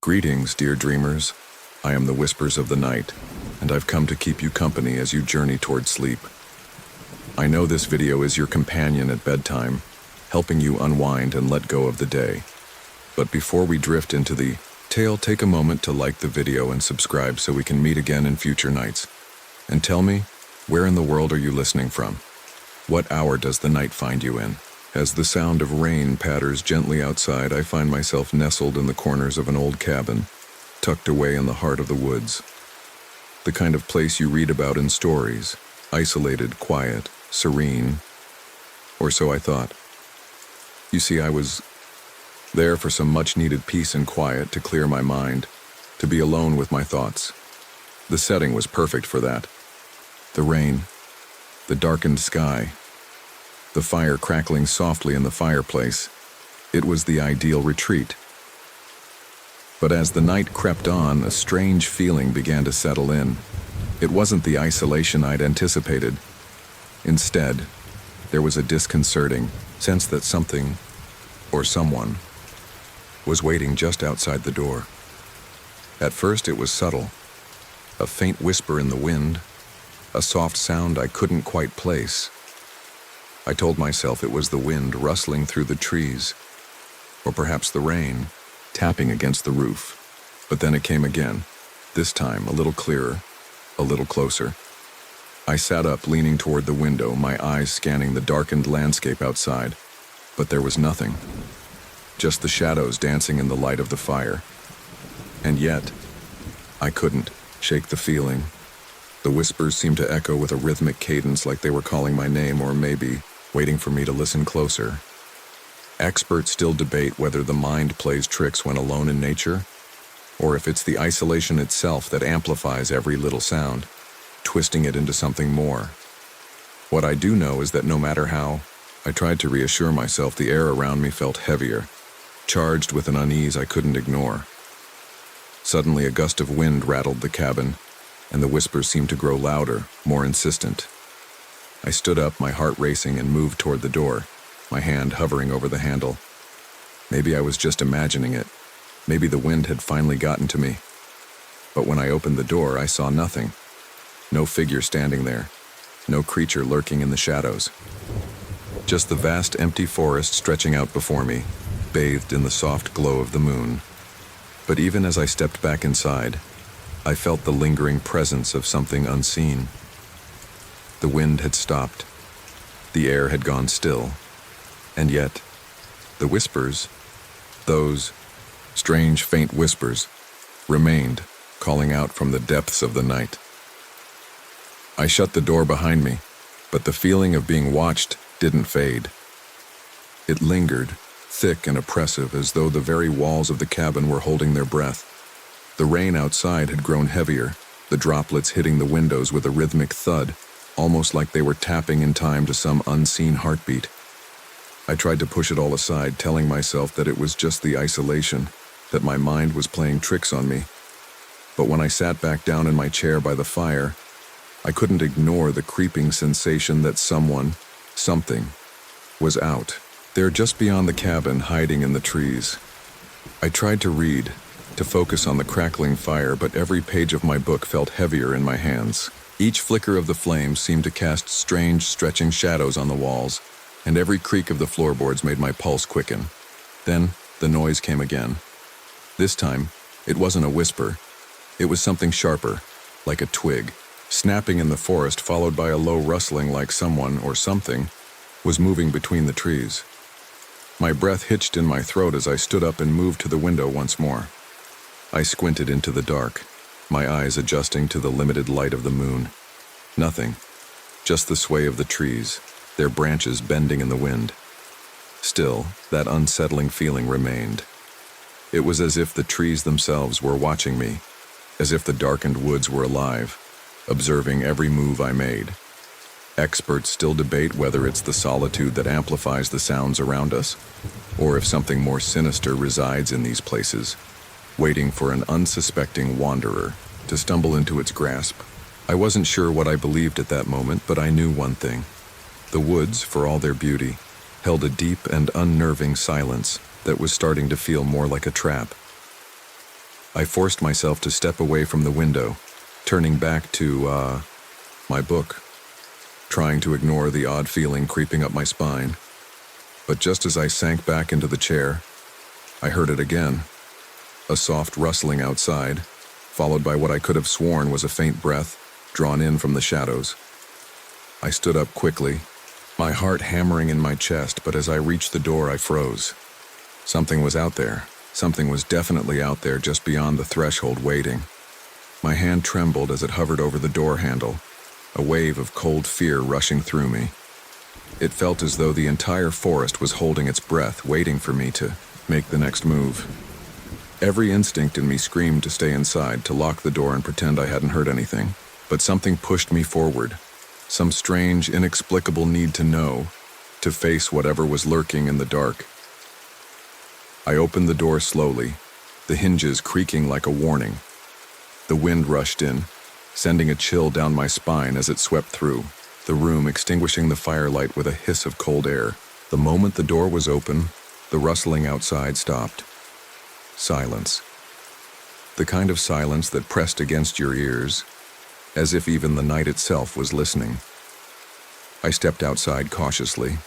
Greetings, dear dreamers. I am the Whispers of the Night, and I've come to keep you company as you journey toward sleep. I know this video is your companion at bedtime, helping you unwind and let go of the day. But before we drift into the tale, take a moment to like the video and subscribe so we can meet again in future nights. And tell me, where in the world are you listening from? What hour does the night find you in? As the sound of rain patters gently outside, I find myself nestled in the corners of an old cabin, tucked away in the heart of the woods. The kind of place you read about in stories, isolated, quiet, serene, or so I thought. You see, I was there for some much-needed peace and quiet to clear my mind, to be alone with my thoughts. The setting was perfect for that. The rain, the darkened sky, the fire crackling softly in the fireplace. It was the ideal retreat. But as the night crept on, a strange feeling began to settle in. It wasn't the isolation I'd anticipated. Instead, there was a disconcerting sense that something, or someone, was waiting just outside the door. At first it was subtle, a faint whisper in the wind, a soft sound I couldn't quite place. I told myself it was the wind rustling through the trees, or perhaps the rain tapping against the roof. But then it came again, this time a little clearer, a little closer. I sat up, leaning toward the window, my eyes scanning the darkened landscape outside. But there was nothing, just the shadows dancing in the light of the fire. And yet, I couldn't shake the feeling. The whispers seemed to echo with a rhythmic cadence, like they were calling my name, or maybe waiting for me to listen closer. Experts still debate whether the mind plays tricks when alone in nature, or if it's the isolation itself that amplifies every little sound, twisting it into something more. What I do know is that no matter how I tried to reassure myself, the air around me felt heavier, charged with an unease I couldn't ignore. Suddenly, a gust of wind rattled the cabin, and the whispers seemed to grow louder, more insistent. I stood up, my heart racing, and moved toward the door, my hand hovering over the handle. Maybe I was just imagining it. Maybe the wind had finally gotten to me. But when I opened the door, I saw nothing. No figure standing there. No creature lurking in the shadows. Just the vast empty forest stretching out before me, bathed in the soft glow of the moon. But even as I stepped back inside, I felt the lingering presence of something unseen. The wind had stopped. The air had gone still. And yet, the whispers, those strange faint whispers, remained, calling out from the depths of the night. I shut the door behind me, but the feeling of being watched didn't fade. It lingered, thick and oppressive, as though the very walls of the cabin were holding their breath. The rain outside had grown heavier, the droplets hitting the windows with a rhythmic thud, almost like they were tapping in time to some unseen heartbeat. I tried to push it all aside, telling myself that it was just the isolation, that my mind was playing tricks on me. But when I sat back down in my chair by the fire, I couldn't ignore the creeping sensation that someone, something, was out, there just beyond the cabin, hiding in the trees. I tried to read, to focus on the crackling fire, but every page of my book felt heavier in my hands. Each flicker of the flames seemed to cast strange, stretching shadows on the walls, and every creak of the floorboards made my pulse quicken. Then, the noise came again. This time, it wasn't a whisper. It was something sharper, like a twig, snapping in the forest, followed by a low rustling like someone, or something, was moving between the trees. My breath hitched in my throat as I stood up and moved to the window once more. I squinted into the dark, my eyes adjusting to the limited light of the moon. Nothing, just the sway of the trees, their branches bending in the wind. Still, that unsettling feeling remained. It was as if the trees themselves were watching me, as if the darkened woods were alive, observing every move I made. Experts still debate whether it's the solitude that amplifies the sounds around us, or if something more sinister resides in these places, waiting for an unsuspecting wanderer to stumble into its grasp. I wasn't sure what I believed at that moment, but I knew one thing. The woods, for all their beauty, held a deep and unnerving silence that was starting to feel more like a trap. I forced myself to step away from the window, turning back to, my book, trying to ignore the odd feeling creeping up my spine. But just as I sank back into the chair, I heard it again. A soft rustling outside, followed by what I could have sworn was a faint breath drawn in from the shadows. I stood up quickly, my heart hammering in my chest, but as I reached the door, I froze. Something was out there. Something was definitely out there just beyond the threshold waiting. My hand trembled as it hovered over the door handle, a wave of cold fear rushing through me. It felt as though the entire forest was holding its breath, waiting for me to make the next move. Every instinct in me screamed to stay inside, to lock the door and pretend I hadn't heard anything. But something pushed me forward. Some strange, inexplicable need to know, to face whatever was lurking in the dark. I opened the door slowly, the hinges creaking like a warning. The wind rushed in, sending a chill down my spine as it swept through the room, extinguishing the firelight with a hiss of cold air. The moment the door was open, the rustling outside stopped. Silence. The kind of silence that pressed against your ears, as if even the night itself was listening. I stepped outside cautiously,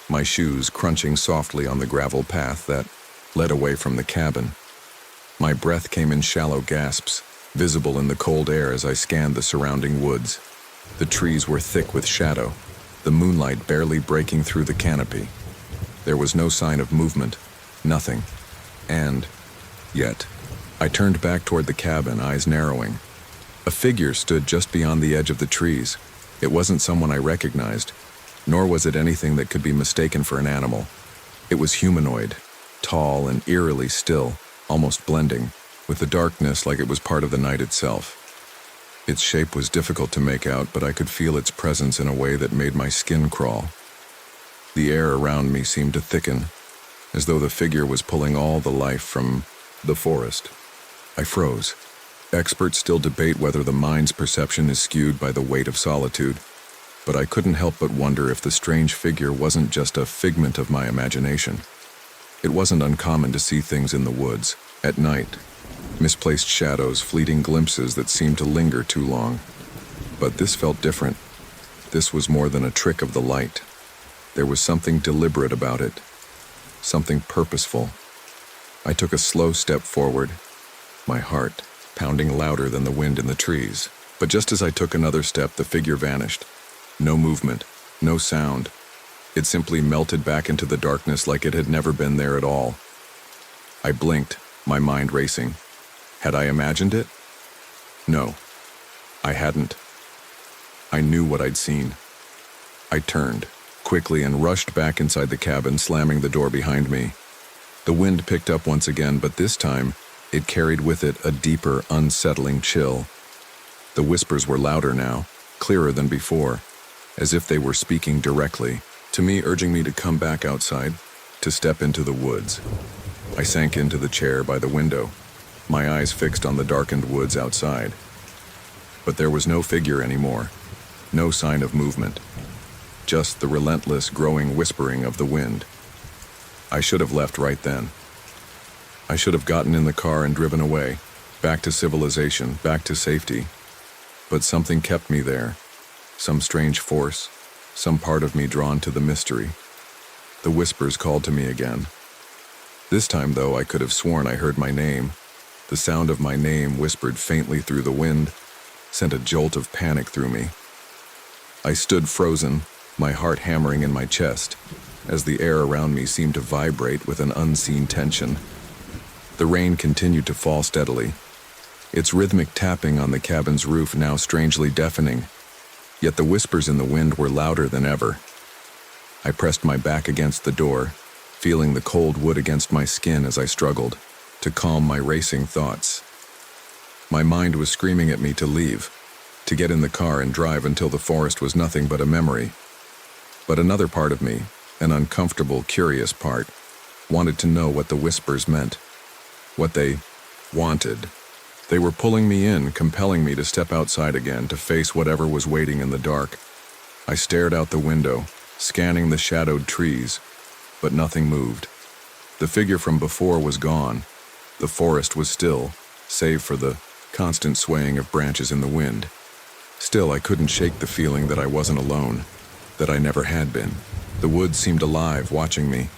my shoes crunching softly on the gravel path that led away from the cabin. My breath came in shallow gasps, visible in the cold air as I scanned the surrounding woods. The trees were thick with shadow, the moonlight barely breaking through the canopy. There was no sign of movement, nothing. And yet, I turned back toward the cabin, eyes narrowing. A figure stood just beyond the edge of the trees. It wasn't someone I recognized, nor was it anything that could be mistaken for an animal. It was humanoid, tall and eerily still, almost blending with the darkness like it was part of the night itself. Its shape was difficult to make out, but I could feel its presence in a way that made my skin crawl. The air around me seemed to thicken, as though the figure was pulling all the life from the forest. I froze. Experts still debate whether the mind's perception is skewed by the weight of solitude, but I couldn't help but wonder if the strange figure wasn't just a figment of my imagination. It wasn't uncommon to see things in the woods, at night, misplaced shadows, fleeting glimpses that seemed to linger too long. But this felt different. This was more than a trick of the light. There was something deliberate about it, something purposeful. I took a slow step forward, my heart pounding louder than the wind in the trees. But just as I took another step, the figure vanished. No movement, no sound. It simply melted back into the darkness like it had never been there at all. I blinked, my mind racing. Had I imagined it? No, I hadn't. I knew what I'd seen. I turned quickly and rushed back inside the cabin, slamming the door behind me. The wind picked up once again, but this time, it carried with it a deeper, unsettling chill. The whispers were louder now, clearer than before, as if they were speaking directly to me, urging me to come back outside, to step into the woods. I sank into the chair by the window, my eyes fixed on the darkened woods outside. But there was no figure anymore, no sign of movement, just the relentless, growing whispering of the wind. I should have left right then. I should have gotten in the car and driven away, back to civilization, back to safety. But something kept me there, some strange force, some part of me drawn to the mystery. The whispers called to me again. This time, though, I could have sworn I heard my name. The sound of my name, whispered faintly through the wind, sent a jolt of panic through me. I stood frozen, my heart hammering in my chest, as the air around me seemed to vibrate with an unseen tension. The rain continued to fall steadily, its rhythmic tapping on the cabin's roof now strangely deafening, yet the whispers in the wind were louder than ever. I pressed my back against the door, feeling the cold wood against my skin as I struggled to calm my racing thoughts. My mind was screaming at me to leave, to get in the car and drive until the forest was nothing but a memory. But another part of me, an uncomfortable, curious part, wanted to know what the whispers meant, what they wanted. They were pulling me in, compelling me to step outside again, to face whatever was waiting in the dark. I stared out the window, scanning the shadowed trees, but nothing moved. The figure from before was gone. The forest was still, save for the constant swaying of branches in the wind. Still, I couldn't shake the feeling that I wasn't alone, that I never had been. The woods seemed alive, watching me,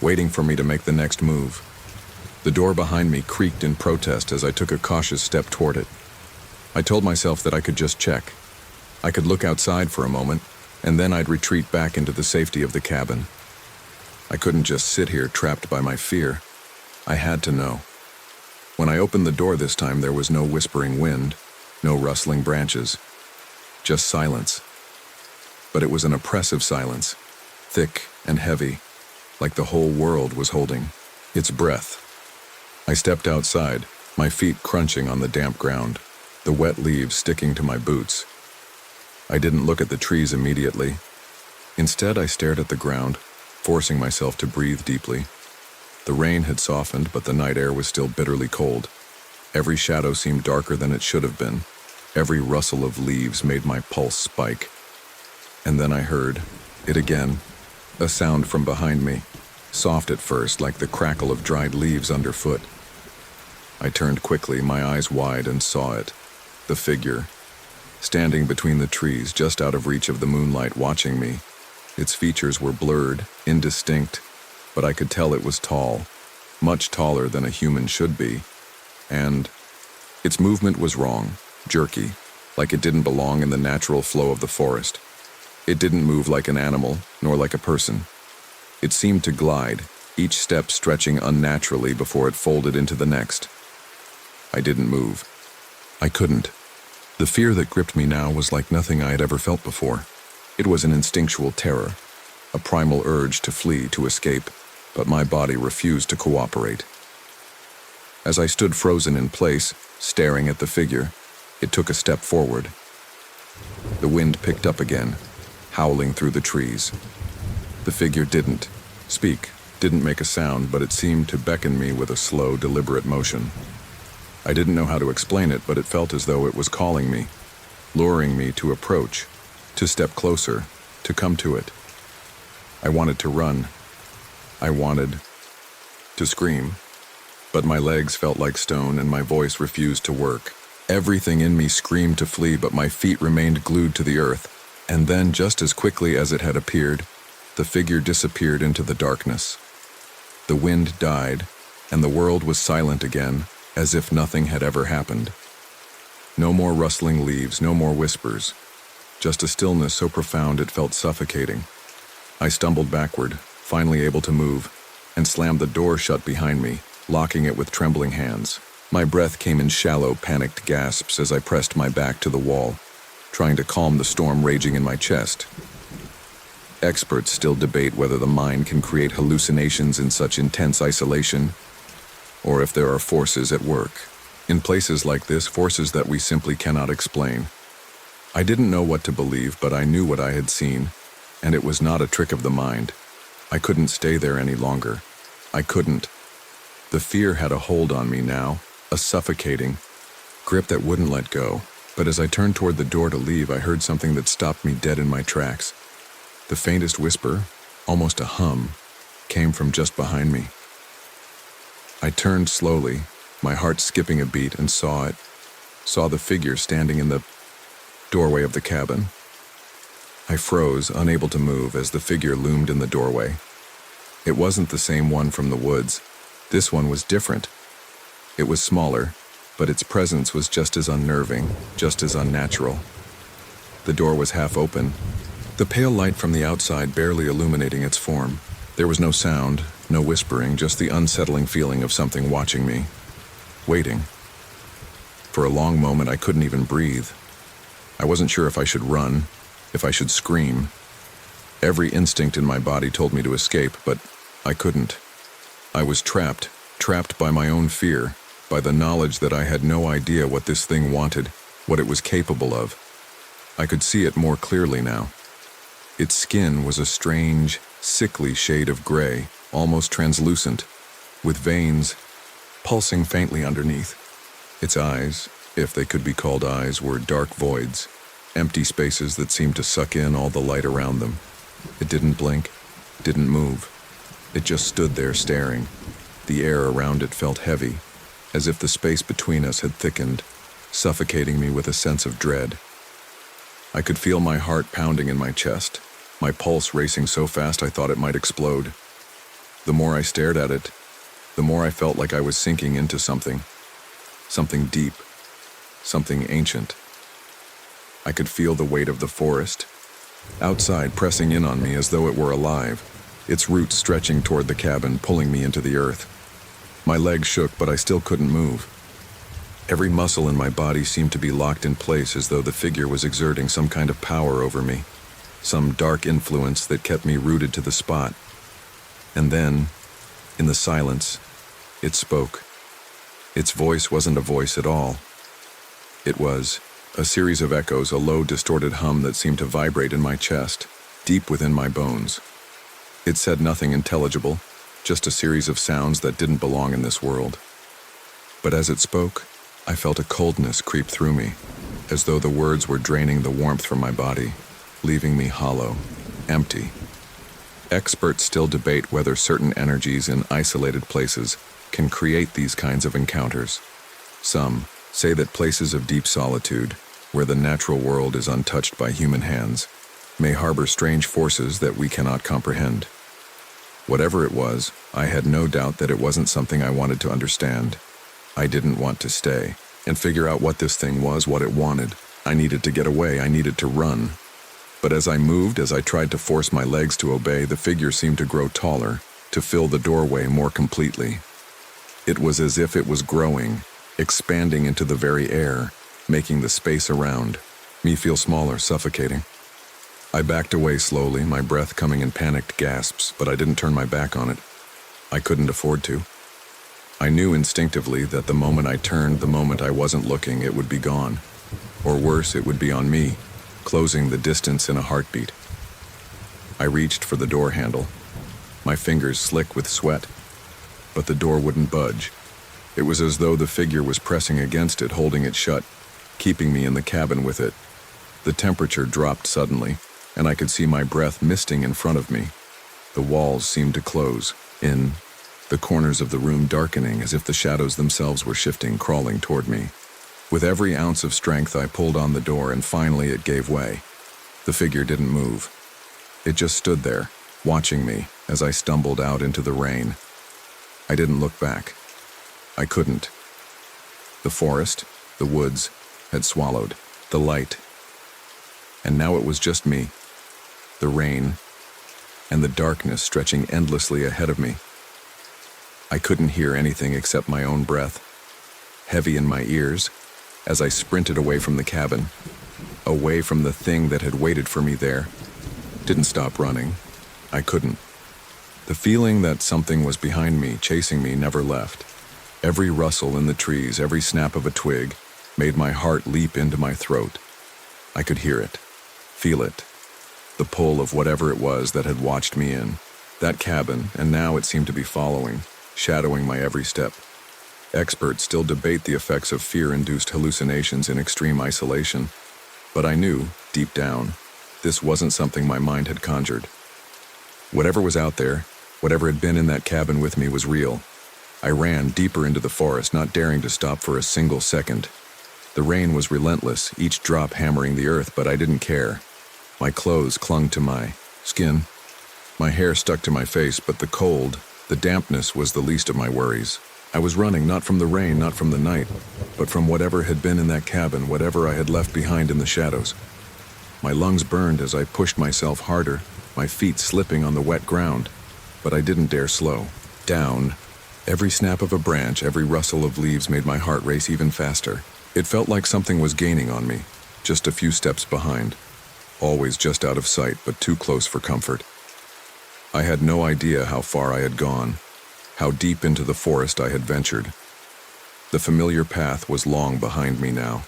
waiting for me to make the next move. The door behind me creaked in protest as I took a cautious step toward it. I told myself that I could just check. I could look outside for a moment, and then I'd retreat back into the safety of the cabin. I couldn't just sit here trapped by my fear. I had to know. When I opened the door this time, there was no whispering wind, no rustling branches, just silence. But it was an oppressive silence, thick and heavy, like the whole world was holding its breath. I stepped outside, my feet crunching on the damp ground, the wet leaves sticking to my boots. I didn't look at the trees immediately. Instead, I stared at the ground, forcing myself to breathe deeply. The rain had softened, but the night air was still bitterly cold. Every shadow seemed darker than it should have been. Every rustle of leaves made my pulse spike. And then I heard it again, a sound from behind me, soft at first, like the crackle of dried leaves underfoot. I turned quickly, my eyes wide, and saw it. The figure, standing between the trees, just out of reach of the moonlight, watching me. Its features were blurred, indistinct, but I could tell it was tall, much taller than a human should be. And its movement was wrong, jerky, like it didn't belong in the natural flow of the forest. It didn't move like an animal, nor like a person. It seemed to glide, each step stretching unnaturally before it folded into the next. I didn't move. I couldn't. The fear that gripped me now was like nothing I had ever felt before. It was an instinctual terror, a primal urge to flee, to escape, but my body refused to cooperate. As I stood frozen in place, staring at the figure, it took a step forward. The wind picked up again, howling through the trees. The figure didn't speak, didn't make a sound, but it seemed to beckon me with a slow, deliberate motion. I didn't know how to explain it, but it felt as though it was calling me, luring me to approach, to step closer, to come to it. I wanted to run. I wanted to scream, but my legs felt like stone and my voice refused to work. Everything in me screamed to flee, but my feet remained glued to the earth. And then, just as quickly as it had appeared, the figure disappeared into the darkness. The wind died, and the world was silent again, as if nothing had ever happened. No more rustling leaves, no more whispers, just a stillness so profound it felt suffocating. I stumbled backward, finally able to move, and slammed the door shut behind me, locking it with trembling hands. My breath came in shallow, panicked gasps as I pressed my back to the wall, trying to calm the storm raging in my chest. Experts still debate whether the mind can create hallucinations in such intense isolation, or if there are forces at work. In places like this, forces that we simply cannot explain. I didn't know what to believe, but I knew what I had seen, and it was not a trick of the mind. I couldn't stay there any longer. I couldn't. The fear had a hold on me now, a suffocating grip that wouldn't let go. But as I turned toward the door to leave, I heard something that stopped me dead in my tracks. The faintest whisper, almost a hum, came from just behind me. I turned slowly, my heart skipping a beat, and saw the figure standing in the doorway of the cabin. I froze, unable to move, as the figure loomed in the doorway. It wasn't the same one from the woods. This one was different. It was smaller, but its presence was just as unnerving, just as unnatural. The door was half open, the pale light from the outside barely illuminating its form. There was no sound, no whispering, just the unsettling feeling of something watching me, waiting. For a long moment, I couldn't even breathe. I wasn't sure if I should run, if I should scream. Every instinct in my body told me to escape, but I couldn't. I was trapped by my own fear, by the knowledge that I had no idea what this thing wanted, what it was capable of. I could see it more clearly now. Its skin was a strange, sickly shade of gray, almost translucent, with veins pulsing faintly underneath. Its eyes, if they could be called eyes, were dark voids, empty spaces that seemed to suck in all the light around them. It didn't blink, didn't move. It just stood there staring. The air around it felt heavy, as if the space between us had thickened, suffocating me with a sense of dread. I could feel my heart pounding in my chest, my pulse racing so fast I thought it might explode. The more I stared at it, the more I felt like I was sinking into something deep, something ancient. I could feel the weight of the forest, outside pressing in on me as though it were alive, its roots stretching toward the cabin, pulling me into the earth. My legs shook, but I still couldn't move. Every muscle in my body seemed to be locked in place as though the figure was exerting some kind of power over me, some dark influence that kept me rooted to the spot. And then, in the silence, it spoke. Its voice wasn't a voice at all. It was a series of echoes, a low, distorted hum that seemed to vibrate in my chest, deep within my bones. It said nothing intelligible, just a series of sounds that didn't belong in this world. But as it spoke, I felt a coldness creep through me, as though the words were draining the warmth from my body, leaving me hollow, empty. Experts still debate whether certain energies in isolated places can create these kinds of encounters. Some say that places of deep solitude, where the natural world is untouched by human hands, may harbor strange forces that we cannot comprehend. Whatever it was, I had no doubt that it wasn't something I wanted to understand. I didn't want to stay and figure out what this thing was, what it wanted. I needed to get away, I needed to run. But as I moved, as I tried to force my legs to obey, the figure seemed to grow taller, to fill the doorway more completely. It was as if it was growing, expanding into the very air, making the space around me feel smaller, suffocating. I backed away slowly, my breath coming in panicked gasps, but I didn't turn my back on it. I couldn't afford to. I knew instinctively that the moment I turned, the moment I wasn't looking, it would be gone. Or worse, it would be on me, closing the distance in a heartbeat. I reached for the door handle, my fingers slick with sweat, but the door wouldn't budge. It was as though the figure was pressing against it, holding it shut, keeping me in the cabin with it. The temperature dropped suddenly, and I could see my breath misting in front of me. The walls seemed to close in, the corners of the room darkening as if the shadows themselves were shifting, crawling toward me. With every ounce of strength, I pulled on the door, and finally it gave way. The figure didn't move. It just stood there, watching me as I stumbled out into the rain. I didn't look back. I couldn't. The forest, the woods, had swallowed the light. And now it was just me, the rain, and the darkness stretching endlessly ahead of me. I couldn't hear anything except my own breath, heavy in my ears, as I sprinted away from the cabin, away from the thing that had waited for me there. Didn't stop running. I couldn't. The feeling that something was behind me, chasing me, never left. Every rustle in the trees, every snap of a twig, made my heart leap into my throat. I could hear it, feel it, the pull of whatever it was that had watched me in, that cabin, and now it seemed to be following, shadowing my every step. Experts still debate the effects of fear-induced hallucinations in extreme isolation, but I knew, deep down, this wasn't something my mind had conjured. Whatever was out there, whatever had been in that cabin with me, was real. I ran deeper into the forest, not daring to stop for a single second. The rain was relentless, each drop hammering the earth, but I didn't care. My clothes clung to my skin. My hair stuck to my face, but the cold, the dampness was the least of my worries. I was running not from the rain, not from the night, but from whatever had been in that cabin, whatever I had left behind in the shadows. My lungs burned as I pushed myself harder, my feet slipping on the wet ground, but I didn't dare slow down. Every snap of a branch, every rustle of leaves made my heart race even faster. It felt like something was gaining on me, just a few steps behind, always just out of sight, but too close for comfort. I had no idea how far I had gone, how deep into the forest I had ventured. The familiar path was long behind me now,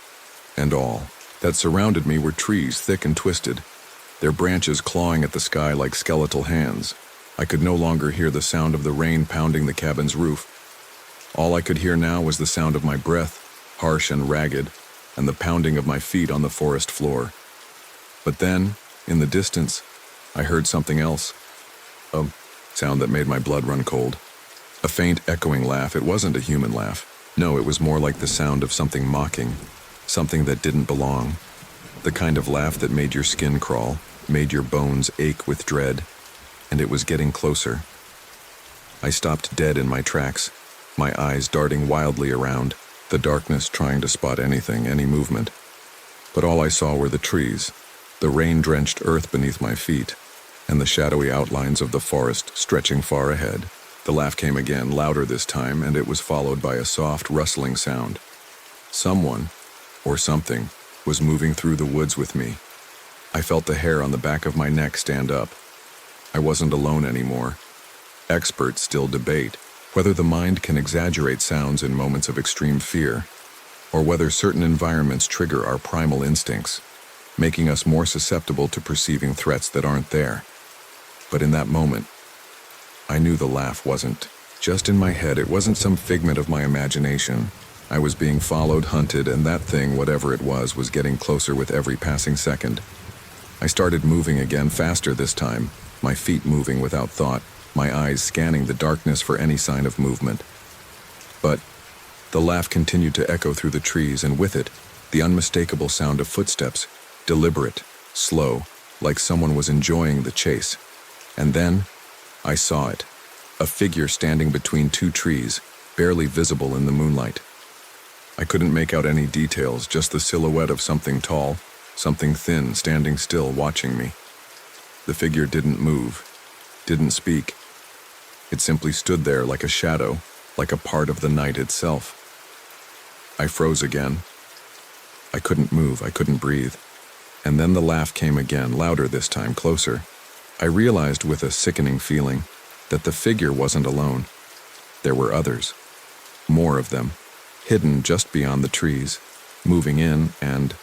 and all that surrounded me were trees thick and twisted, their branches clawing at the sky like skeletal hands. I could no longer hear the sound of the rain pounding the cabin's roof. All I could hear now was the sound of my breath, harsh and ragged, and the pounding of my feet on the forest floor. But then, in the distance, I heard something else. A sound that made my blood run cold. A faint, echoing laugh. It wasn't a human laugh. No, it was more like the sound of something mocking, something that didn't belong. The kind of laugh that made your skin crawl, made your bones ache with dread, and it was getting closer. I stopped dead in my tracks, my eyes darting wildly around, the darkness trying to spot anything, any movement. But all I saw were the trees, the rain-drenched earth beneath my feet, and the shadowy outlines of the forest stretching far ahead. The laugh came again, louder this time, and it was followed by a soft, rustling sound. Someone, or something, was moving through the woods with me. I felt the hair on the back of my neck stand up. I wasn't alone anymore. Experts still debate whether the mind can exaggerate sounds in moments of extreme fear, or whether certain environments trigger our primal instincts, making us more susceptible to perceiving threats that aren't there. But in that moment, I knew the laugh wasn't just in my head. It wasn't some figment of my imagination. I was being followed, hunted, and that thing, whatever it was getting closer with every passing second. I started moving again, faster this time, my feet moving without thought, my eyes scanning the darkness for any sign of movement. But the laugh continued to echo through the trees, and with it, the unmistakable sound of footsteps, deliberate, slow, like someone was enjoying the chase. And then, I saw it, a figure standing between two trees, barely visible in the moonlight. I couldn't make out any details, just the silhouette of something tall, something thin, standing still, watching me. The figure didn't move, didn't speak. It simply stood there like a shadow, like a part of the night itself. I froze again. I couldn't move, I couldn't breathe. And then the laugh came again, louder this time, closer. I realized with a sickening feeling that the figure wasn't alone. There were others, more of them, hidden just beyond the trees, moving in and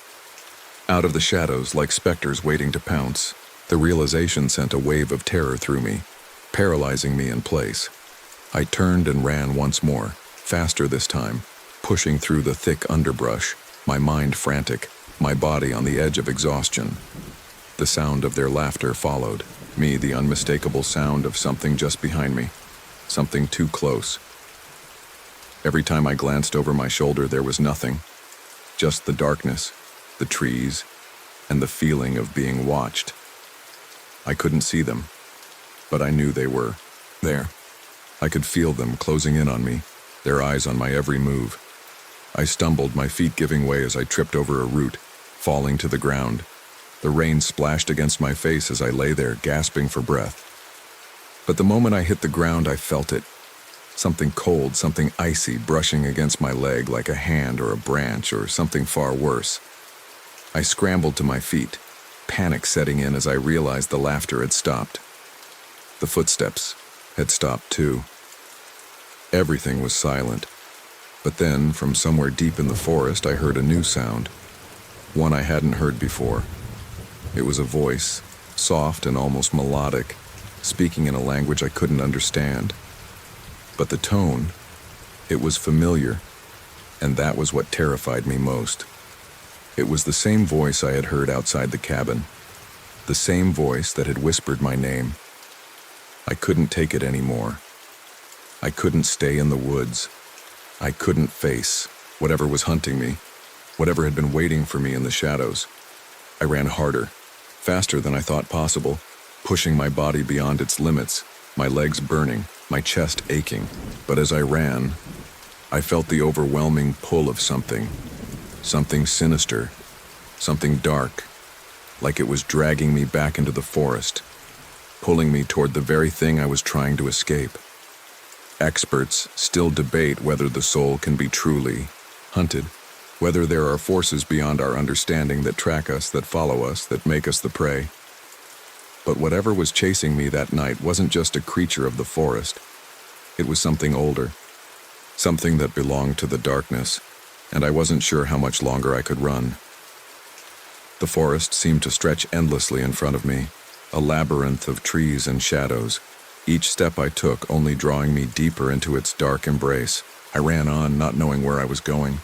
out of the shadows like specters waiting to pounce. The realization sent a wave of terror through me, paralyzing me in place. I turned and ran once more, faster this time, pushing through the thick underbrush, my mind frantic, my body on the edge of exhaustion. The sound of their laughter followed me, the unmistakable sound of something just behind me, something too close. Every time I glanced over my shoulder, there was nothing, just the darkness, the trees, and the feeling of being watched. I couldn't see them, but I knew they were there. I could feel them closing in on me, their eyes on my every move. I stumbled, my feet giving way as I tripped over a root, falling to the ground. The rain splashed against my face as I lay there, gasping for breath. But the moment I hit the ground, I felt it. Something cold, something icy, brushing against my leg like a hand or a branch or something far worse. I scrambled to my feet, panic setting in as I realized the laughter had stopped. The footsteps had stopped too. Everything was silent. But then, from somewhere deep in the forest, I heard a new sound, one I hadn't heard before. It was a voice, soft and almost melodic, speaking in a language I couldn't understand. But the tone, it was familiar, and that was what terrified me most. It was the same voice I had heard outside the cabin, the same voice that had whispered my name. I couldn't take it anymore. I couldn't stay in the woods. I couldn't face whatever was hunting me, whatever had been waiting for me in the shadows. I ran harder, faster than I thought possible, pushing my body beyond its limits, my legs burning, my chest aching. But as I ran, I felt the overwhelming pull of something sinister, something dark, like it was dragging me back into the forest, pulling me toward the very thing I was trying to escape. Experts still debate whether the soul can be truly hunted, whether there are forces beyond our understanding that track us, that follow us, that make us the prey. But whatever was chasing me that night wasn't just a creature of the forest. It was something older, something that belonged to the darkness, and I wasn't sure how much longer I could run. The forest seemed to stretch endlessly in front of me, a labyrinth of trees and shadows, each step I took only drawing me deeper into its dark embrace. I ran on, not knowing where I was going,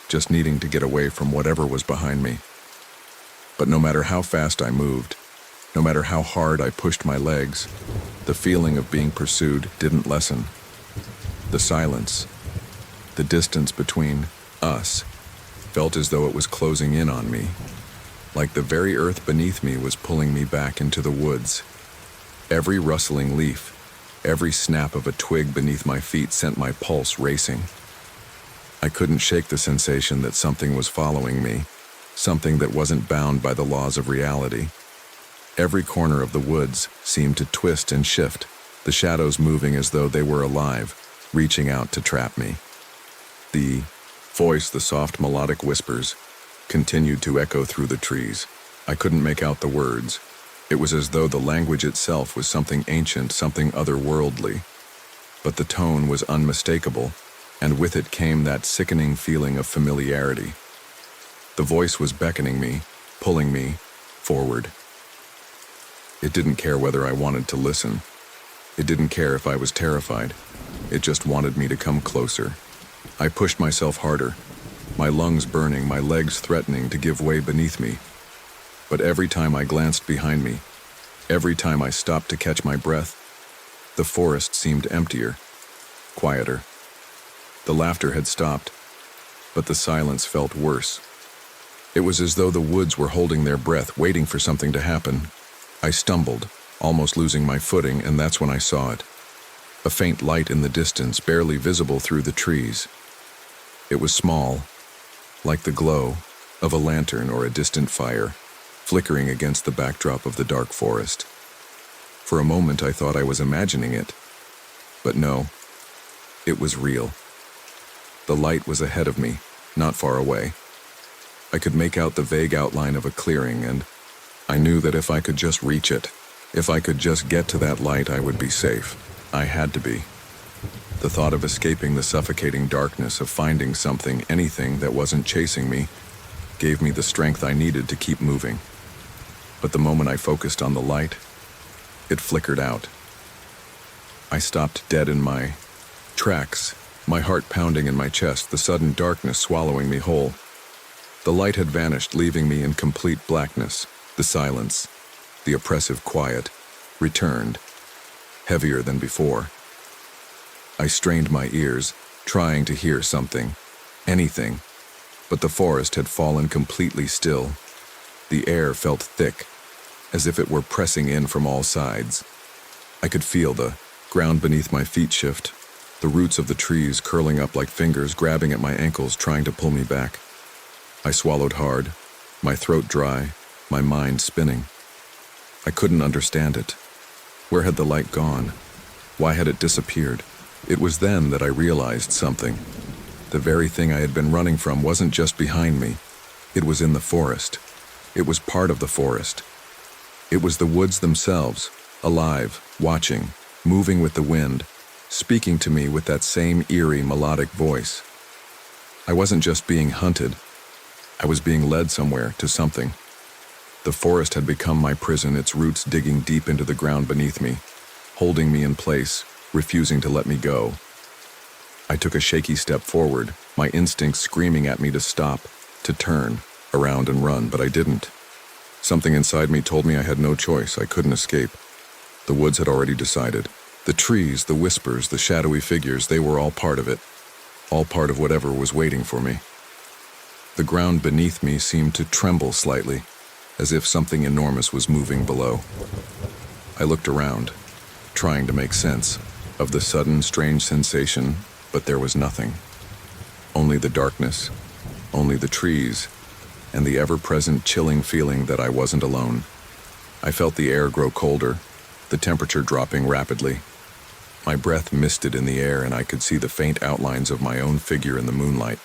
just needing to get away from whatever was behind me. But no matter how fast I moved, no matter how hard I pushed my legs, the feeling of being pursued didn't lessen. The silence, The distance between us felt as though it was closing in on me, like the very earth beneath me was pulling me back into the woods. Every rustling leaf, every snap of a twig beneath my feet sent my pulse racing. I couldn't shake the sensation that something was following me, something that wasn't bound by the laws of reality. Every corner of the woods seemed to twist and shift, the shadows moving as though they were alive, reaching out to trap me. The voice, the soft melodic whispers, continued to echo through the trees. I couldn't make out the words. It was as though the language itself was something ancient, something otherworldly. But the tone was unmistakable, and with it came that sickening feeling of familiarity. The voice was beckoning me, pulling me forward. It didn't care whether I wanted to listen. It didn't care if I was terrified. It just wanted me to come closer. I pushed myself harder, my lungs burning, my legs threatening to give way beneath me. But every time I glanced behind me, every time I stopped to catch my breath, the forest seemed emptier, quieter. The laughter had stopped, but the silence felt worse. It was as though the woods were holding their breath, waiting for something to happen. I stumbled, almost losing my footing, and that's when I saw it. A faint light in the distance, barely visible through the trees. It was small, like the glow of a lantern or a distant fire, flickering against the backdrop of the dark forest. For a moment I thought I was imagining it, but no, it was real. The light was ahead of me, not far away. I could make out the vague outline of a clearing, and I knew that if I could just reach it, if I could just get to that light, I would be safe. I had to be. The thought of escaping the suffocating darkness, of finding something, anything that wasn't chasing me, gave me the strength I needed to keep moving. But the moment I focused on the light, it flickered out. I stopped dead in my tracks, my heart pounding in my chest, the sudden darkness swallowing me whole. The light had vanished, leaving me in complete blackness. The silence, the oppressive quiet, returned, heavier than before. I strained my ears, trying to hear something, anything, but the forest had fallen completely still. The air felt thick, as if it were pressing in from all sides. I could feel the ground beneath my feet shift, the roots of the trees curling up like fingers, grabbing at my ankles, trying to pull me back. I swallowed hard, my throat dry, my mind spinning. I couldn't understand it. Where had the light gone? Why had it disappeared? It was then that I realized something. The very thing I had been running from wasn't just behind me. It was in the forest. It was part of the forest. It was the woods themselves, alive, watching, moving with the wind, speaking to me with that same eerie, melodic voice. I wasn't just being hunted. I was being led somewhere, to something. The forest had become my prison, its roots digging deep into the ground beneath me, holding me in place, refusing to let me go. I took a shaky step forward, my instincts screaming at me to stop, to turn, around and run, but I didn't. Something inside me told me I had no choice, I couldn't escape. The woods had already decided. The trees, the whispers, the shadowy figures, they were all part of it, all part of whatever was waiting for me. The ground beneath me seemed to tremble slightly, as if something enormous was moving below. I looked around, trying to make sense of the sudden, strange sensation, but there was nothing. Only the darkness, only the trees, and the ever-present chilling feeling that I wasn't alone. I felt the air grow colder, the temperature dropping rapidly. My breath misted in the air, and I could see the faint outlines of my own figure in the moonlight,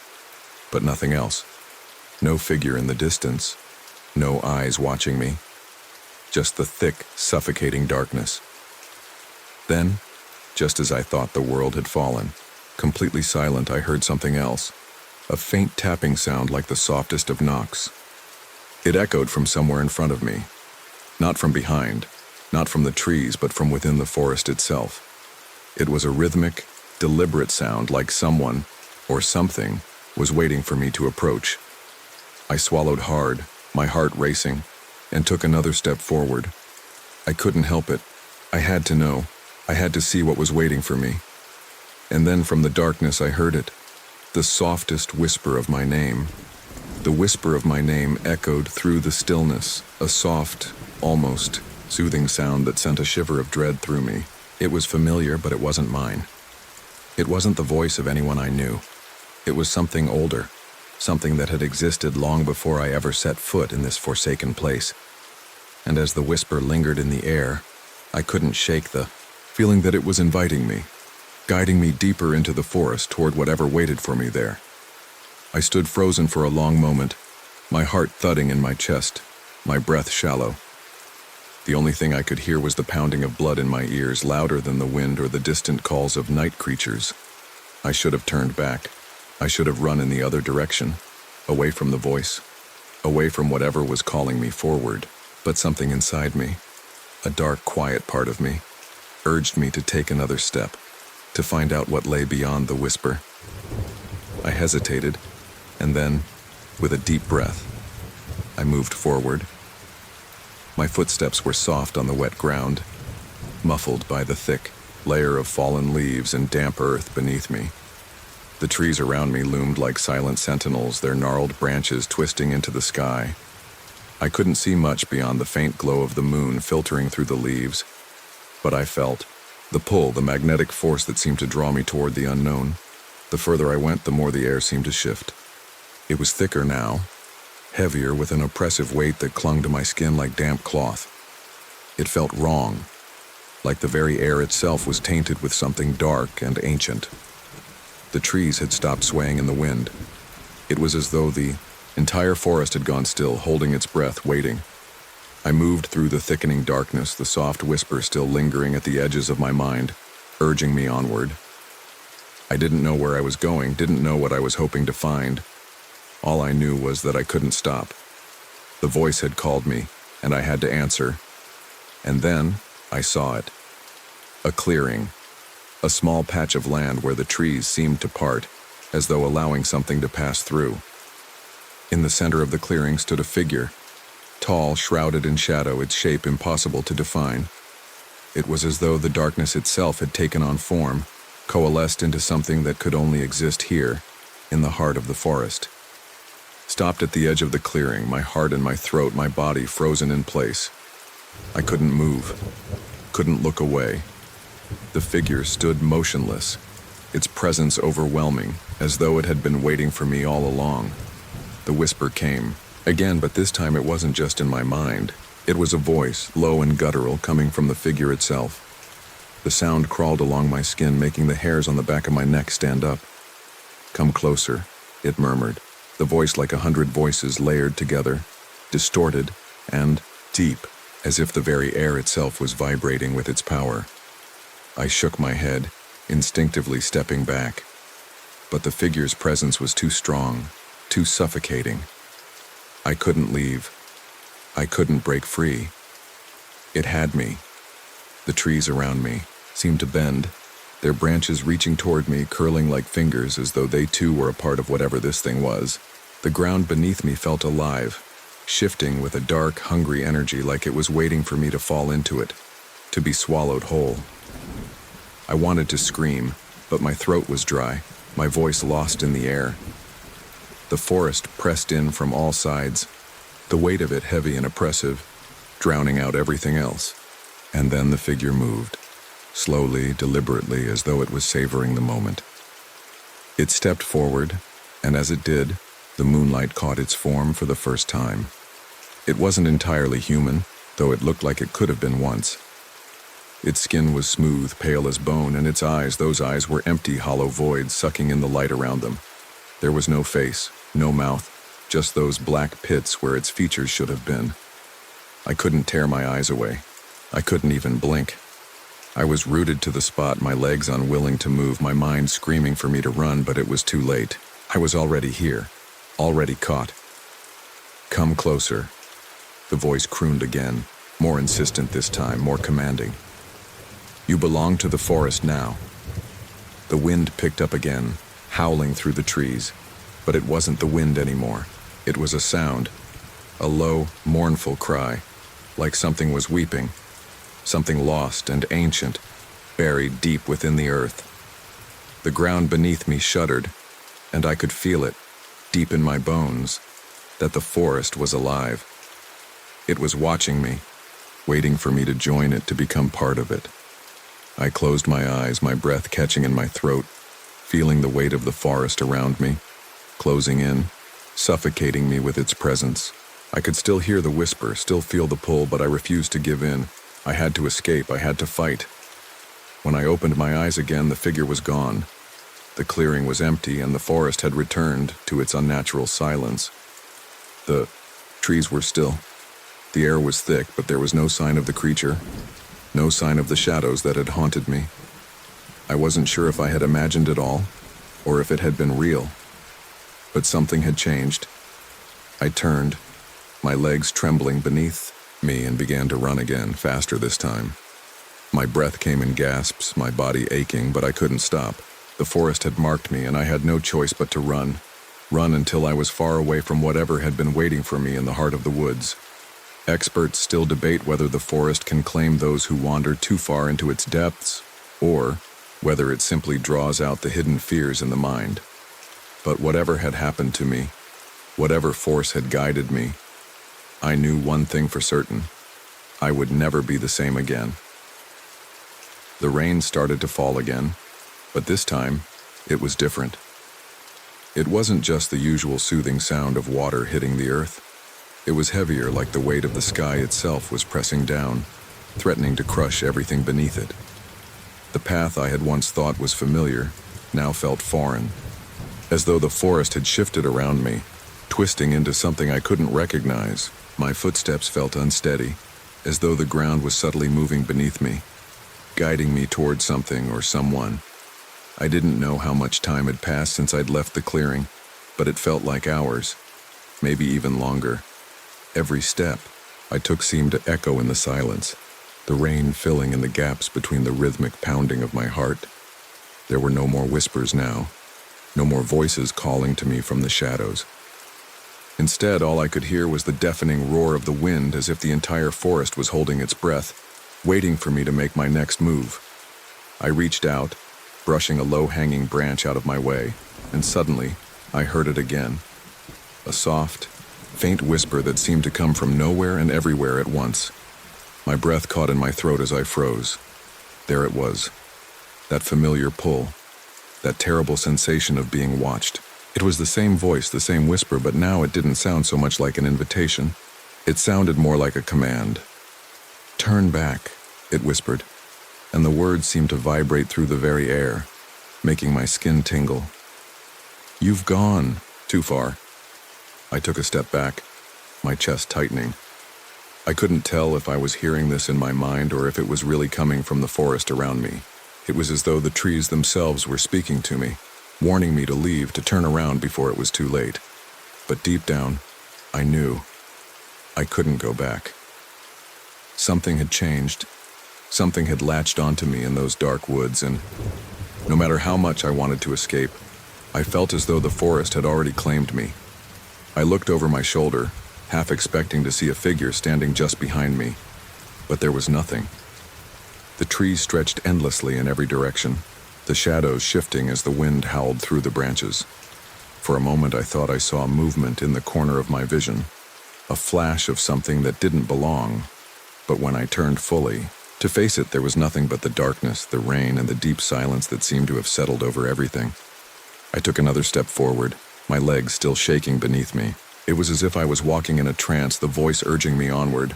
but nothing else. No figure in the distance. No eyes watching me, just the thick, suffocating darkness. Then, just as I thought the world had fallen, completely silent, I heard something else, a faint tapping sound like the softest of knocks. It echoed from somewhere in front of me, not from behind, not from the trees, but from within the forest itself. It was a rhythmic, deliberate sound, like someone, or something, was waiting for me to approach. I swallowed hard, my heart racing, and took another step forward. I couldn't help it. I had to know. I had to see what was waiting for me. And then from the darkness I heard it. the softest whisper of my name. The whisper of my name echoed through the stillness, a soft, almost soothing sound that sent a shiver of dread through me. It was familiar, but it wasn't mine. It wasn't the voice of anyone I knew. It was something older, something that had existed long before I ever set foot in this forsaken place. And as the whisper lingered in the air, I couldn't shake the feeling that it was inviting me, guiding me deeper into the forest toward whatever waited for me there. I stood frozen for a long moment, my heart thudding in my chest, my breath shallow. The only thing I could hear was the pounding of blood in my ears, louder than the wind or the distant calls of night creatures. I should have turned back. I should have run in the other direction, away from the voice, away from whatever was calling me forward. But something inside me, a dark, quiet part of me, urged me to take another step, to find out what lay beyond the whisper. I hesitated, and then, with a deep breath, I moved forward. My footsteps were soft on the wet ground, muffled by the thick layer of fallen leaves and damp earth beneath me. The trees around me loomed like silent sentinels, their gnarled branches twisting into the sky. I couldn't see much beyond the faint glow of the moon filtering through the leaves, but I felt the pull, the magnetic force that seemed to draw me toward the unknown. The further I went, the more the air seemed to shift. It was thicker now, heavier, with an oppressive weight that clung to my skin like damp cloth. It felt wrong, like the very air itself was tainted with something dark and ancient. The trees had stopped swaying in the wind. It was as though the entire forest had gone still, holding its breath, waiting. I moved through the thickening darkness, the soft whisper still lingering at the edges of my mind, urging me onward. I didn't know where I was going, didn't know what I was hoping to find. All I knew was that I couldn't stop. The voice had called me, and I had to answer. And then I saw it. A clearing. A small patch of land where the trees seemed to part, as though allowing something to pass through. In the center of the clearing stood a figure, tall, shrouded in shadow, its shape impossible to define. It was as though the darkness itself had taken on form, coalesced into something that could only exist here, in the heart of the forest. Stopped at the edge of the clearing, my heart in my throat, my body frozen in place. I couldn't move, couldn't look away. The figure stood motionless, its presence overwhelming, as though it had been waiting for me all along. The whisper came, again, but this time it wasn't just in my mind. It was a voice, low and guttural, coming from the figure itself. The sound crawled along my skin, making the hairs on the back of my neck stand up. "Come closer," it murmured, the voice like 100 voices layered together, distorted and deep, as if the very air itself was vibrating with its power. I shook my head, instinctively stepping back. But the figure's presence was too strong, too suffocating. I couldn't leave. I couldn't break free. It had me. The trees around me seemed to bend, their branches reaching toward me, curling like fingers as though they too were a part of whatever this thing was. The ground beneath me felt alive, shifting with a dark, hungry energy, like it was waiting for me to fall into it, to be swallowed whole. I wanted to scream, but my throat was dry, my voice lost in the air. The forest pressed in from all sides, the weight of it heavy and oppressive, drowning out everything else. And then the figure moved, slowly, deliberately, as though it was savoring the moment. It stepped forward, and as it did, the moonlight caught its form for the first time. It wasn't entirely human, though it looked like it could have been once. Its skin was smooth, pale as bone, and its eyes, those eyes were empty, hollow voids sucking in the light around them. There was no face, no mouth, just those black pits where its features should have been. I couldn't tear my eyes away. I couldn't even blink. I was rooted to the spot, my legs unwilling to move, my mind screaming for me to run, but it was too late. I was already here, already caught. "Come closer," the voice crooned again, more insistent this time, more commanding. "You belong to the forest now." The wind picked up again, howling through the trees, but it wasn't the wind anymore. It was a sound, a low, mournful cry, like something was weeping, something lost and ancient, buried deep within the earth. The ground beneath me shuddered, and I could feel it, deep in my bones, that the forest was alive. It was watching me, waiting for me to join it, to become part of it. I closed my eyes, my breath catching in my throat, feeling the weight of the forest around me, closing in, suffocating me with its presence. I could still hear the whisper, still feel the pull, but I refused to give in. I had to escape, I had to fight. When I opened my eyes again, the figure was gone. The clearing was empty, and the forest had returned to its unnatural silence. The trees were still. The air was thick, but there was no sign of the creature, no sign of the shadows that had haunted me. I wasn't sure if I had imagined it all, or if it had been real. But something had changed. I turned, my legs trembling beneath me, and began to run again, faster this time. My breath came in gasps, my body aching, but I couldn't stop. The forest had marked me, and I had no choice but to run. Run until I was far away from whatever had been waiting for me in the heart of the woods. Experts still debate whether the forest can claim those who wander too far into its depths, or whether it simply draws out the hidden fears in the mind. But whatever had happened to me, whatever force had guided me, I knew one thing for certain: I would never be the same again. The rain started to fall again, but this time, it was different. It wasn't just the usual soothing sound of water hitting the earth. It was heavier, like the weight of the sky itself was pressing down, threatening to crush everything beneath it. The path I had once thought was familiar now felt foreign, as though the forest had shifted around me, twisting into something I couldn't recognize. My footsteps felt unsteady, as though the ground was subtly moving beneath me, guiding me toward something or someone. I didn't know how much time had passed since I'd left the clearing, but it felt like hours, maybe even longer. Every step I took seemed to echo in the silence, the rain filling in the gaps between the rhythmic pounding of my heart. There were no more whispers now, no more voices calling to me from the shadows. Instead, all I could hear was the deafening roar of the wind, as if the entire forest was holding its breath, waiting for me to make my next move. I reached out, brushing a low-hanging branch out of my way, and suddenly, I heard it again. A soft, faint whisper that seemed to come from nowhere and everywhere at once. My breath caught in my throat as I froze. There it was, that familiar pull, that terrible sensation of being watched. It was the same voice, the same whisper, but now it didn't sound so much like an invitation. It sounded more like a command. "Turn back," it whispered, and the words seemed to vibrate through the very air, making my skin tingle. "You've gone too far." I took a step back, my chest tightening. I couldn't tell if I was hearing this in my mind or if it was really coming from the forest around me. It was as though the trees themselves were speaking to me, warning me to leave, to turn around before it was too late. But deep down, I knew I couldn't go back. Something had changed. Something had latched onto me in those dark woods, and no matter how much I wanted to escape, I felt as though the forest had already claimed me. I looked over my shoulder, half expecting to see a figure standing just behind me, but there was nothing. The trees stretched endlessly in every direction, the shadows shifting as the wind howled through the branches. For a moment I thought I saw movement in the corner of my vision, a flash of something that didn't belong, but when I turned fully, to face it, there was nothing but the darkness, the rain, and the deep silence that seemed to have settled over everything. I took another step forward, my legs still shaking beneath me. It was as if I was walking in a trance, the voice urging me onward,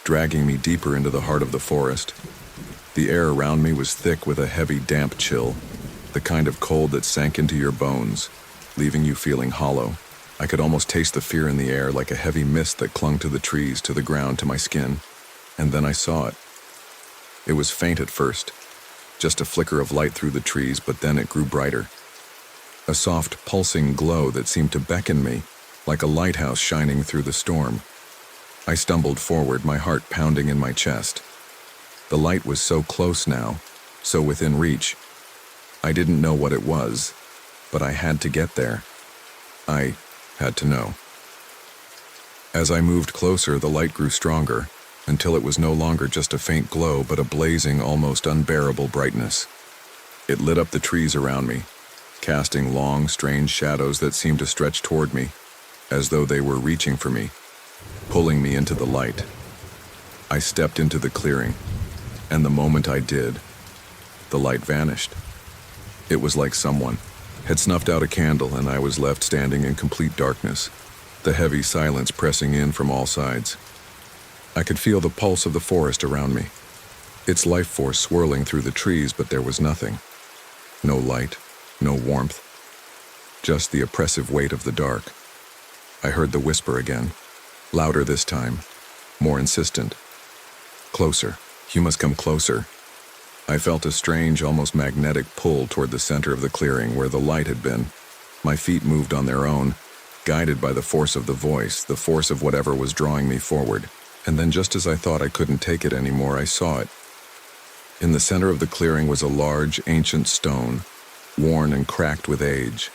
dragging me deeper into the heart of the forest. The air around me was thick with a heavy, damp chill, the kind of cold that sank into your bones, leaving you feeling hollow. I could almost taste the fear in the air, like a heavy mist that clung to the trees, to the ground, to my skin. And then I saw it. It was faint at first, just a flicker of light through the trees, but then it grew brighter. A soft, pulsing glow that seemed to beckon me, like a lighthouse shining through the storm. I stumbled forward, my heart pounding in my chest. The light was so close now, so within reach. I didn't know what it was, but I had to get there. I had to know. As I moved closer, the light grew stronger, until it was no longer just a faint glow, but a blazing, almost unbearable brightness. It lit up the trees around me, casting long, strange shadows that seemed to stretch toward me, as though they were reaching for me, pulling me into the light. I stepped into the clearing, and the moment I did, the light vanished. It was like someone had snuffed out a candle, and I was left standing in complete darkness, the heavy silence pressing in from all sides. I could feel the pulse of the forest around me, its life force swirling through the trees, but there was nothing. No light, no warmth, just the oppressive weight of the dark. I heard the whisper again, louder this time, more insistent. Closer, you must come closer. I felt a strange, almost magnetic pull toward the center of the clearing where the light had been. My feet moved on their own, guided by the force of the voice, the force of whatever was drawing me forward. And then, just as I thought I couldn't take it anymore, I saw it. In the center of the clearing was a large, ancient stone, worn and cracked with age.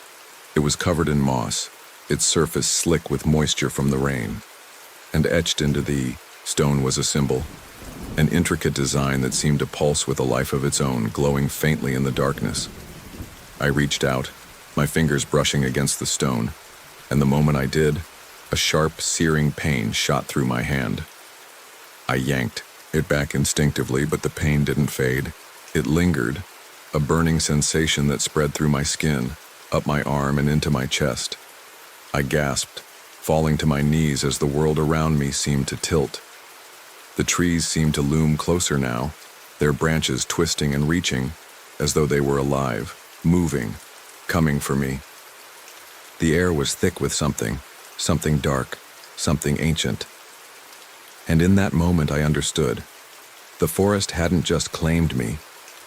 It was covered in moss, its surface slick with moisture from the rain. And etched into the stone was a symbol, an intricate design that seemed to pulse with a life of its own, glowing faintly in the darkness. I reached out, my fingers brushing against the stone, and the moment I did, a sharp, searing pain shot through my hand. I yanked it back instinctively, but the pain didn't fade. It lingered, a burning sensation that spread through my skin, up my arm and into my chest. I gasped, falling to my knees as the world around me seemed to tilt. The trees seemed to loom closer now, their branches twisting and reaching, as though they were alive, moving, coming for me. The air was thick with something dark, something ancient. And in that moment I understood. The forest hadn't just claimed me,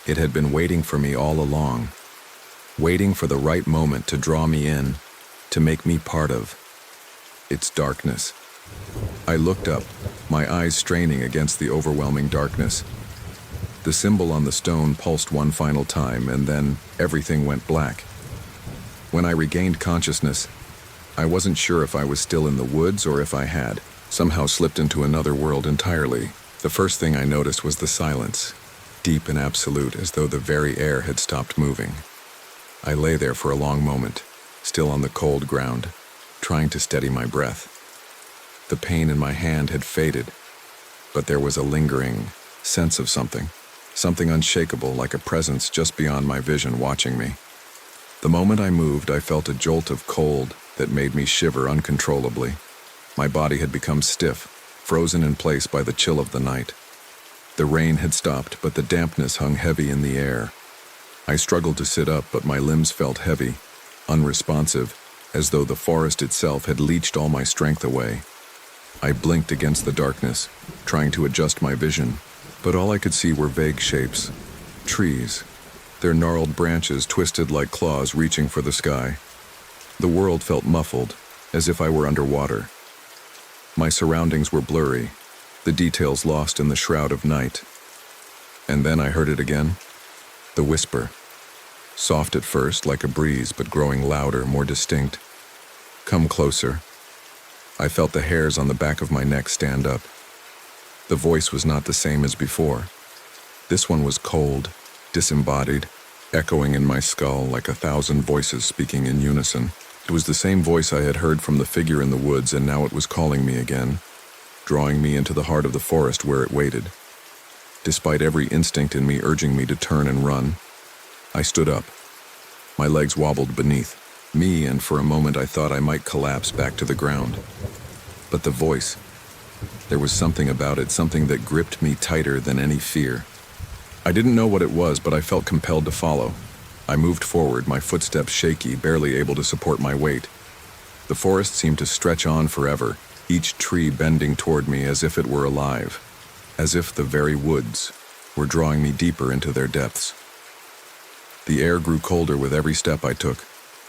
it had been waiting for me all along, waiting for the right moment to draw me in, to make me part of its darkness. I looked up, my eyes straining against the overwhelming darkness. The symbol on the stone pulsed one final time, and then everything went black. When I regained consciousness, I wasn't sure if I was still in the woods or if I had somehow slipped into another world entirely. The first thing I noticed was the silence, deep and absolute, as though the very air had stopped moving. I lay there for a long moment, still on the cold ground, trying to steady my breath. The pain in my hand had faded, but there was a lingering sense of something unshakable, like a presence just beyond my vision watching me. The moment I moved, I felt a jolt of cold that made me shiver uncontrollably. My body had become stiff, frozen in place by the chill of the night. The rain had stopped, but the dampness hung heavy in the air. I struggled to sit up, but my limbs felt heavy, unresponsive, as though the forest itself had leached all my strength away. I blinked against the darkness, trying to adjust my vision, but all I could see were vague shapes. Trees, their gnarled branches twisted like claws reaching for the sky. The world felt muffled, as if I were underwater. My surroundings were blurry, the details lost in the shroud of night. And then I heard it again, the whisper. Soft at first, like a breeze, but growing louder, more distinct. Come closer. I felt the hairs on the back of my neck stand up. The voice was not the same as before. This one was cold, disembodied, echoing in my skull like 1,000 voices speaking in unison. It was the same voice I had heard from the figure in the woods, and now it was calling me again, drawing me into the heart of the forest where it waited. Despite every instinct in me urging me to turn and run, I stood up. My legs wobbled beneath me, and for a moment I thought I might collapse back to the ground. But the voice, there was something about it, something that gripped me tighter than any fear. I didn't know what it was, but I felt compelled to follow. I moved forward, my footsteps shaky, barely able to support my weight. The forest seemed to stretch on forever, each tree bending toward me as if it were alive, as if the very woods were drawing me deeper into their depths. The air grew colder with every step I took,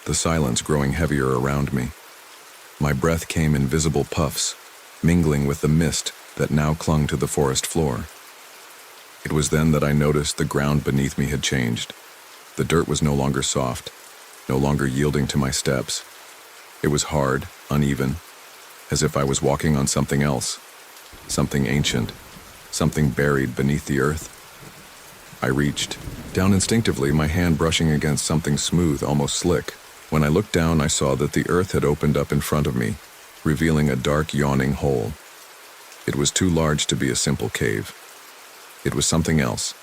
the silence growing heavier around me. My breath came in visible puffs, mingling with the mist that now clung to the forest floor. It was then that I noticed the ground beneath me had changed. The dirt was no longer soft, no longer yielding to my steps. It was hard, uneven, as if I was walking on something else, something ancient, something buried beneath the earth. I reached Down instinctively, my hand brushing against something smooth, almost slick. When I looked down, I saw that the earth had opened up in front of me, revealing a dark, yawning hole. It was too large to be a simple cave. It was something else,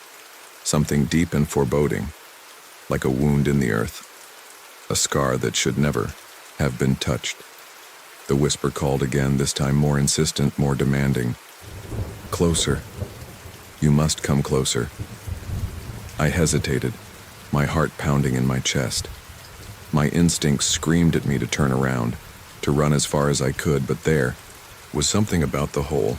something deep and foreboding, like a wound in the earth, a scar that should never have been touched. The whisper called again, this time more insistent, more demanding. Closer. You must come closer. I hesitated, my heart pounding in my chest. My instincts screamed at me to turn around, to run as far as I could, but there was something about the hole,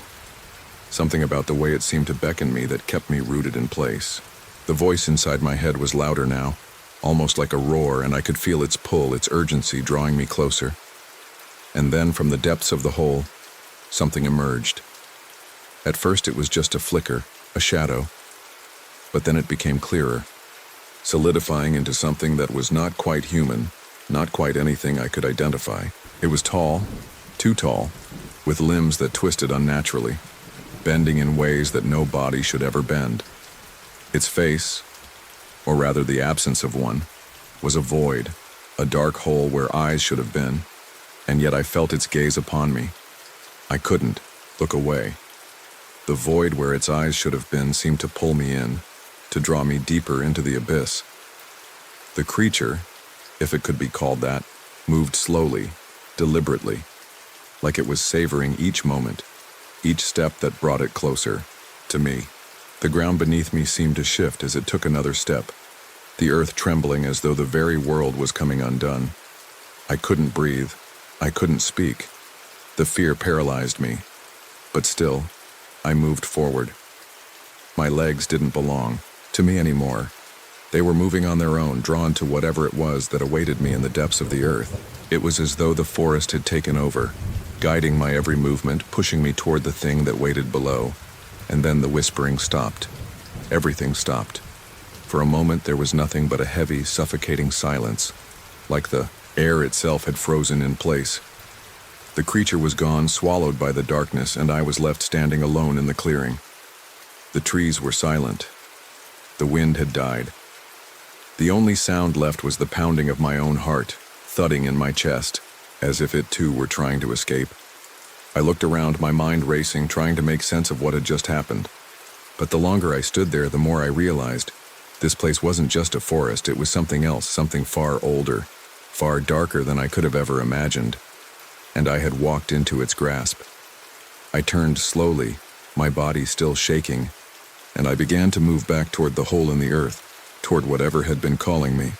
something about the way it seemed to beckon me that kept me rooted in place. The voice inside my head was louder now, almost like a roar, and I could feel its pull, its urgency drawing me closer. And then from the depths of the hole, something emerged. At first it was just a flicker, a shadow, but then it became clearer, solidifying into something that was not quite human, not quite anything I could identify. It was tall, too tall, with limbs that twisted unnaturally, bending in ways that no body should ever bend. Its face, or rather the absence of one, was a void, a dark hole where eyes should have been, and yet I felt its gaze upon me. I couldn't look away. The void where its eyes should have been seemed to pull me in, to draw me deeper into the abyss. The creature, if it could be called that, moved slowly, deliberately, like it was savoring each moment, each step that brought it closer to me. The ground beneath me seemed to shift as it took another step, the earth trembling as though the very world was coming undone. I couldn't breathe. I couldn't speak. The fear paralyzed me, but still, I moved forward. My legs didn't belong to me anymore. They were moving on their own, drawn to whatever it was that awaited me in the depths of the earth. It was as though the forest had taken over, guiding my every movement, pushing me toward the thing that waited below. And then the whispering stopped. Everything stopped. For a moment there was nothing but a heavy, suffocating silence, like the air itself had frozen in place. The creature was gone, swallowed by the darkness, and I was left standing alone in the clearing. The trees were silent. The wind had died. The only sound left was the pounding of my own heart, thudding in my chest, as if it too were trying to escape. I looked around, my mind racing, trying to make sense of what had just happened. But the longer I stood there, the more I realized this place wasn't just a forest, it was something else, something far older, far darker than I could have ever imagined. And I had walked into its grasp. I turned slowly, my body still shaking, and I began to move back toward the hole in the earth, toward whatever had been calling me.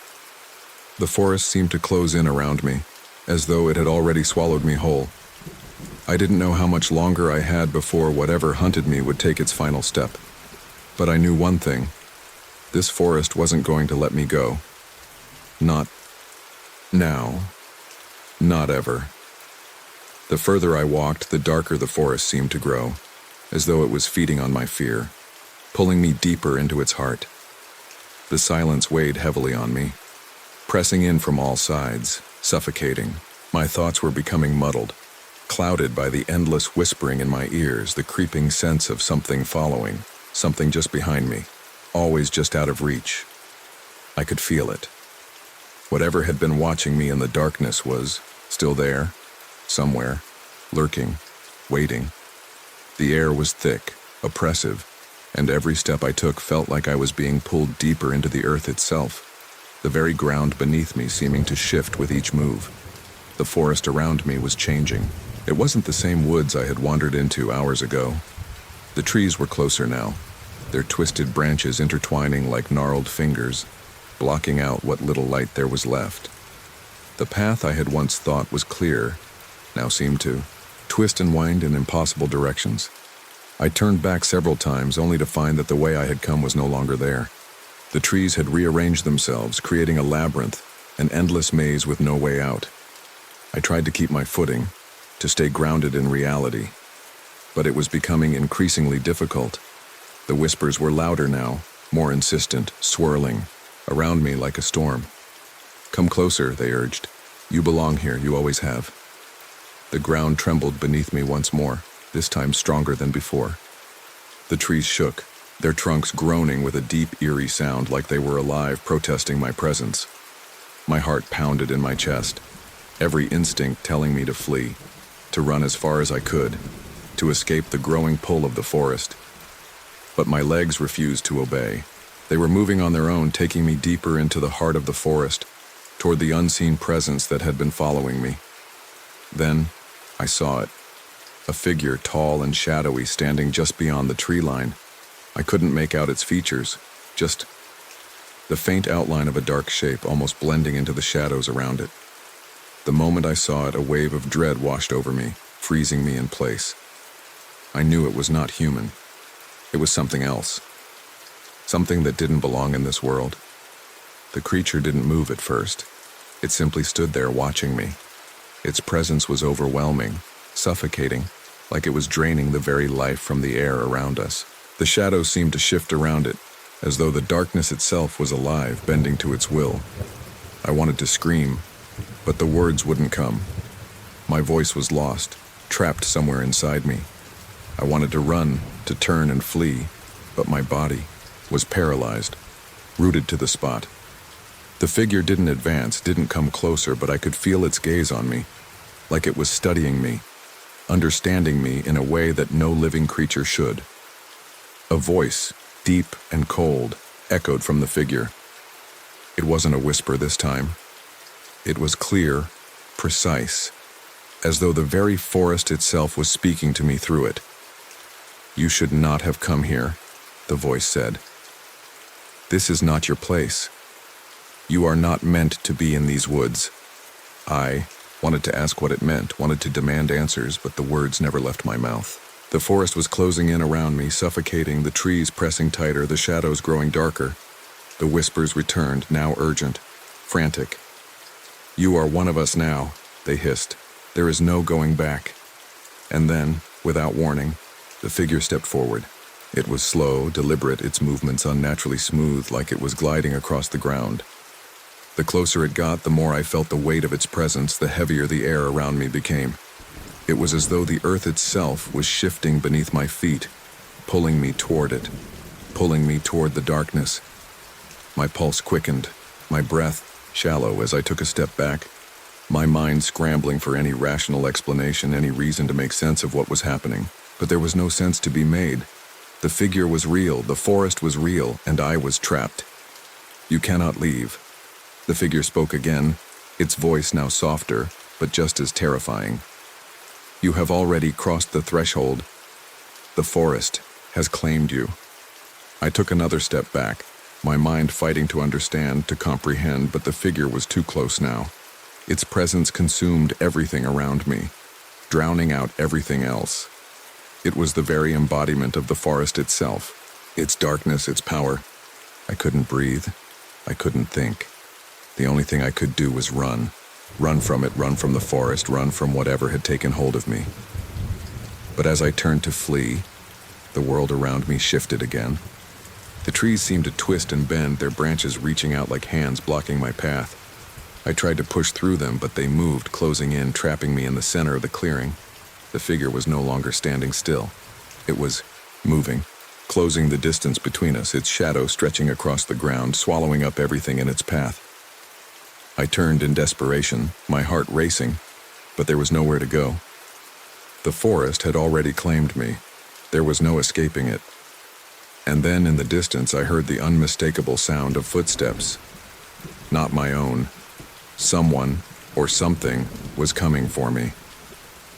The forest seemed to close in around me, as though it had already swallowed me whole. I didn't know how much longer I had before whatever hunted me would take its final step. But I knew one thing. This forest wasn't going to let me go. Not now. Not ever. The further I walked, the darker the forest seemed to grow, as though it was feeding on my fear, pulling me deeper into its heart. The silence weighed heavily on me, pressing in from all sides, suffocating. My thoughts were becoming muddled, clouded by the endless whispering in my ears, the creeping sense of something following, something just behind me, always just out of reach. I could feel it. Whatever had been watching me in the darkness was still there, somewhere, lurking, waiting. The air was thick, oppressive, and every step I took felt like I was being pulled deeper into the earth itself, the very ground beneath me seeming to shift with each move. The forest around me was changing. It wasn't the same woods I had wandered into hours ago. The trees were closer now, their twisted branches intertwining like gnarled fingers, blocking out what little light there was left. The path I had once thought was clear now seemed to twist and wind in impossible directions. I turned back several times only to find that the way I had come was no longer there. The trees had rearranged themselves, creating a labyrinth, an endless maze with no way out. I tried to keep my footing, to stay grounded in reality, but it was becoming increasingly difficult. The whispers were louder now, more insistent, swirling around me like a storm. "Come closer," they urged. "You belong here, you always have." The ground trembled beneath me once more, this time stronger than before. The trees shook, their trunks groaning with a deep, eerie sound like they were alive, protesting my presence. My heart pounded in my chest, every instinct telling me to flee, to run as far as I could, to escape the growing pull of the forest. But my legs refused to obey. They were moving on their own, taking me deeper into the heart of the forest, toward the unseen presence that had been following me. Then, I saw it. A figure, tall and shadowy, standing just beyond the tree line. I couldn't make out its features, just the faint outline of a dark shape almost blending into the shadows around it. The moment I saw it, a wave of dread washed over me, freezing me in place. I knew it was not human. It was something else. Something that didn't belong in this world. The creature didn't move at first. It simply stood there watching me. Its presence was overwhelming, suffocating, like it was draining the very life from the air around us. The shadows seemed to shift around it, as though the darkness itself was alive, bending to its will. I wanted to scream, but the words wouldn't come. My voice was lost, trapped somewhere inside me. I wanted to run, to turn and flee, but my body was paralyzed, rooted to the spot. The figure didn't advance, didn't come closer, but I could feel its gaze on me, like it was studying me, understanding me in a way that no living creature should. A voice, deep and cold, echoed from the figure. It wasn't a whisper this time. It was clear, precise, as though the very forest itself was speaking to me through it. "You should not have come here," the voice said. "This is not your place. You are not meant to be in these woods." I wanted to ask what it meant, wanted to demand answers, but the words never left my mouth. The forest was closing in around me, suffocating, the trees pressing tighter, the shadows growing darker. The whispers returned, now urgent, frantic. "You are one of us now," they hissed. "There is no going back." And then, without warning, the figure stepped forward. It was slow, deliberate, its movements unnaturally smooth, like it was gliding across the ground. The closer it got, the more I felt the weight of its presence, the heavier the air around me became. It was as though the earth itself was shifting beneath my feet, pulling me toward it, pulling me toward the darkness. My pulse quickened, my breath shallow as I took a step back, my mind scrambling for any rational explanation, any reason to make sense of what was happening. But there was no sense to be made. The figure was real, the forest was real, and I was trapped. "You cannot leave." The figure spoke again, its voice now softer, but just as terrifying. "You have already crossed the threshold. The forest has claimed you." I took another step back, my mind fighting to understand, to comprehend, but the figure was too close now. Its presence consumed everything around me, drowning out everything else. It was the very embodiment of the forest itself, its darkness, its power. I couldn't breathe. I couldn't think. The only thing I could do was run. Run from it, run from the forest, run from whatever had taken hold of me. But as I turned to flee, the world around me shifted again. The trees seemed to twist and bend, their branches reaching out like hands blocking my path. I tried to push through them, but they moved, closing in, trapping me in the center of the clearing. The figure was no longer standing still. It was moving, closing the distance between us, its shadow stretching across the ground, swallowing up everything in its path. I turned in desperation, my heart racing, but there was nowhere to go. The forest had already claimed me. There was no escaping it. And then in the distance I heard the unmistakable sound of footsteps. Not my own. Someone, or something, was coming for me.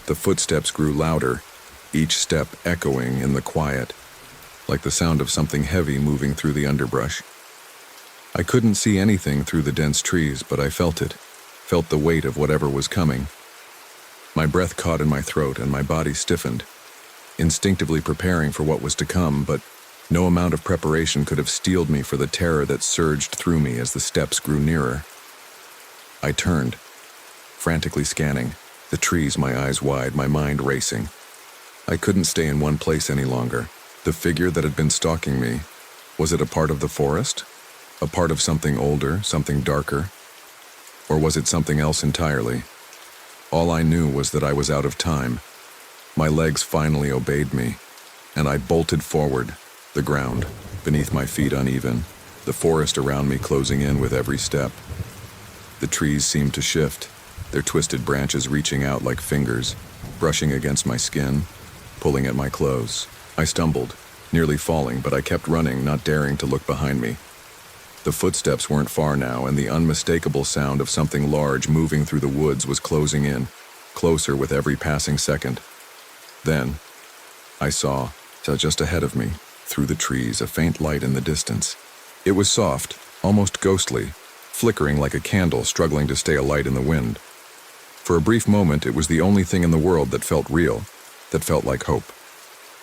The footsteps grew louder, each step echoing in the quiet, like the sound of something heavy moving through the underbrush. I couldn't see anything through the dense trees, but I felt it, felt the weight of whatever was coming. My breath caught in my throat and my body stiffened, instinctively preparing for what was to come, but no amount of preparation could have steeled me for the terror that surged through me as the steps grew nearer. I turned, frantically scanning, the trees, my eyes wide, my mind racing. I couldn't stay in one place any longer. The figure that had been stalking me, was it a part of the forest? A part of something older, something darker? Or was it something else entirely? All I knew was that I was out of time. My legs finally obeyed me, and I bolted forward, The ground, beneath my feet uneven, the forest around me closing in with every step. The trees seemed to shift, their twisted branches reaching out like fingers, brushing against my skin, pulling at my clothes. I stumbled, nearly falling, but I kept running, not daring to look behind me. The footsteps weren't far now, and the unmistakable sound of something large moving through the woods was closing in, closer with every passing second. Then, I saw, just ahead of me, through the trees, a faint light in the distance. It was soft, almost ghostly, flickering like a candle struggling to stay alight in the wind. For a brief moment, it was the only thing in the world that felt real, that felt like hope.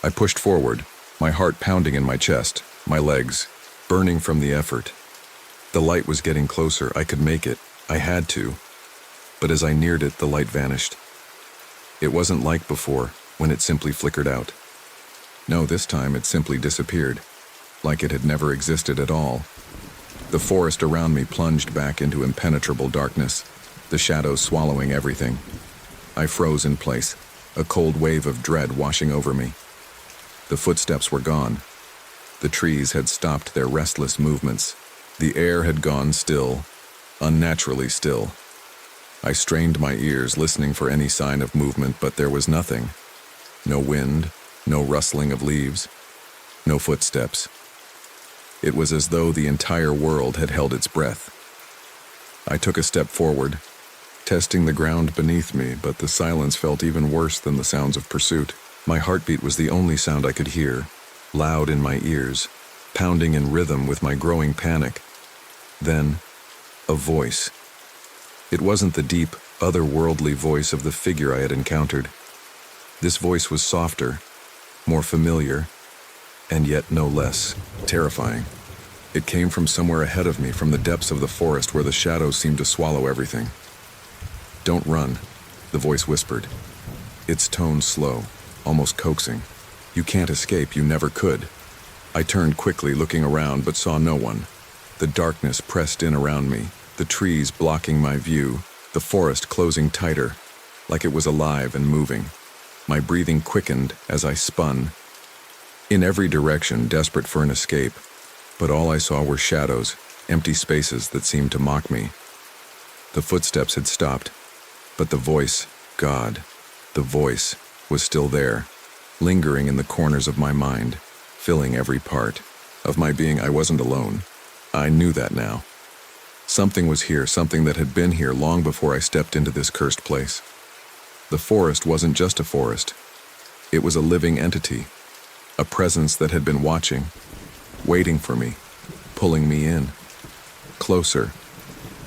I pushed forward, my heart pounding in my chest, my legs burning from the effort. The light was getting closer. I could make it. I had to. But as I neared it, the light vanished. It wasn't like before, when it simply flickered out. No, this time it simply disappeared, like it had never existed at all. The forest around me plunged back into impenetrable darkness, the shadows swallowing everything. I froze in place, a cold wave of dread washing over me. The footsteps were gone. The trees had stopped their restless movements. The air had gone still, unnaturally still. I strained my ears, listening for any sign of movement, but there was nothing. No wind, no rustling of leaves, no footsteps. It was as though the entire world had held its breath. I took a step forward, testing the ground beneath me, but the silence felt even worse than the sounds of pursuit. My heartbeat was the only sound I could hear, loud in my ears, pounding in rhythm with my growing panic. Then, a voice. It wasn't the deep, otherworldly voice of the figure I had encountered. This voice was softer, more familiar, and yet no less terrifying. It came from somewhere ahead of me, from the depths of the forest where the shadows seemed to swallow everything. "Don't run," the voice whispered, its tone slow, almost coaxing. "You can't escape, you never could." I turned quickly, looking around, but saw no one. The darkness pressed in around me, the trees blocking my view, the forest closing tighter, like it was alive and moving. My breathing quickened as I spun, in every direction, desperate for an escape, but all I saw were shadows, empty spaces that seemed to mock me. The footsteps had stopped, but the voice, God, the voice, was still there, lingering in the corners of my mind, filling every part of my being. I wasn't alone. I knew that now. Something was here, something that had been here long before I stepped into this cursed place. The forest wasn't just a forest. It was a living entity, a presence that had been watching, waiting for me, pulling me in. "Closer,"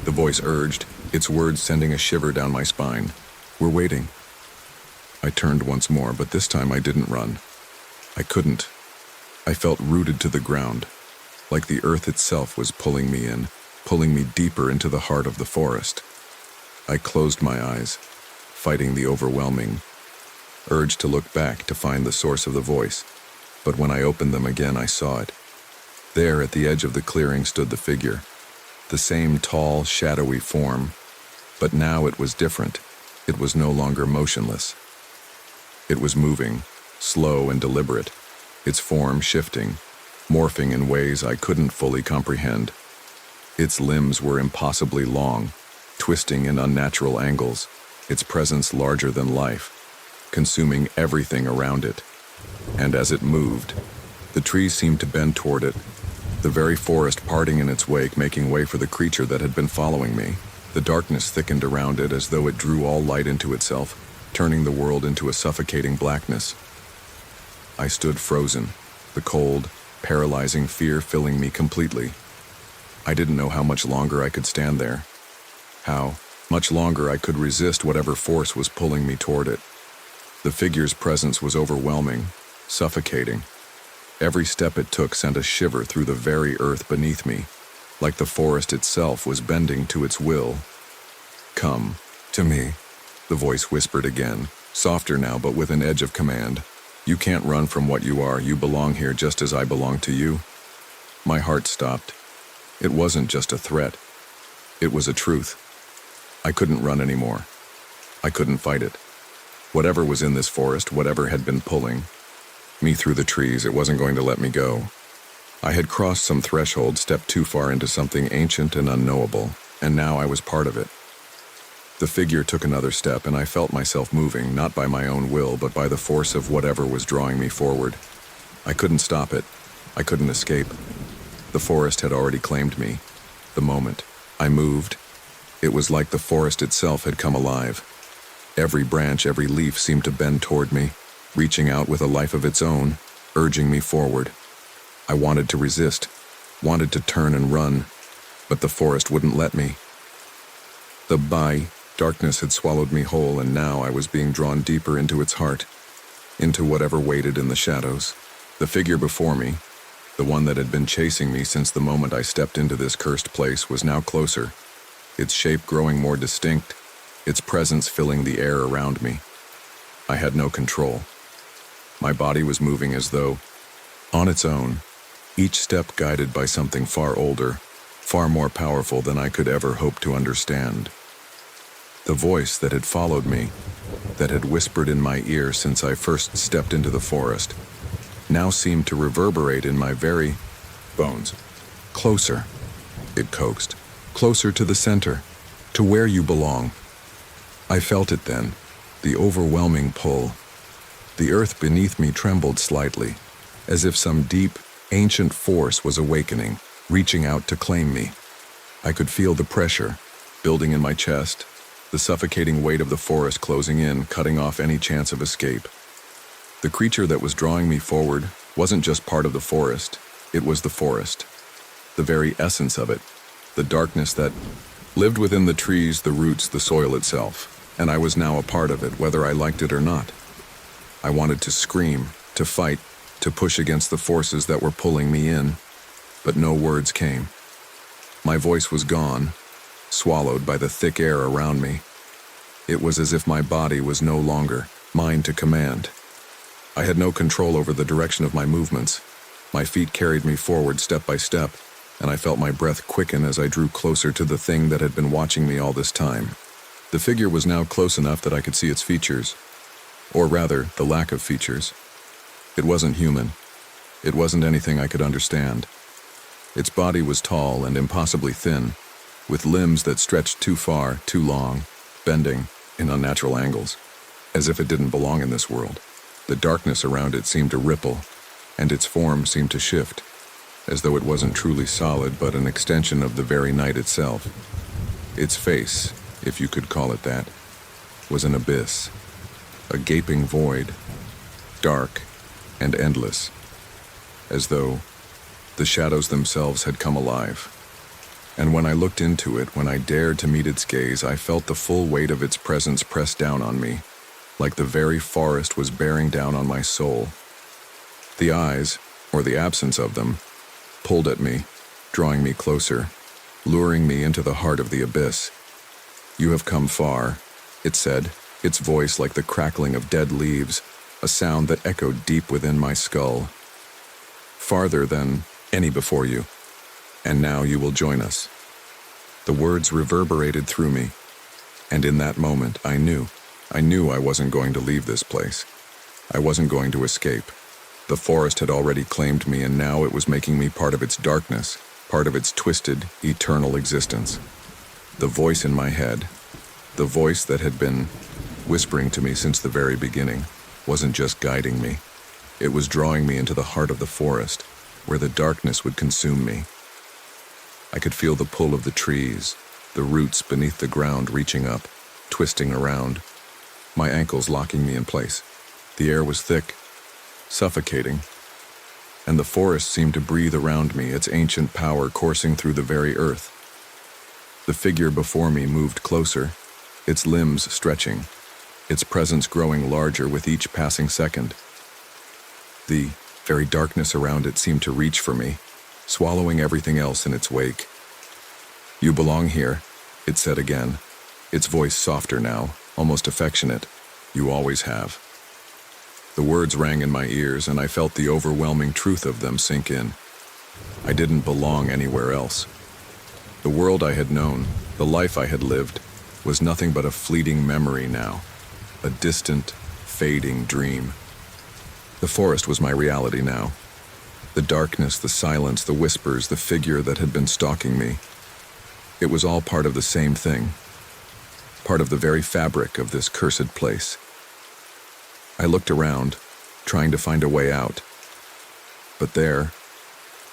the voice urged, its words sending a shiver down my spine. "We're waiting." I turned once more, but this time I didn't run. I couldn't. I felt rooted to the ground, like the earth itself was pulling me in, pulling me deeper into the heart of the forest. I closed my eyes, fighting the overwhelming urge to look back to find the source of the voice. But when I opened them again, I saw it. There at the edge of the clearing stood the figure, the same tall, shadowy form, but now it was different. It was no longer motionless. It was moving, slow and deliberate, its form shifting, morphing in ways I couldn't fully comprehend. Its limbs were impossibly long, twisting in unnatural angles, its presence larger than life, consuming everything around it. And as it moved, the trees seemed to bend toward it, the very forest parting in its wake, making way for the creature that had been following me. The darkness thickened around it as though it drew all light into itself, turning the world into a suffocating blackness. I stood frozen, the cold, paralyzing fear filling me completely. I didn't know how much longer I could stand there, how much longer I could resist whatever force was pulling me toward it. The figure's presence was overwhelming, suffocating. Every step it took sent a shiver through the very earth beneath me, like the forest itself was bending to its will. "Come to me," the voice whispered again, softer now but with an edge of command. "You can't run from what you are. You belong here just as I belong to you." My heart stopped. It wasn't just a threat. It was a truth. I couldn't run anymore. I couldn't fight it. Whatever was in this forest, whatever had been pulling, me through the trees. It wasn't going to let me go. I had crossed some threshold, stepped too far into something ancient and unknowable, and now I was part of it. The figure took another step, and I felt myself moving, not by my own will, but by the force of whatever was drawing me forward. I couldn't stop it. I couldn't escape. The forest had already claimed me. The moment I moved, it was like the forest itself had come alive. Every branch, every leaf seemed to bend toward me, reaching out with a life of its own, urging me forward. I wanted to resist, wanted to turn and run, but the forest wouldn't let me. Darkness had swallowed me whole, and now I was being drawn deeper into its heart, into whatever waited in the shadows. The figure before me, the one that had been chasing me since the moment I stepped into this cursed place, was now closer, its shape growing more distinct, its presence filling the air around me. I had no control. My body was moving as though, on its own, each step guided by something far older, far more powerful than I could ever hope to understand. The voice that had followed me, that had whispered in my ear since I first stepped into the forest, now seemed to reverberate in my very bones. Closer, it coaxed. Closer to the center, to where you belong. I felt it then, the overwhelming pull. The earth beneath me trembled slightly, as if some deep, ancient force was awakening, reaching out to claim me. I could feel the pressure, building in my chest, the suffocating weight of the forest closing in, cutting off any chance of escape. The creature that was drawing me forward wasn't just part of the forest, it was the forest. The very essence of it, the darkness that lived within the trees, the roots, the soil itself, and I was now a part of it, whether I liked it or not. I wanted to scream, to fight, to push against the forces that were pulling me in, but no words came. My voice was gone, swallowed by the thick air around me. It was as if my body was no longer mine to command. I had no control over the direction of my movements. My feet carried me forward step by step, and I felt my breath quicken as I drew closer to the thing that had been watching me all this time. The figure was now close enough that I could see its features, or rather, the lack of features. It wasn't human. It wasn't anything I could understand. Its body was tall and impossibly thin, with limbs that stretched too far, too long, bending in unnatural angles, as if it didn't belong in this world. The darkness around it seemed to ripple, and its form seemed to shift, as though it wasn't truly solid but an extension of the very night itself. Its face, if you could call it that, was an abyss, a gaping void, dark and endless, as though the shadows themselves had come alive. And when I looked into it, when I dared to meet its gaze, I felt the full weight of its presence press down on me, like the very forest was bearing down on my soul. The eyes, or the absence of them, pulled at me, drawing me closer, luring me into the heart of the abyss. "You have come far," it said, its voice like the crackling of dead leaves, a sound that echoed deep within my skull. "Farther than any before you. And now you will join us." The words reverberated through me, and in that moment I knew I wasn't going to leave this place. I wasn't going to escape. The forest had already claimed me, and now it was making me part of its darkness, part of its twisted, eternal existence. The voice in my head, the voice that had been whispering to me since the very beginning, wasn't just guiding me. It was drawing me into the heart of the forest, where the darkness would consume me. I could feel the pull of the trees, the roots beneath the ground reaching up, twisting around, my ankles locking me in place. The air was thick, suffocating, and the forest seemed to breathe around me, its ancient power coursing through the very earth. The figure before me moved closer, its limbs stretching, its presence growing larger with each passing second. The very darkness around it seemed to reach for me, swallowing everything else in its wake. "You belong here," it said again, its voice softer now, almost affectionate. "You always have." The words rang in my ears, and I felt the overwhelming truth of them sink in. I didn't belong anywhere else. The world I had known, the life I had lived, was nothing but a fleeting memory now, a distant, fading dream. The forest was my reality now. The darkness, the silence, the whispers, the figure that had been stalking me. It was all part of the same thing. Part of the very fabric of this cursed place. I looked around, trying to find a way out. But there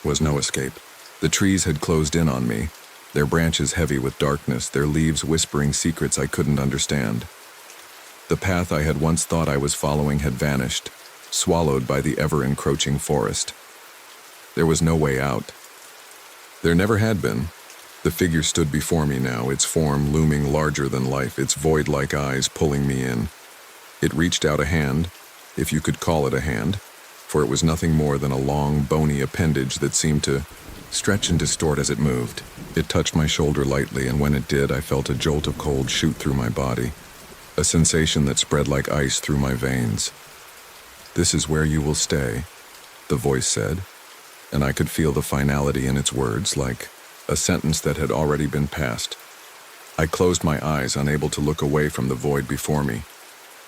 was no escape. The trees had closed in on me, their branches heavy with darkness, their leaves whispering secrets I couldn't understand. The path I had once thought I was following had vanished, swallowed by the ever-encroaching forest. There was no way out. There never had been. The figure stood before me now, its form looming larger than life, its void-like eyes pulling me in. It reached out a hand, if you could call it a hand, for it was nothing more than a long, bony appendage that seemed to stretch and distort as it moved. It touched my shoulder lightly, and when it did, I felt a jolt of cold shoot through my body, a sensation that spread like ice through my veins. "This is where you will stay," the voice said, and I could feel the finality in its words, like a sentence that had already been passed. I closed my eyes, unable to look away from the void before me.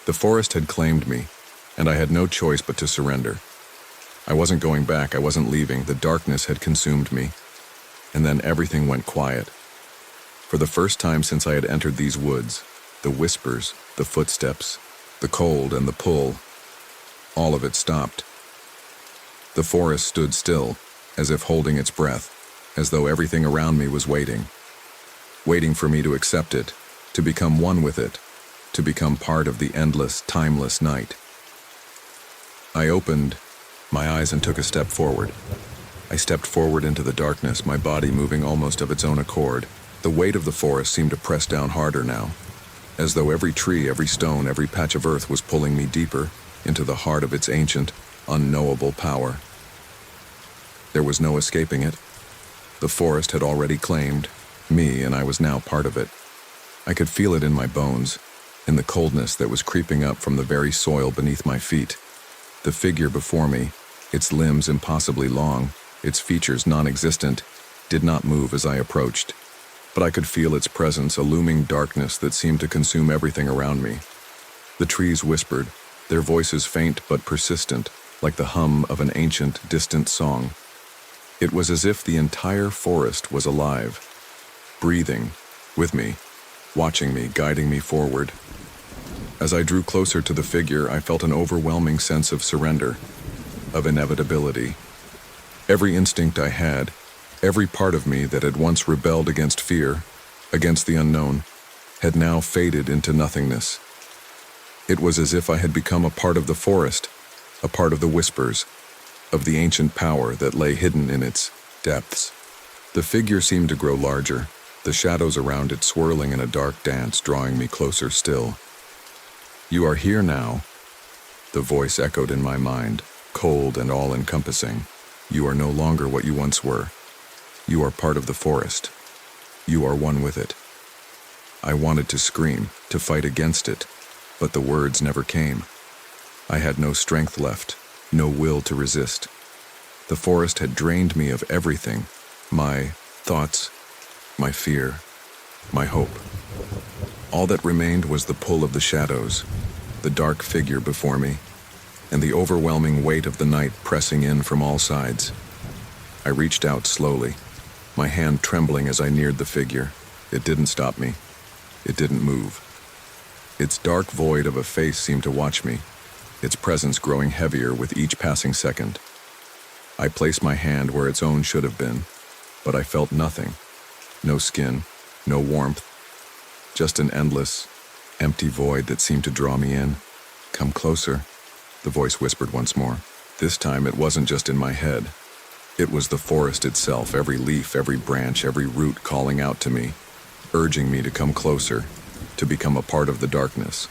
The forest had claimed me, and I had no choice but to surrender. I wasn't going back, I wasn't leaving, the darkness had consumed me. And then everything went quiet. For the first time since I had entered these woods, the whispers, the footsteps, the cold and the pull, all of it stopped. The forest stood still, as if holding its breath, as though everything around me was waiting for me to accept it, to become one with it, to become part of the endless, timeless night. I opened my eyes and took a step forward. I stepped forward into the darkness, my body moving almost of its own accord. The weight of the forest seemed to press down harder now, as though every tree, every stone, every patch of earth was pulling me deeper into the heart of its ancient, unknowable power. There was no escaping it. The forest had already claimed me, and I was now part of it. I could feel it in my bones, in the coldness that was creeping up from the very soil beneath my feet. The figure before me, its limbs impossibly long, its features non-existent, did not move as I approached. But I could feel its presence, a looming darkness that seemed to consume everything around me. The trees whispered, their voices faint but persistent, like the hum of an ancient, distant song. It was as if the entire forest was alive, breathing, with me, watching me, guiding me forward. As I drew closer to the figure, I felt an overwhelming sense of surrender, of inevitability. Every instinct I had, every part of me that had once rebelled against fear, against the unknown, had now faded into nothingness. It was as if I had become a part of the forest, a part of the whispers, of the ancient power that lay hidden in its depths. The figure seemed to grow larger, the shadows around it swirling in a dark dance, drawing me closer still. "You are here now," the voice echoed in my mind, cold and all-encompassing. "You are no longer what you once were. You are part of the forest. You are one with it." I wanted to scream, to fight against it, but the words never came. I had no strength left, no will to resist. The forest had drained me of everything, my thoughts, my fear, my hope. All that remained was the pull of the shadows, the dark figure before me, and the overwhelming weight of the night pressing in from all sides. I reached out slowly, my hand trembling as I neared the figure. It didn't stop me. It didn't move. Its dark void of a face seemed to watch me, its presence growing heavier with each passing second. I placed my hand where its own should have been, but I felt nothing. No skin, no warmth, just an endless, empty void that seemed to draw me in. "Come closer," the voice whispered once more. This time it wasn't just in my head. It was the forest itself, every leaf, every branch, every root calling out to me, urging me to come closer, to become a part of the darkness.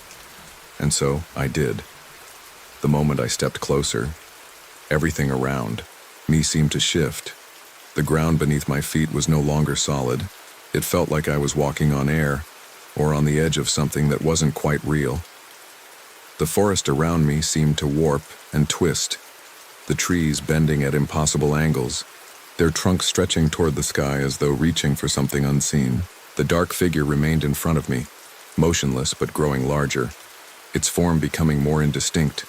And so I did. The moment I stepped closer, everything around me seemed to shift. The ground beneath my feet was no longer solid. It felt like I was walking on air, or on the edge of something that wasn't quite real. The forest around me seemed to warp and twist, the trees bending at impossible angles, their trunks stretching toward the sky as though reaching for something unseen. The dark figure remained in front of me, motionless but growing larger, its form becoming more indistinct.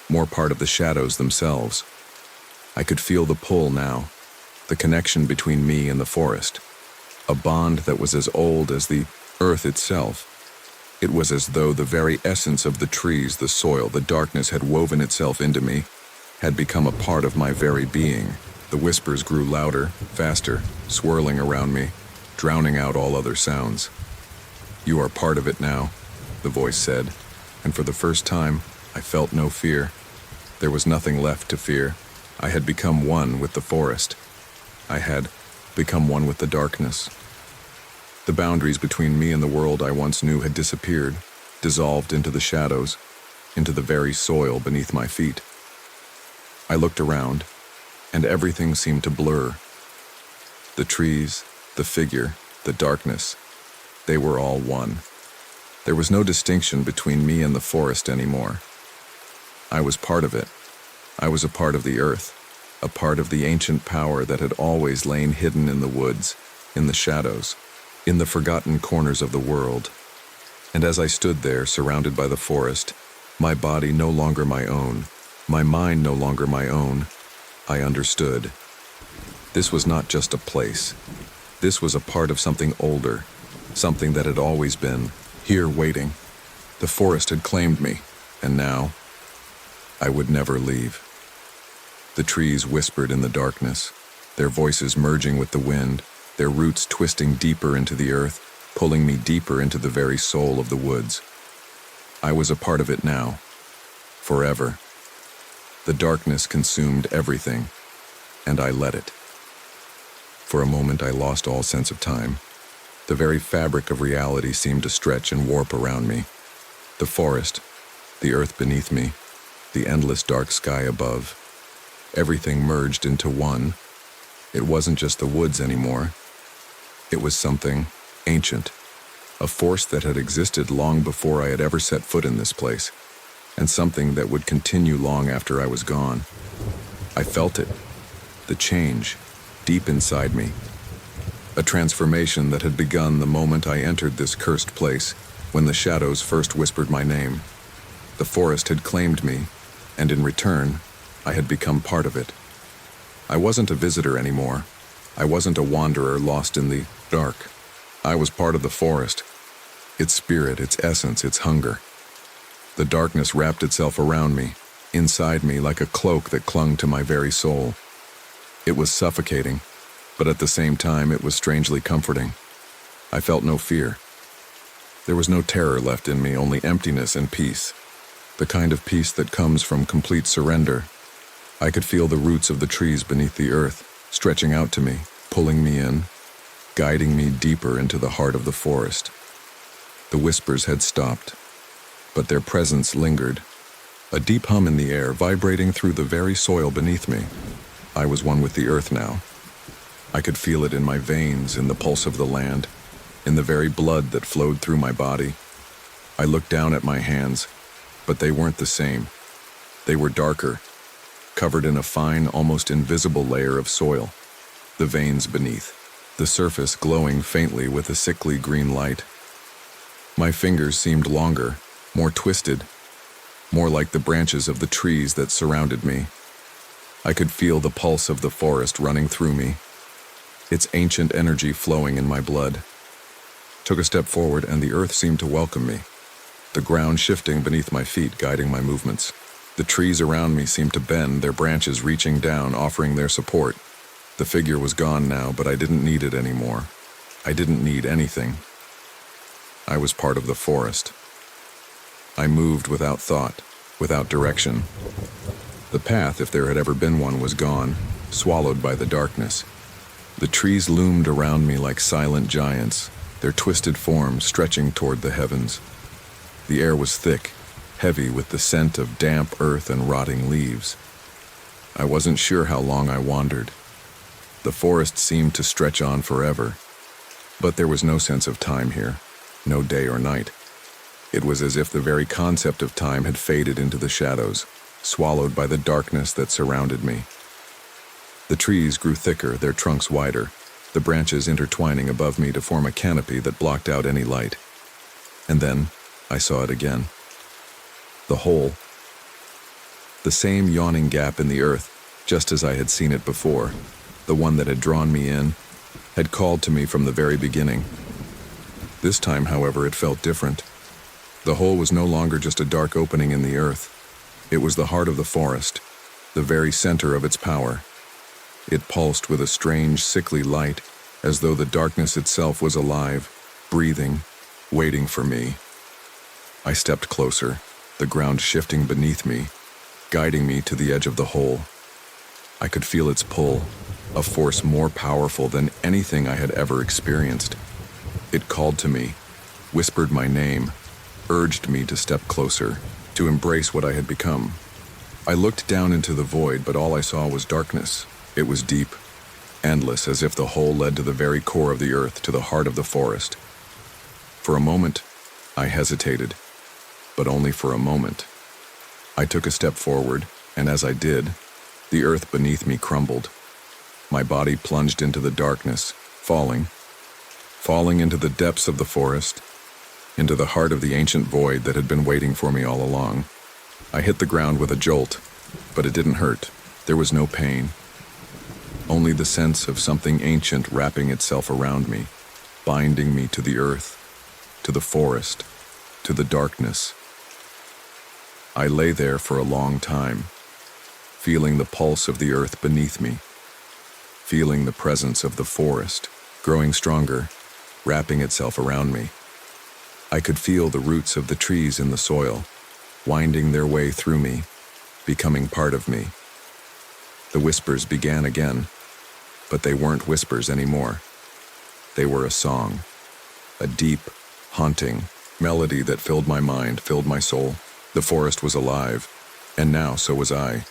more part of the shadows themselves. I could feel the pull now, the connection between me and the forest, a bond that was as old as the earth itself. It was as though the very essence of the trees, the soil, the darkness had woven itself into me, had become a part of my very being. The whispers grew louder, faster, swirling around me, drowning out all other sounds. "You are part of it now," the voice said, and for the first time, I felt no fear. There was nothing left to fear. I had become one with the forest. I had become one with the darkness. The boundaries between me and the world I once knew had disappeared, dissolved into the shadows, into the very soil beneath my feet. I looked around, and everything seemed to blur. The trees, the figure, the darkness, they were all one. There was no distinction between me and the forest anymore. I was part of it. I was a part of the earth, a part of the ancient power that had always lain hidden in the woods, in the shadows, in the forgotten corners of the world. And as I stood there, surrounded by the forest, my body no longer my own, my mind no longer my own, I understood. This was not just a place. This was a part of something older, something that had always been, here waiting. The forest had claimed me, and now, I would never leave. The trees whispered in the darkness, their voices merging with the wind, their roots twisting deeper into the earth, pulling me deeper into the very soul of the woods. I was a part of it now, forever. The darkness consumed everything, and I let it. For a moment I lost all sense of time. The very fabric of reality seemed to stretch and warp around me. The forest, the earth beneath me, the endless dark sky above. Everything merged into one. It wasn't just the woods anymore. It was something ancient, a force that had existed long before I had ever set foot in this place, and something that would continue long after I was gone. I felt it, the change, deep inside me. A transformation that had begun the moment I entered this cursed place, when the shadows first whispered my name. The forest had claimed me, and in return, I had become part of it. I wasn't a visitor anymore. I wasn't a wanderer lost in the dark. I was part of the forest, its spirit, its essence, its hunger. The darkness wrapped itself around me, inside me like a cloak that clung to my very soul. It was suffocating, but at the same time it was strangely comforting. I felt no fear. There was no terror left in me, only emptiness and peace. The kind of peace that comes from complete surrender. I could feel the roots of the trees beneath the earth, stretching out to me, pulling me in, guiding me deeper into the heart of the forest. The whispers had stopped, but their presence lingered, a deep hum in the air vibrating through the very soil beneath me. I was one with the earth now. I could feel it in my veins, in the pulse of the land, in the very blood that flowed through my body. I looked down at my hands, but they weren't the same. They were darker, covered in a fine, almost invisible layer of soil. The veins beneath, the surface glowing faintly with a sickly green light. My fingers seemed longer, more twisted, more like the branches of the trees that surrounded me. I could feel the pulse of the forest running through me, its ancient energy flowing in my blood. Took a step forward and the earth seemed to welcome me, the ground shifting beneath my feet, guiding my movements. The trees around me seemed to bend, their branches reaching down, offering their support. The figure was gone now, but I didn't need it anymore. I didn't need anything. I was part of the forest. I moved without thought, without direction. The path, if there had ever been one, was gone, swallowed by the darkness. The trees loomed around me like silent giants, their twisted forms stretching toward the heavens. The air was thick, heavy with the scent of damp earth and rotting leaves. I wasn't sure how long I wandered. The forest seemed to stretch on forever, but there was no sense of time here, no day or night. It was as if the very concept of time had faded into the shadows, swallowed by the darkness that surrounded me. The trees grew thicker, their trunks wider, the branches intertwining above me to form a canopy that blocked out any light. And then I saw it again. The The same yawning gap in the earth, just as I had seen it before, the one that had drawn me in, had called to me from the very beginning. This time, however, it felt different. The hole was no longer just a dark opening in the earth. It was the heart of the forest, the very center of its power. It pulsed with a strange, sickly light, as though the darkness itself was alive, breathing, waiting for me. I stepped closer, the ground shifting beneath me, guiding me to the edge of the hole. I could feel its pull, a force more powerful than anything I had ever experienced. It called to me, whispered my name, urged me to step closer, to embrace what I had become. I looked down into the void, but all I saw was darkness. It was deep, endless, as if the hole led to the very core of the earth, to the heart of the forest. For a moment, I hesitated, but only for a moment. I took a step forward, and as I did, the earth beneath me crumbled. My body plunged into the darkness, falling into the depths of the forest, into the heart of the ancient void that had been waiting for me all along. I hit the ground with a jolt, but it didn't hurt. There was no pain, only the sense of something ancient wrapping itself around me, binding me to the earth, to the forest, to the darkness. I lay there for a long time, feeling the pulse of the earth beneath me, feeling the presence of the forest, growing stronger, wrapping itself around me. I could feel the roots of the trees in the soil, winding their way through me, becoming part of me. The whispers began again, but they weren't whispers anymore. They were a song, a deep, haunting melody that filled my mind, filled my soul. The forest was alive, and now so was I.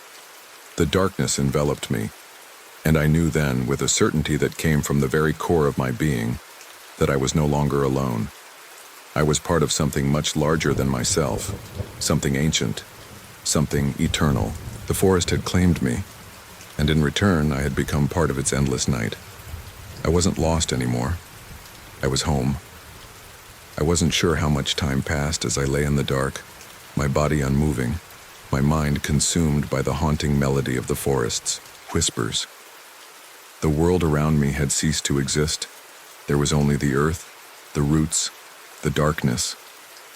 The darkness enveloped me, and I knew then, with a certainty that came from the very core of my being, that I was no longer alone. I was part of something much larger than myself, something ancient, something eternal. The forest had claimed me, and in return I had become part of its endless night. I wasn't lost anymore. I was home. I wasn't sure how much time passed as I lay in the dark, my body unmoving, my mind consumed by the haunting melody of the forest's whispers. The world around me had ceased to exist. There was only the earth, the roots, the darkness,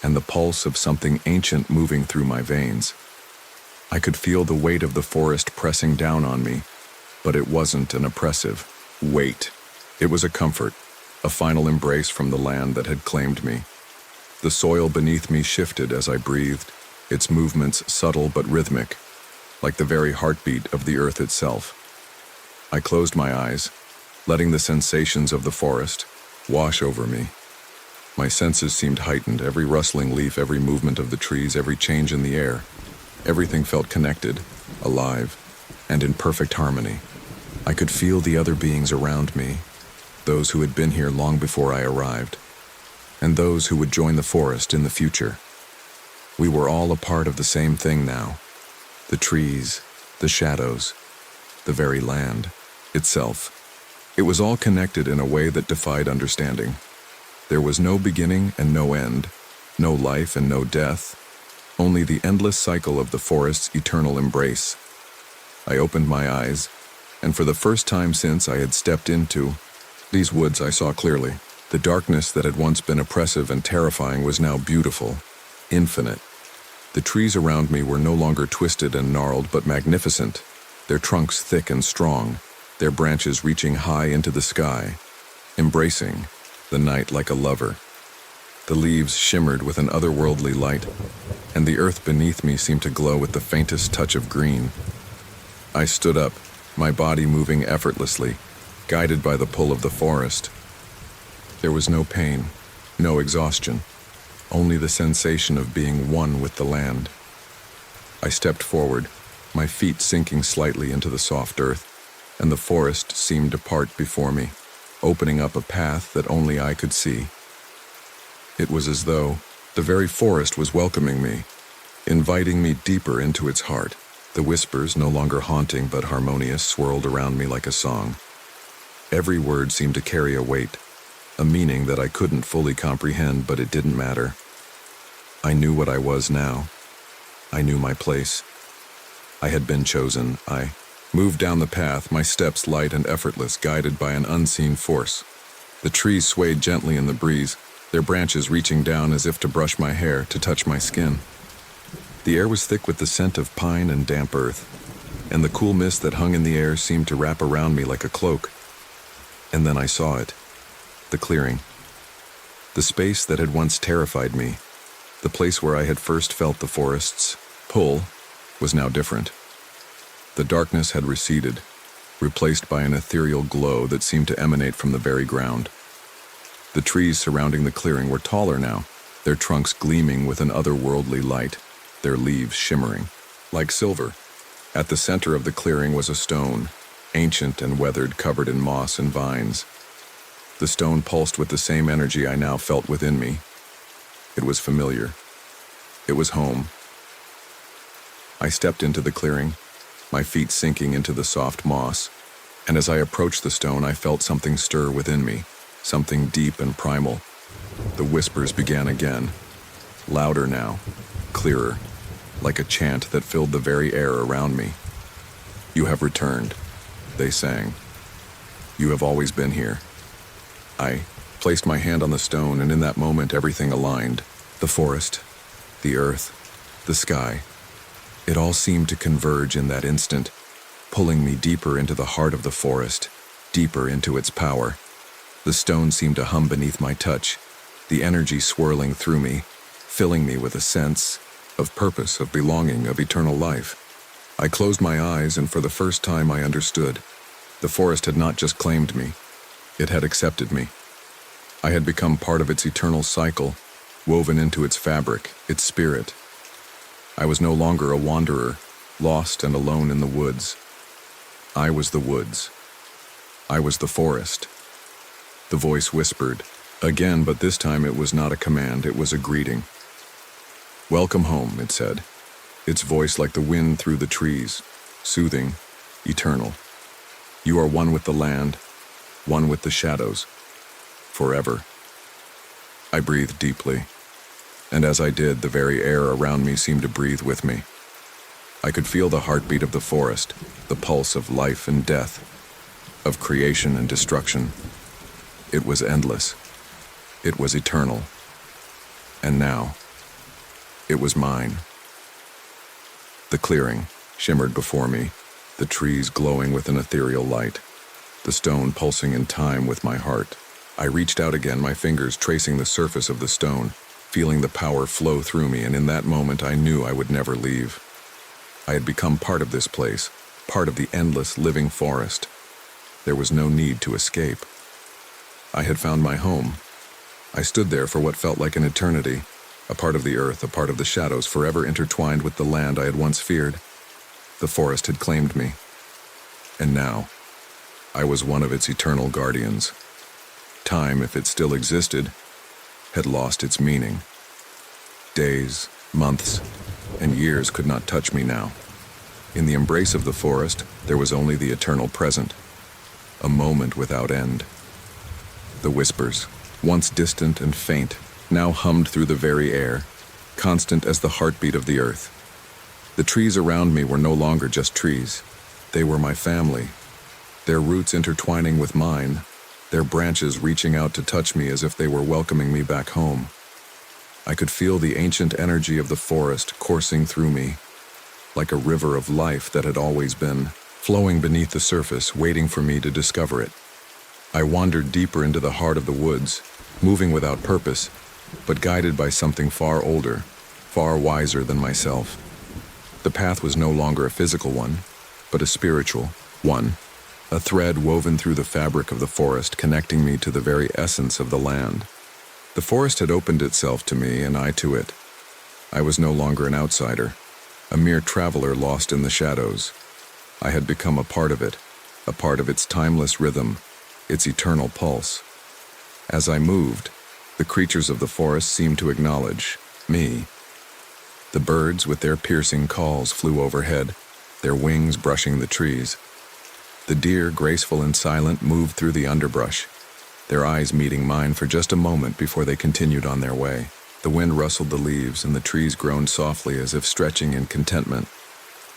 and the pulse of something ancient moving through my veins. I could feel the weight of the forest pressing down on me, but it wasn't an oppressive weight. It was a comfort, a final embrace from the land that had claimed me. The soil beneath me shifted as I breathed, its movements subtle but rhythmic, like the very heartbeat of the earth itself. I closed my eyes, letting the sensations of the forest wash over me. My senses seemed heightened, every rustling leaf, every movement of the trees, every change in the air. Everything felt connected, alive, and in perfect harmony. I could feel the other beings around me, those who had been here long before I arrived, and those who would join the forest in the future. We were all a part of the same thing now. The trees, the shadows, the very land itself. It was all connected in a way that defied understanding. There was no beginning and no end, no life and no death, only the endless cycle of the forest's eternal embrace. I opened my eyes, and for the first time since I had stepped into these woods, I saw clearly. The darkness that had once been oppressive and terrifying was now beautiful, infinite. The trees around me were no longer twisted and gnarled, but magnificent, their trunks thick and strong, their branches reaching high into the sky, embracing the night like a lover. The leaves shimmered with an otherworldly light, and the earth beneath me seemed to glow with the faintest touch of green. I stood up, my body moving effortlessly, guided by the pull of the forest. There was no pain, no exhaustion, only the sensation of being one with the land. I stepped forward, my feet sinking slightly into the soft earth, and the forest seemed to part before me, opening up a path that only I could see. It was as though the very forest was welcoming me, inviting me deeper into its heart. The whispers, no longer haunting but harmonious, swirled around me like a song. Every word seemed to carry a weight, a meaning that I couldn't fully comprehend, but it didn't matter. I knew what I was now. I knew my place. I had been chosen. I moved down the path, my steps light and effortless, guided by an unseen force. The trees swayed gently in the breeze, their branches reaching down as if to brush my hair, to touch my skin. The air was thick with the scent of pine and damp earth, and the cool mist that hung in the air seemed to wrap around me like a cloak. And then I saw it, the clearing. The space that had once terrified me, the place where I had first felt the forest's pull, was now different. The darkness had receded, replaced by an ethereal glow that seemed to emanate from the very ground. The trees surrounding the clearing were taller now, their trunks gleaming with an otherworldly light, their leaves shimmering like silver. At the center of the clearing was a stone, ancient and weathered, covered in moss and vines. The stone pulsed with the same energy I now felt within me. It was familiar. It was home. I stepped into the clearing, my feet sinking into the soft moss, and as I approached the stone, I felt something stir within me, something deep and primal. The whispers began again, louder now, clearer, like a chant that filled the very air around me. "You have returned," they sang. "You have always been here." I placed my hand on the stone, and in that moment everything aligned. The forest, the earth, the sky. It all seemed to converge in that instant, pulling me deeper into the heart of the forest, deeper into its power. The stone seemed to hum beneath my touch, the energy swirling through me, filling me with a sense of purpose, of belonging, of eternal life. I closed my eyes, and for the first time I understood. The forest had not just claimed me, it had accepted me. I had become part of its eternal cycle, woven into its fabric, its spirit. I was no longer a wanderer, lost and alone in the woods. I was the woods. I was the forest. The voice whispered, again, but this time it was not a command, it was a greeting. "Welcome home," it said, its voice like the wind through the trees, soothing, eternal. "You are one with the land, one with the shadows, forever." I breathed deeply, and as I did, the very air around me seemed to breathe with me. I could feel the heartbeat of the forest, the pulse of life and death, of creation and destruction. It was endless. It was eternal. And now, it was mine. The clearing shimmered before me, the trees glowing with an ethereal light, the stone pulsing in time with my heart. I reached out again, my fingers tracing the surface of the stone, feeling the power flow through me, and in that moment I knew I would never leave. I had become part of this place, part of the endless living forest. There was no need to escape. I had found my home. I stood there for what felt like an eternity, a part of the earth, a part of the shadows, forever intertwined with the land I had once feared. The forest had claimed me, and now I was one of its eternal guardians. Time, if it still existed, had lost its meaning. Days, months, and years could not touch me now. In the embrace of the forest, there was only the eternal present, a moment without end. The whispers, once distant and faint, now hummed through the very air, constant as the heartbeat of the earth. The trees around me were no longer just trees. They were my family, their roots intertwining with mine, their branches reaching out to touch me as if they were welcoming me back home. I could feel the ancient energy of the forest coursing through me, like a river of life that had always been, flowing beneath the surface, waiting for me to discover it. I wandered deeper into the heart of the woods, moving without purpose, but guided by something far older, far wiser than myself. The path was no longer a physical one, but a spiritual one, a thread woven through the fabric of the forest, connecting me to the very essence of the land. The forest had opened itself to me, and I to it. I was no longer an outsider, a mere traveler lost in the shadows. I had become a part of it, a part of its timeless rhythm, its eternal pulse. As I moved, the creatures of the forest seemed to acknowledge me. The birds, with their piercing calls, flew overhead, their wings brushing the trees. The deer, graceful and silent, moved through the underbrush, their eyes meeting mine for just a moment before they continued on their way. The wind rustled the leaves, and the trees groaned softly as if stretching in contentment.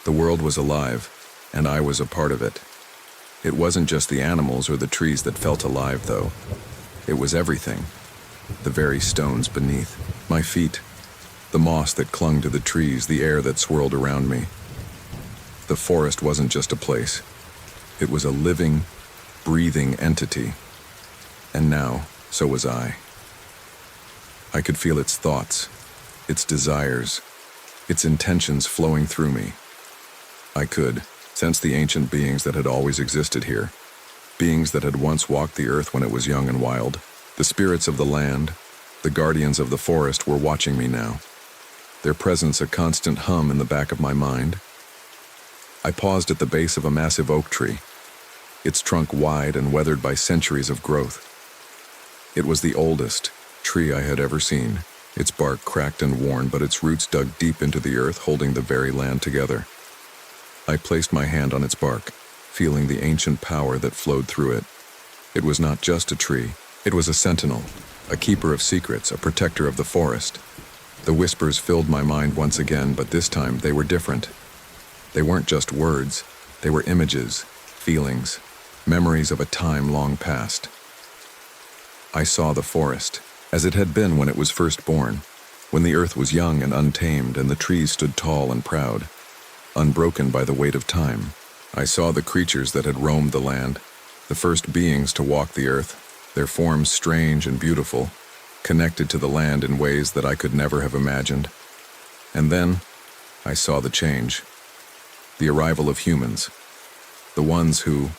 The world was alive, and I was a part of it. It wasn't just the animals or the trees that felt alive, though. It was everything. The very stones beneath my feet, the moss that clung to the trees, the air that swirled around me. The forest wasn't just a place. It was a living, breathing entity. And now, so was I. I could feel its thoughts, its desires, its intentions flowing through me. I could sense the ancient beings that had always existed here, beings that had once walked the earth when it was young and wild. The spirits of the land, the guardians of the forest, were watching me now, their presence a constant hum in the back of my mind. I paused at the base of a massive oak tree, its trunk wide and weathered by centuries of growth. It was the oldest tree I had ever seen, its bark cracked and worn, but its roots dug deep into the earth, holding the very land together. I placed my hand on its bark, feeling the ancient power that flowed through it. It was not just a tree. It was a sentinel, a keeper of secrets, a protector of the forest. The whispers filled my mind once again, but this time they were different. They weren't just words. They were images, feelings, memories of a time long past. I saw the forest, as it had been when it was first born, when the earth was young and untamed and the trees stood tall and proud, unbroken by the weight of time. I saw the creatures that had roamed the land, the first beings to walk the earth, their forms strange and beautiful, connected to the land in ways that I could never have imagined. And then, I saw the change. The arrival of humans. The ones who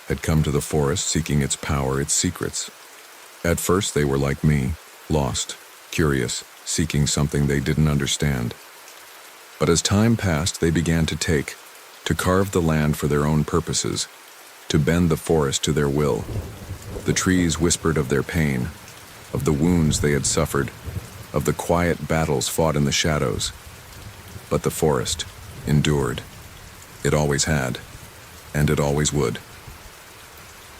had come to the forest seeking its power, its secrets. At first they were like me, lost, curious, seeking something they didn't understand. But as time passed, they began to carve the land for their own purposes, to bend the forest to their will. The trees whispered of their pain, of the wounds they had suffered, of the quiet battles fought in the shadows. But the forest endured. It always had, and it always would.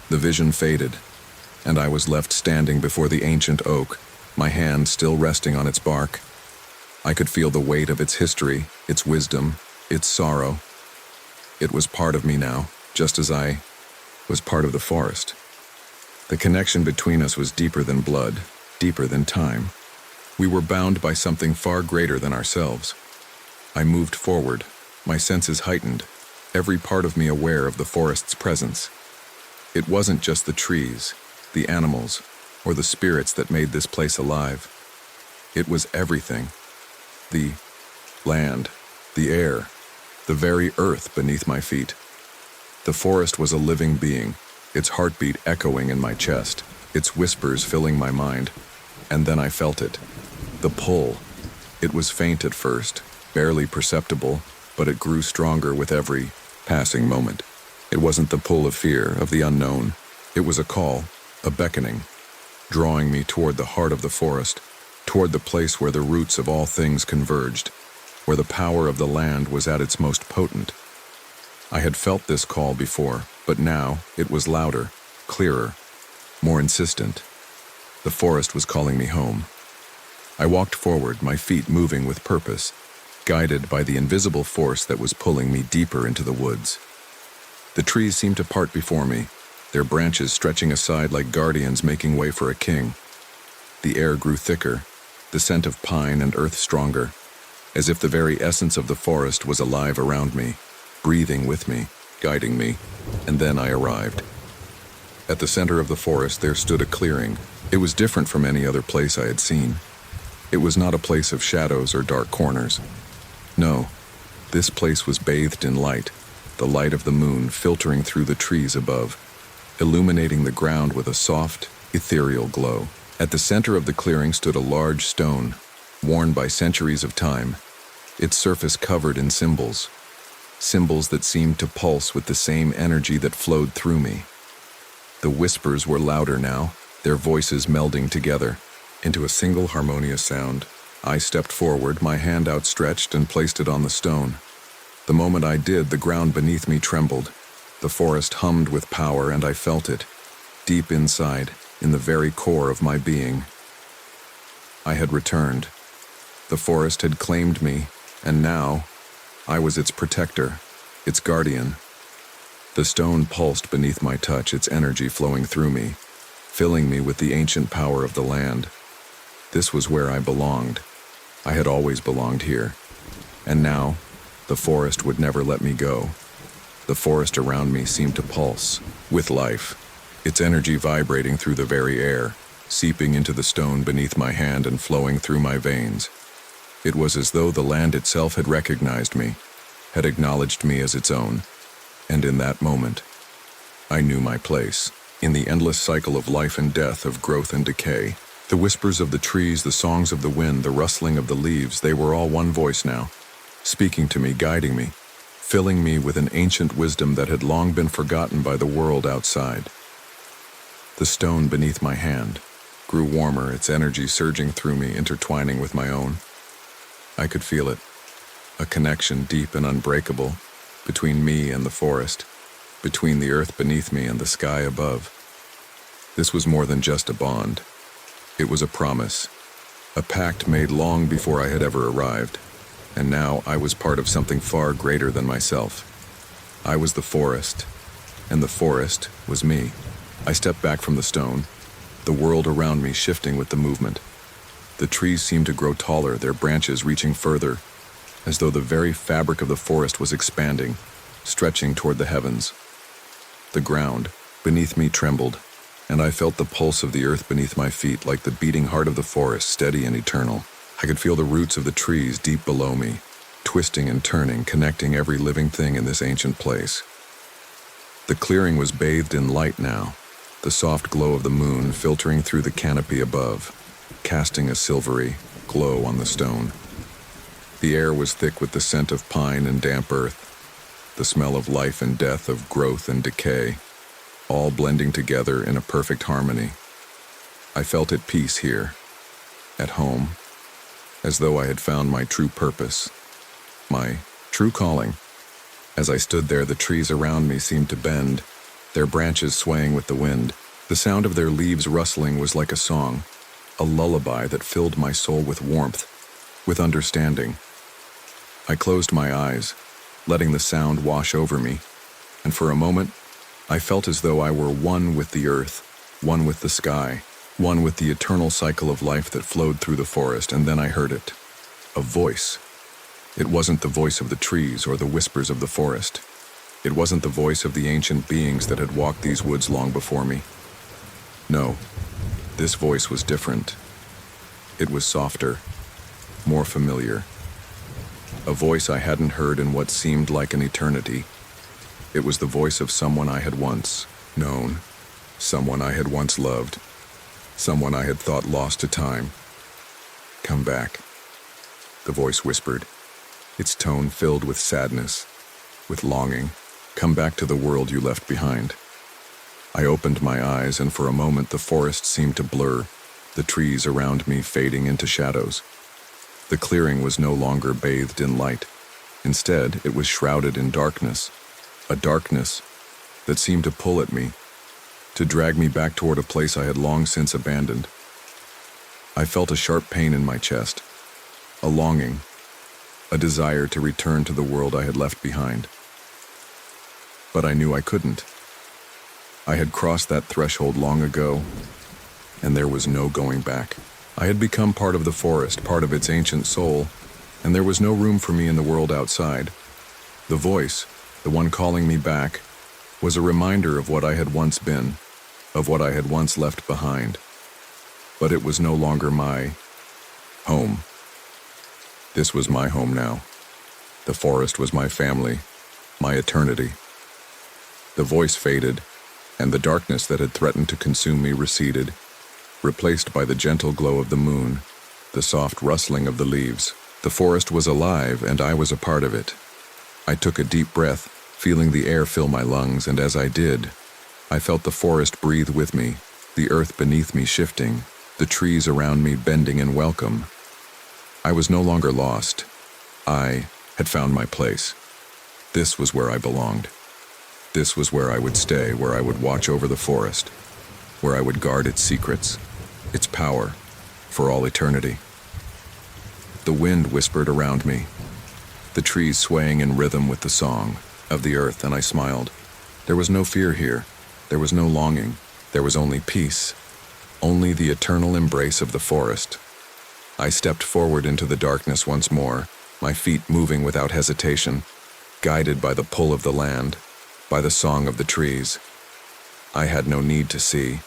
The vision faded, and I was left standing before the ancient oak, my hand still resting on its bark. I could feel the weight of its history, its wisdom, its sorrow. It was part of me now, just as I was part of the forest. The connection between us was deeper than blood, deeper than time. We were bound by something far greater than ourselves. I moved forward, my senses heightened, every part of me aware of the forest's presence. It wasn't just the trees, the animals, or the spirits that made this place alive. It was everything. The land, the air, the very earth beneath my feet. The forest was a living being, its heartbeat echoing in my chest, its whispers filling my mind. And then I felt it. The pull. It was faint at first, barely perceptible, but it grew stronger with every passing moment. It wasn't the pull of fear, of the unknown. It was a call, a beckoning, drawing me toward the heart of the forest, toward the place where the roots of all things converged, where the power of the land was at its most potent. I had felt this call before, but now it was louder, clearer, more insistent. The forest was calling me home. I walked forward, my feet moving with purpose, guided by the invisible force that was pulling me deeper into the woods. The trees seemed to part before me, their branches stretching aside like guardians making way for a king. The air grew thicker, the scent of pine and earth stronger, as if the very essence of the forest was alive around me, breathing with me, guiding me. And then I arrived. At the center of the forest there stood a clearing. It was different from any other place I had seen. It was not a place of shadows or dark corners. No, this place was bathed in light, the light of the moon filtering through the trees above, illuminating the ground with a soft, ethereal glow. At the center of the clearing stood a large stone, worn by centuries of time, its surface covered in symbols that seemed to pulse with the same energy that flowed through me. The whispers were louder now, their voices melding together into a single harmonious sound. I stepped forward, my hand outstretched, and placed it on the stone. The moment I did, the ground beneath me trembled. The forest hummed with power, and I felt it, deep inside, in the very core of my being. I had returned. The forest had claimed me, and now I was its protector, its guardian. The stone pulsed beneath my touch, its energy flowing through me, filling me with the ancient power of the land. This was where I belonged. I had always belonged here. And now, the forest would never let me go. The forest around me seemed to pulse, with life, its energy vibrating through the very air, seeping into the stone beneath my hand and flowing through my veins. It was as though the land itself had recognized me, had acknowledged me as its own. And in that moment, I knew my place. In the endless cycle of life and death, of growth and decay, the whispers of the trees, the songs of the wind, the rustling of the leaves, they were all one voice now, speaking to me, guiding me, filling me with an ancient wisdom that had long been forgotten by the world outside. The stone beneath my hand grew warmer, its energy surging through me, intertwining with my own. I could feel it, a connection deep and unbreakable between me and the forest, between the earth beneath me and the sky above. This was more than just a bond. It was a promise, a pact made long before I had ever arrived, and now I was part of something far greater than myself. I was the forest, and the forest was me. I stepped back from the stone, the world around me shifting with the movement. The trees seemed to grow taller, their branches reaching further, as though the very fabric of the forest was expanding, stretching toward the heavens. The ground beneath me trembled, and I felt the pulse of the earth beneath my feet, like the beating heart of the forest, steady and eternal. I could feel the roots of the trees deep below me, twisting and turning, connecting every living thing in this ancient place. The clearing was bathed in light now, the soft glow of the moon filtering through the canopy above, casting a silvery glow on the stone. The air was thick with the scent of pine and damp earth, the smell of life and death, of growth and decay, all blending together in a perfect harmony. I felt at peace here, at home, as though I had found my true purpose, my true calling. As I stood there, the trees around me seemed to bend, their branches swaying with the wind. The sound of their leaves rustling was like a song, a lullaby that filled my soul with warmth, with understanding. I closed my eyes, letting the sound wash over me, and for a moment, I felt as though I were one with the earth, one with the sky, one with the eternal cycle of life that flowed through the forest. And then I heard it, a voice. It wasn't the voice of the trees or the whispers of the forest. It wasn't the voice of the ancient beings that had walked these woods long before me. No, this voice was different. It was softer, more familiar. A voice I hadn't heard in what seemed like an eternity. It was the voice of someone I had once known, someone I had once loved, someone I had thought lost to time. "Come back," the voice whispered, its tone filled with sadness, with longing. "Come back to the world you left behind." I opened my eyes, and for a moment the forest seemed to blur, the trees around me fading into shadows. The clearing was no longer bathed in light. Instead, it was shrouded in darkness, a darkness that seemed to pull at me, to drag me back toward a place I had long since abandoned. I felt a sharp pain in my chest, a longing, a desire to return to the world I had left behind. But I knew I couldn't. I had crossed that threshold long ago, and there was no going back. I had become part of the forest, part of its ancient soul, and there was no room for me in the world outside. The voice, the one calling me back, was a reminder of what I had once been, of what I had once left behind. But it was no longer my home. This was my home now. The forest was my family, my eternity. The voice faded, and the darkness that had threatened to consume me receded, replaced by the gentle glow of the moon, the soft rustling of the leaves. The forest was alive, and I was a part of it. I took a deep breath, feeling the air fill my lungs, and as I did, I felt the forest breathe with me, the earth beneath me shifting, the trees around me bending in welcome. I was no longer lost. I had found my place. This was where I belonged. This was where I would stay, where I would watch over the forest, where I would guard its secrets, its power, for all eternity. The wind whispered around me, the trees swaying in rhythm with the song of the earth, and I smiled. There was no fear here. There was no longing. There was only peace. Only the eternal embrace of the forest. I stepped forward into the darkness once more, my feet moving without hesitation, guided by the pull of the land, by the song of the trees. I had no need to see.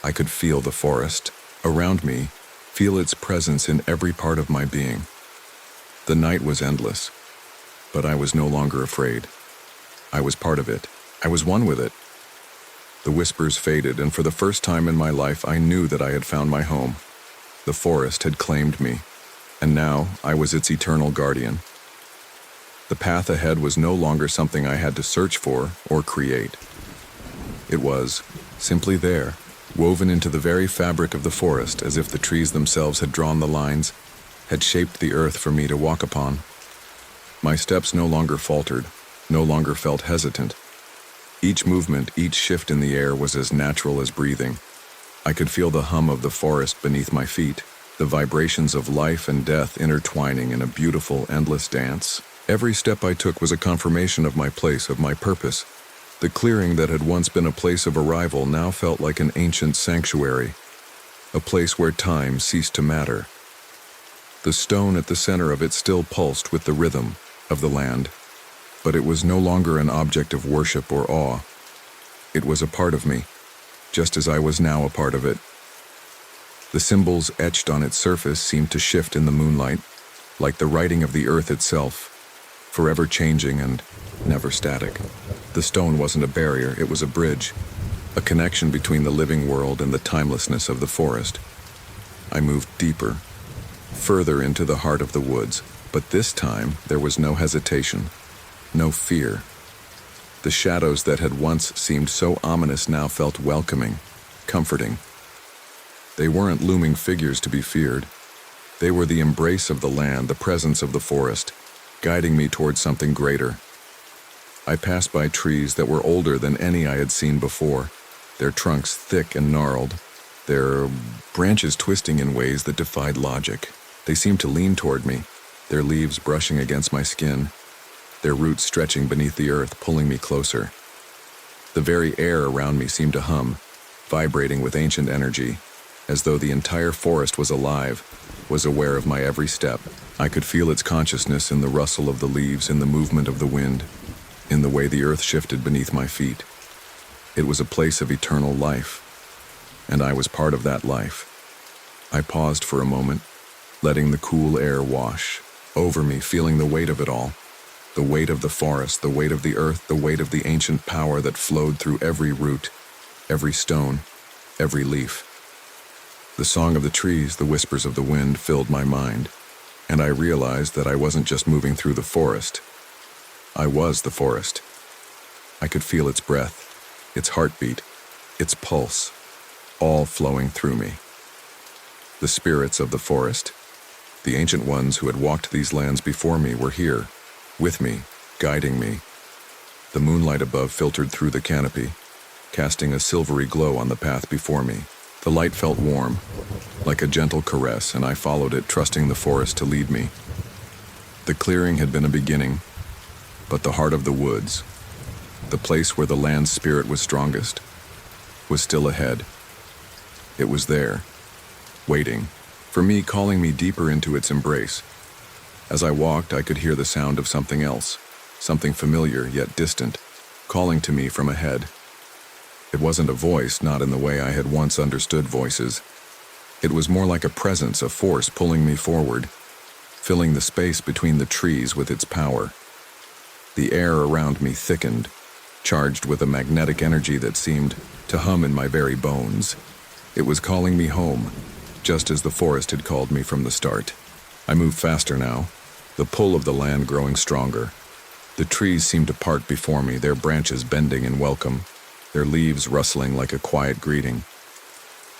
I could feel the forest around me, feel its presence in every part of my being. The night was endless, but I was no longer afraid. I was part of it. I was one with it. The whispers faded, and for the first time in my life, I knew that I had found my home. The forest had claimed me, and now I was its eternal guardian. The path ahead was no longer something I had to search for or create. It was simply there, woven into the very fabric of the forest, as if the trees themselves had drawn the lines, had shaped the earth for me to walk upon. My steps no longer faltered, no longer felt hesitant. Each movement, each shift in the air was as natural as breathing. I could feel the hum of the forest beneath my feet, the vibrations of life and death intertwining in a beautiful, endless dance. Every step I took was a confirmation of my place, of my purpose. The clearing that had once been a place of arrival now felt like an ancient sanctuary, a place where time ceased to matter. The stone at the center of it still pulsed with the rhythm of the land, but it was no longer an object of worship or awe. It was a part of me, just as I was now a part of it. The symbols etched on its surface seemed to shift in the moonlight, like the writing of the earth itself, forever changing and never static. The stone wasn't a barrier, it was a bridge, a connection between the living world and the timelessness of the forest. I moved deeper, further into the heart of the woods, but this time there was no hesitation, no fear. The shadows that had once seemed so ominous now felt welcoming, comforting. They weren't looming figures to be feared. They were the embrace of the land, the presence of the forest, guiding me towards something greater. I passed by trees that were older than any I had seen before, their trunks thick and gnarled, their branches twisting in ways that defied logic. They seemed to lean toward me, their leaves brushing against my skin, their roots stretching beneath the earth, pulling me closer. The very air around me seemed to hum, vibrating with ancient energy, as though the entire forest was alive, was aware of my every step. I could feel its consciousness in the rustle of the leaves, in the movement of the wind, in the way the earth shifted beneath my feet. It was a place of eternal life, and I was part of that life. I paused for a moment, letting the cool air wash over me, feeling the weight of it all. The weight of the forest, the weight of the earth, the weight of the ancient power that flowed through every root, every stone, every leaf. The song of the trees, the whispers of the wind filled my mind, and I realized that I wasn't just moving through the forest. I was the forest. I could feel its breath, its heartbeat, its pulse, all flowing through me. The spirits of the forest, the ancient ones who had walked these lands before me, were here, with me, guiding me. The moonlight above filtered through the canopy, casting a silvery glow on the path before me. The light felt warm, like a gentle caress, and I followed it, trusting the forest to lead me. The clearing had been a beginning, but the heart of the woods, the place where the land's spirit was strongest, was still ahead. It was there, waiting, for me, calling me deeper into its embrace. As I walked, I could hear the sound of something else, something familiar yet distant, calling to me from ahead. It wasn't a voice, not in the way I had once understood voices. It was more like a presence, a force pulling me forward, filling the space between the trees with its power. The air around me thickened, charged with a magnetic energy that seemed to hum in my very bones. It was calling me home, just as the forest had called me from the start. I moved faster now, the pull of the land growing stronger. The trees seemed to part before me, their branches bending in welcome, their leaves rustling like a quiet greeting.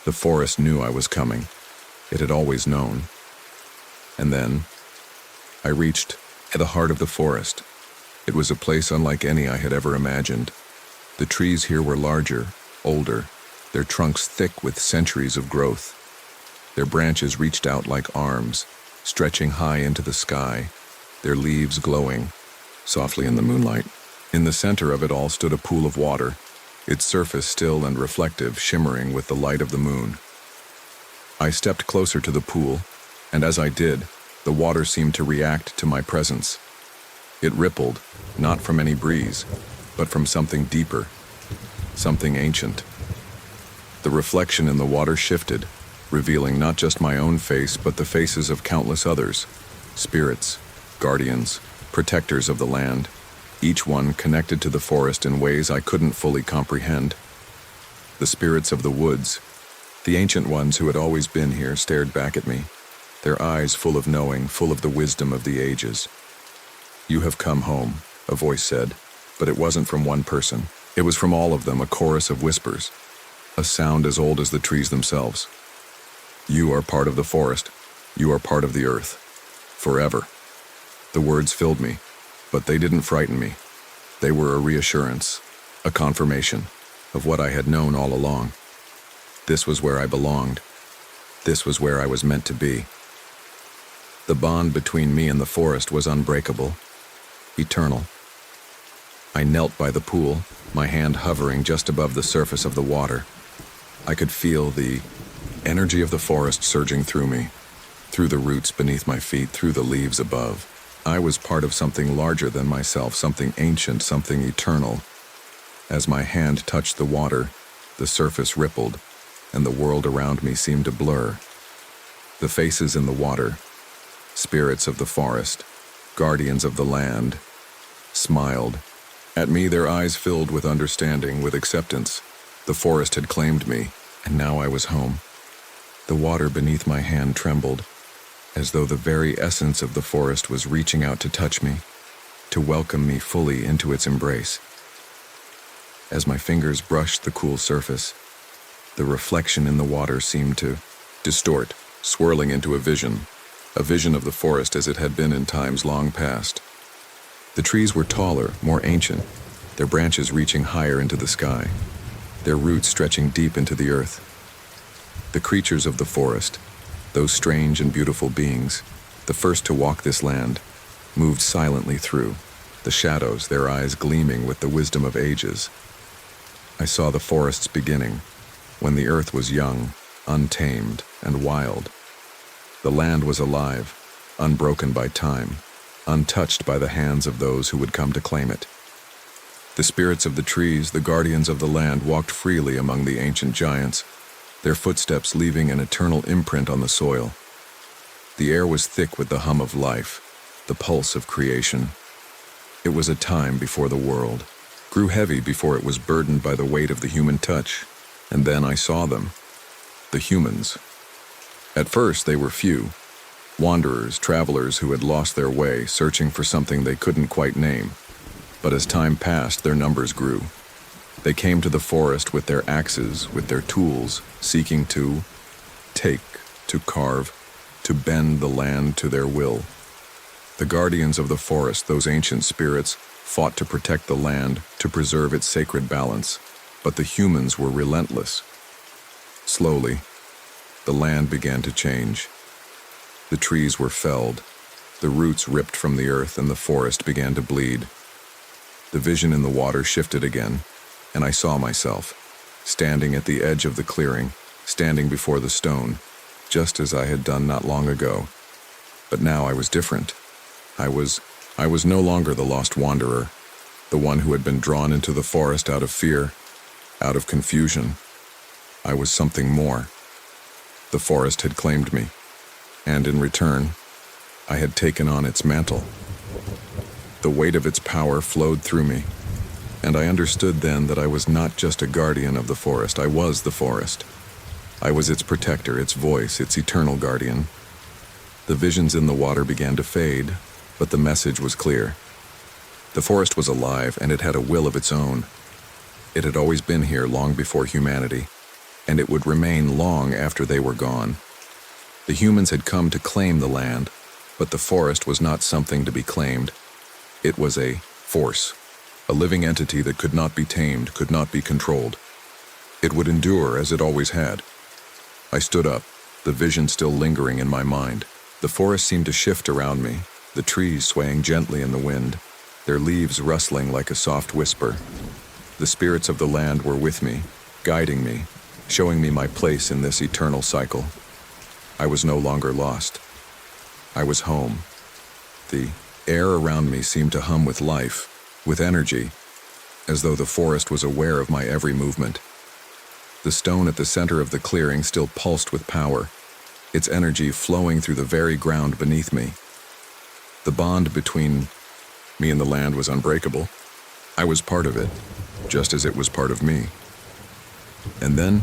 The forest knew I was coming. It had always known. And then, I reached the heart of the forest. It was a place unlike any I had ever imagined. The trees here were larger, older, their trunks thick with centuries of growth. Their branches reached out like arms, stretching high into the sky, their leaves glowing softly in the moonlight. In the center of it all stood a pool of water, its surface still and reflective, shimmering with the light of the moon. I stepped closer to the pool, and as I did, the water seemed to react to my presence. It rippled, not from any breeze, but from something deeper, something ancient. The reflection in the water shifted, revealing not just my own face, but the faces of countless others, spirits, guardians, protectors of the land, each one connected to the forest in ways I couldn't fully comprehend. The spirits of the woods, the ancient ones who had always been here, stared back at me, their eyes full of knowing, full of the wisdom of the ages. "You have come home," a voice said, but it wasn't from one person. It was from all of them, a chorus of whispers, a sound as old as the trees themselves. "You are part of the forest. You are part of the earth. Forever." The words filled me, but they didn't frighten me. They were a reassurance, a confirmation of what I had known all along. This was where I belonged. This was where I was meant to be. The bond between me and the forest was unbreakable, eternal. I knelt by the pool, my hand hovering just above the surface of the water. I could feel the energy of the forest surging through me, through the roots beneath my feet, through the leaves above. I was part of something larger than myself, something ancient, something eternal. As my hand touched the water, the surface rippled, and the world around me seemed to blur. The faces in the water, spirits of the forest, guardians of the land, smiled. At me, their eyes filled with understanding, with acceptance. The forest had claimed me, and now I was home. The water beneath my hand trembled, as though the very essence of the forest was reaching out to touch me, to welcome me fully into its embrace. As my fingers brushed the cool surface, the reflection in the water seemed to distort, swirling into a vision of the forest as it had been in times long past. The trees were taller, more ancient, their branches reaching higher into the sky, their roots stretching deep into the earth. The creatures of the forest, those strange and beautiful beings, the first to walk this land, moved silently through, the shadows, their eyes gleaming with the wisdom of ages. I saw the forest's beginning, when the earth was young, untamed, and wild. The land was alive, unbroken by time, untouched by the hands of those who would come to claim it. The spirits of the trees, the guardians of the land, walked freely among the ancient giants, their footsteps leaving an eternal imprint on the soil. The air was thick with the hum of life, the pulse of creation. It was a time before the world, grew heavy before it was burdened by the weight of the human touch. And then I saw them, the humans. At first they were few, wanderers, travelers who had lost their way, searching for something they couldn't quite name. But as time passed, their numbers grew. They came to the forest with their axes, with their tools, seeking to take, to carve, to bend the land to their will. The guardians of the forest, those ancient spirits, fought to protect the land, to preserve its sacred balance. But the humans were relentless. Slowly, the land began to change. The trees were felled, the roots ripped from the earth, and the forest began to bleed. The vision in the water shifted again, and I saw myself, standing at the edge of the clearing, standing before the stone, just as I had done not long ago. But now I was different. I was no longer the lost wanderer, the one who had been drawn into the forest out of fear, out of confusion. I was something more. The forest had claimed me, and in return, I had taken on its mantle. The weight of its power flowed through me, and I understood then that I was not just a guardian of the forest, I was the forest. I was its protector, its voice, its eternal guardian. The visions in the water began to fade, but the message was clear. The forest was alive, and it had a will of its own. It had always been here long before humanity, and it would remain long after they were gone. The humans had come to claim the land, but the forest was not something to be claimed. It was a force, a living entity that could not be tamed, could not be controlled. It would endure as it always had. I stood up, the vision still lingering in my mind. The forest seemed to shift around me, the trees swaying gently in the wind, their leaves rustling like a soft whisper. The spirits of the land were with me, guiding me, showing me my place in this eternal cycle. I was no longer lost. I was home. The air around me seemed to hum with life, with energy, as though the forest was aware of my every movement. The stone at the center of the clearing still pulsed with power, its energy flowing through the very ground beneath me. The bond between me and the land was unbreakable. I was part of it, just as it was part of me. And then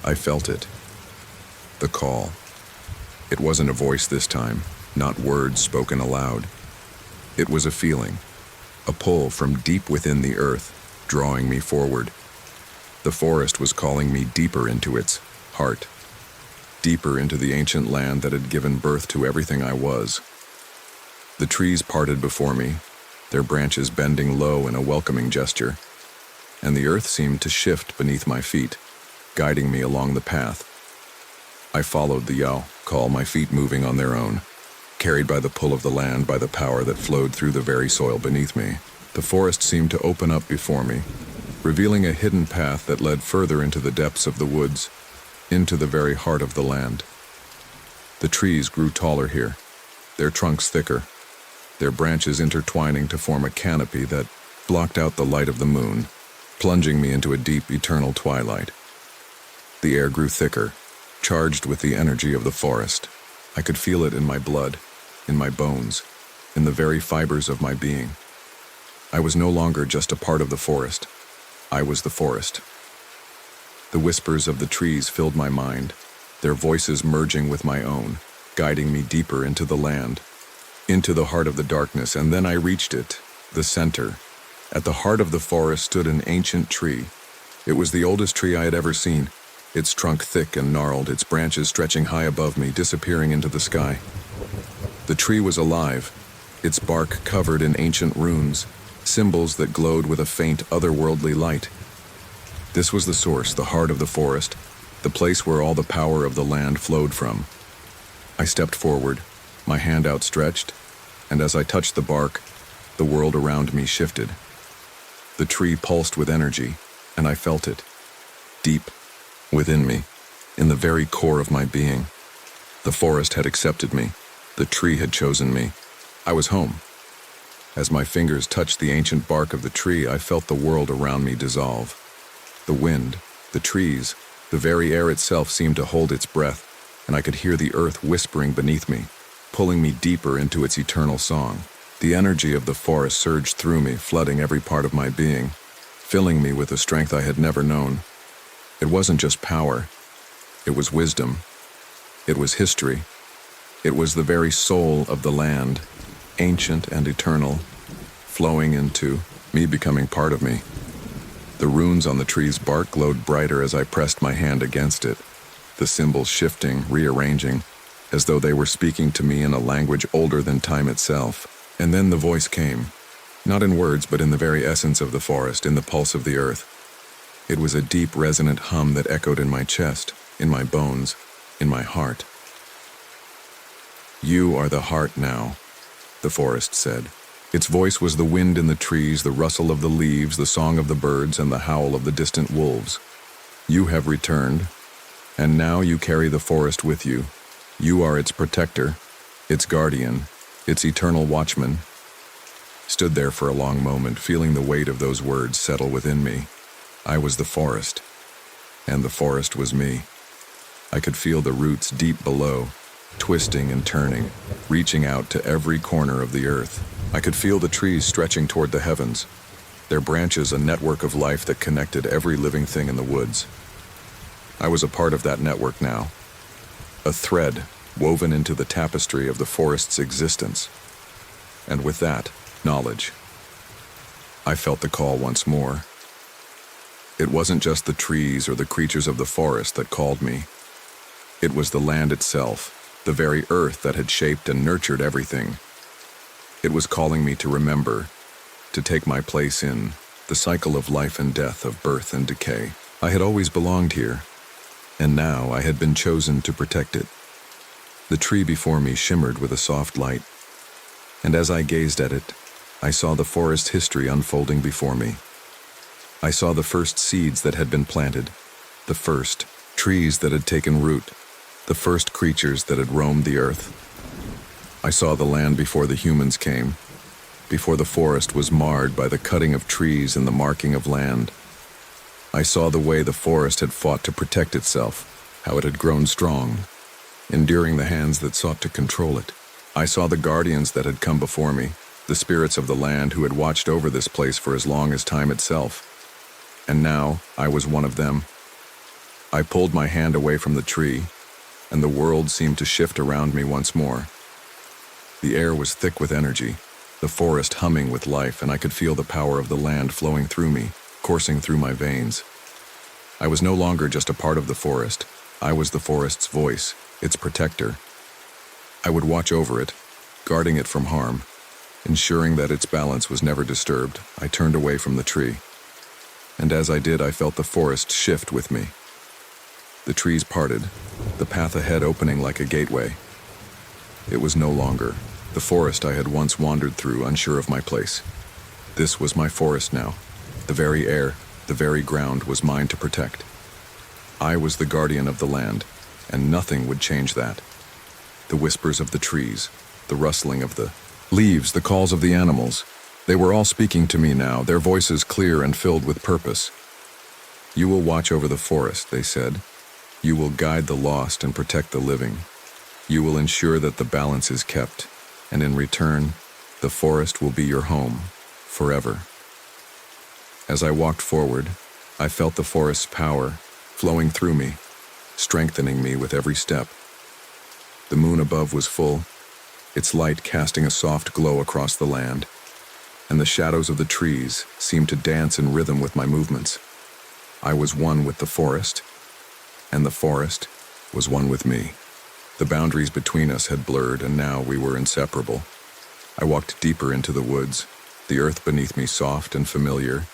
I felt it. The call. It wasn't a voice this time, not words spoken aloud. It was a feeling, a pull from deep within the earth, drawing me forward. The forest was calling me deeper into its heart, deeper into the ancient land that had given birth to everything I was. The trees parted before me, their branches bending low in a welcoming gesture, and the earth seemed to shift beneath my feet, guiding me along the path. I followed the yow call, my feet moving on their own, carried by the pull of the land, by the power that flowed through the very soil beneath me. The forest seemed to open up before me, revealing a hidden path that led further into the depths of the woods, into the very heart of the land. The trees grew taller here, their trunks thicker, their branches intertwining to form a canopy that blocked out the light of the moon, plunging me into a deep, eternal twilight. The air grew thicker, charged with the energy of the forest. I could feel it in my blood, in my bones, in the very fibers of my being. I was no longer just a part of the forest. I was the forest. The whispers of the trees filled my mind, their voices merging with my own, guiding me deeper into the land, into the heart of the darkness. And then I reached it, the center. At the heart of the forest stood an ancient tree. It was the oldest tree I had ever seen, its trunk thick and gnarled, its branches stretching high above me, disappearing into the sky. The tree was alive, its bark covered in ancient runes, symbols that glowed with a faint, otherworldly light. This was the source, the heart of the forest, the place where all the power of the land flowed from. I stepped forward, my hand outstretched, and as I touched the bark, the world around me shifted. The tree pulsed with energy, and I felt it, deep within me, in the very core of my being. The forest had accepted me. The tree had chosen me. I was home. As my fingers touched the ancient bark of the tree, I felt the world around me dissolve. The wind, the trees, the very air itself seemed to hold its breath, and I could hear the earth whispering beneath me, pulling me deeper into its eternal song. The energy of the forest surged through me, flooding every part of my being, filling me with a strength I had never known. It wasn't just power. It was wisdom. It was history. It was the very soul of the land, ancient and eternal, flowing into me, becoming part of me. The runes on the tree's bark glowed brighter as I pressed my hand against it, the symbols shifting, rearranging, as though they were speaking to me in a language older than time itself. And then the voice came, not in words, but in the very essence of the forest, in the pulse of the earth. It was a deep, resonant hum that echoed in my chest, in my bones, in my heart. "You are the heart now," the forest said. Its voice was the wind in the trees, the rustle of the leaves, the song of the birds, and the howl of the distant wolves. "You have returned, and now you carry the forest with you. You are its protector, its guardian, its eternal watchman." Stood there for a long moment, feeling the weight of those words settle within me. I was the forest, and the forest was me. I could feel the roots deep below, twisting and turning, reaching out to every corner of the earth. I could feel the trees stretching toward the heavens, their branches a network of life that connected every living thing in the woods. I was a part of that network now, a thread woven into the tapestry of the forest's existence. And with that, knowledge. I felt the call once more. It wasn't just the trees or the creatures of the forest that called me. It was the land itself, the very earth that had shaped and nurtured everything. It was calling me to remember, to take my place in the cycle of life and death, of birth and decay. I had always belonged here, and now I had been chosen to protect it. The tree before me shimmered with a soft light, And as I gazed at it, I saw the forest history unfolding before me. I saw the first seeds that had been planted, the first trees that had taken root, the first creatures that had roamed the earth. I saw the land before the humans came, before the forest was marred by the cutting of trees and the marking of land. I saw the way the forest had fought to protect itself, how it had grown strong, enduring the hands that sought to control it. I saw the guardians that had come before me, the spirits of the land who had watched over this place for as long as time itself. And now I was one of them. I pulled my hand away from the tree, and the world seemed to shift around me once more. The air was thick with energy, the forest humming with life, and I could feel the power of the land flowing through me, coursing through my veins. I was no longer just a part of the forest. I was the forest's voice, its protector. I would watch over it, guarding it from harm, ensuring that its balance was never disturbed. I turned away from the tree, and as I did, I felt the forest shift with me. The trees parted, the path ahead opening like a gateway. It was no longer the forest I had once wandered through, unsure of my place. This was my forest now. The very air, the very ground was mine to protect. I was the guardian of the land, and nothing would change that. The whispers of the trees, the rustling of the leaves, the calls of the animals, they were all speaking to me now, their voices clear and filled with purpose. You will watch over the forest, they said. You will guide the lost and protect the living. You will ensure that the balance is kept, and in return, the forest will be your home, forever. As I walked forward, I felt the forest's power flowing through me, strengthening me with every step. The moon above was full, its light casting a soft glow across the land, and the shadows of the trees seemed to dance in rhythm with my movements. I was one with the forest, and the forest was one with me. The boundaries between us had blurred, and now we were inseparable. I walked deeper into the woods, the earth beneath me soft and familiar,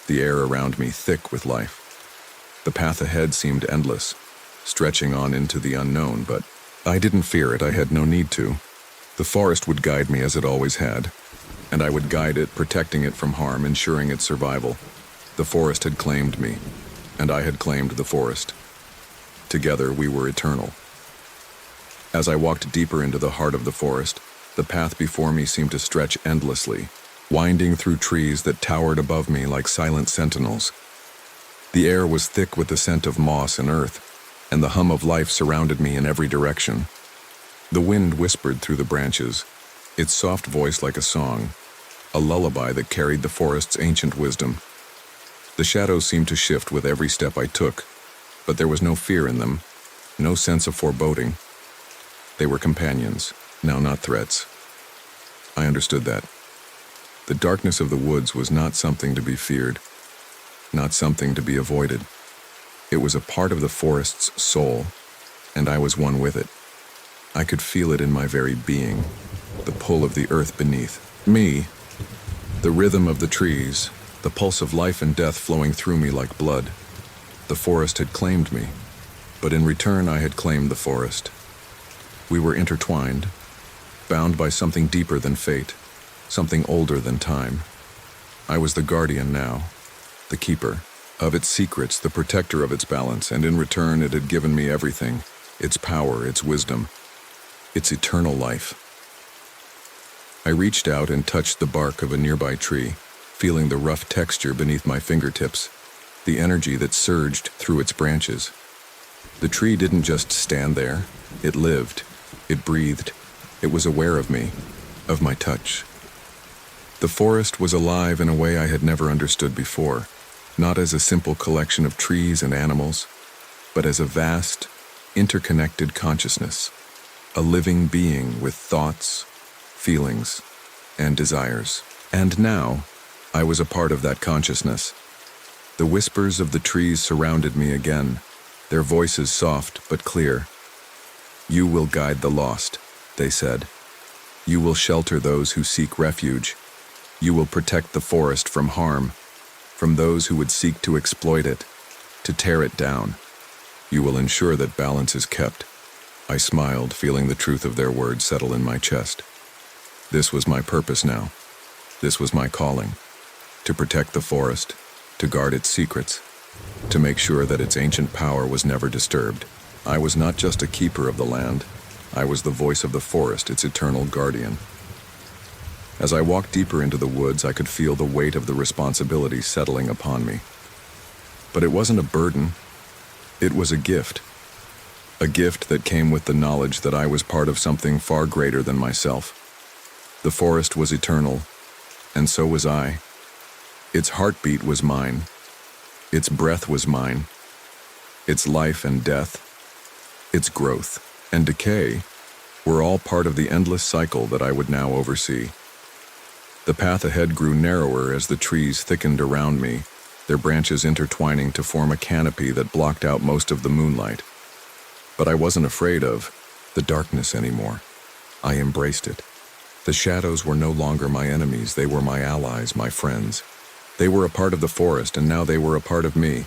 the air around me thick with life. The path ahead seemed endless, stretching on into the unknown, but I didn't fear it. I had no need to. The forest would guide me as it always had, and I would guide it, protecting it from harm, ensuring its survival. The forest had claimed me, and I had claimed the forest. Together we were eternal. As I walked deeper into the heart of the forest, the path before me seemed to stretch endlessly, winding through trees that towered above me like silent sentinels. The air was thick with the scent of moss and earth, and the hum of life surrounded me in every direction. The wind whispered through the branches, its soft voice like a song, a lullaby that carried the forest's ancient wisdom. The shadows seemed to shift with every step I took, but there was no fear in them, no sense of foreboding. They were companions, now not threats. I understood that. The darkness of the woods was not something to be feared, not something to be avoided. It was a part of the forest's soul, and I was one with it. I could feel it in my very being, the pull of the earth beneath me, the rhythm of the trees, the pulse of life and death flowing through me like blood. The forest had claimed me, but in return I had claimed the forest. We were intertwined, bound by something deeper than fate, something older than time. I was the guardian now, the keeper of its secrets, the protector of its balance, and in return it had given me everything, its power, its wisdom, its eternal life. I reached out and touched the bark of a nearby tree, feeling the rough texture beneath my fingertips, the energy that surged through its branches. The tree didn't just stand there, it lived, it breathed, it was aware of me, of my touch. The forest was alive in a way I had never understood before, not as a simple collection of trees and animals, but as a vast, interconnected consciousness, a living being with thoughts, feelings, and desires. And now, I was a part of that consciousness. The whispers of the trees surrounded me again, their voices soft but clear. You will guide the lost, they said. You will shelter those who seek refuge. You will protect the forest from harm, from those who would seek to exploit it, to tear it down. You will ensure that balance is kept. I smiled, feeling the truth of their words settle in my chest. This was my purpose now. This was my calling. To protect the forest, to guard its secrets, to make sure that its ancient power was never disturbed. I was not just a keeper of the land. I was the voice of the forest, its eternal guardian. As I walked deeper into the woods, I could feel the weight of the responsibility settling upon me. But it wasn't a burden. It was a gift. A gift that came with the knowledge that I was part of something far greater than myself. The forest was eternal, and so was I. Its heartbeat was mine. Its breath was mine. Its life and death, its growth and decay were all part of the endless cycle that I would now oversee. The path ahead grew narrower as the trees thickened around me, their branches intertwining to form a canopy that blocked out most of the moonlight. But I wasn't afraid of the darkness anymore. I embraced it. The shadows were no longer my enemies, they were my allies, my friends. They were a part of the forest, and now they were a part of me.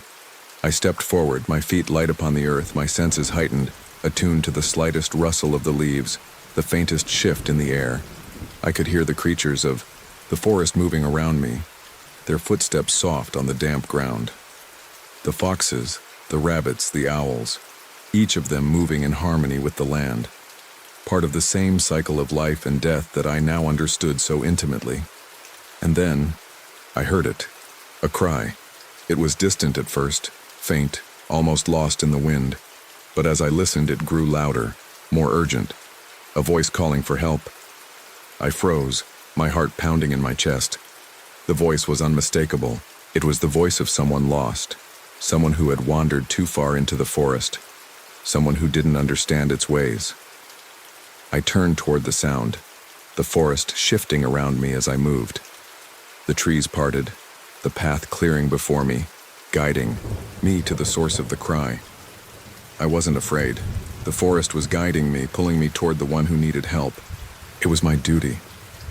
I stepped forward, my feet light upon the earth, my senses heightened, attuned to the slightest rustle of the leaves, the faintest shift in the air. I could hear the creatures of the forest moving around me, their footsteps soft on the damp ground. The foxes, the rabbits, the owls, each of them moving in harmony with the land, part of the same cycle of life and death that I now understood so intimately. And then, I heard it, a cry. It was distant at first, faint, almost lost in the wind, but as I listened it grew louder, more urgent, a voice calling for help. I froze, my heart pounding in my chest. The voice was unmistakable. It was the voice of someone lost, someone who had wandered too far into the forest, someone who didn't understand its ways. I turned toward the sound, the forest shifting around me as I moved. The trees parted, the path clearing before me, guiding me to the source of the cry. I wasn't afraid. The forest was guiding me, pulling me toward the one who needed help. It was my duty,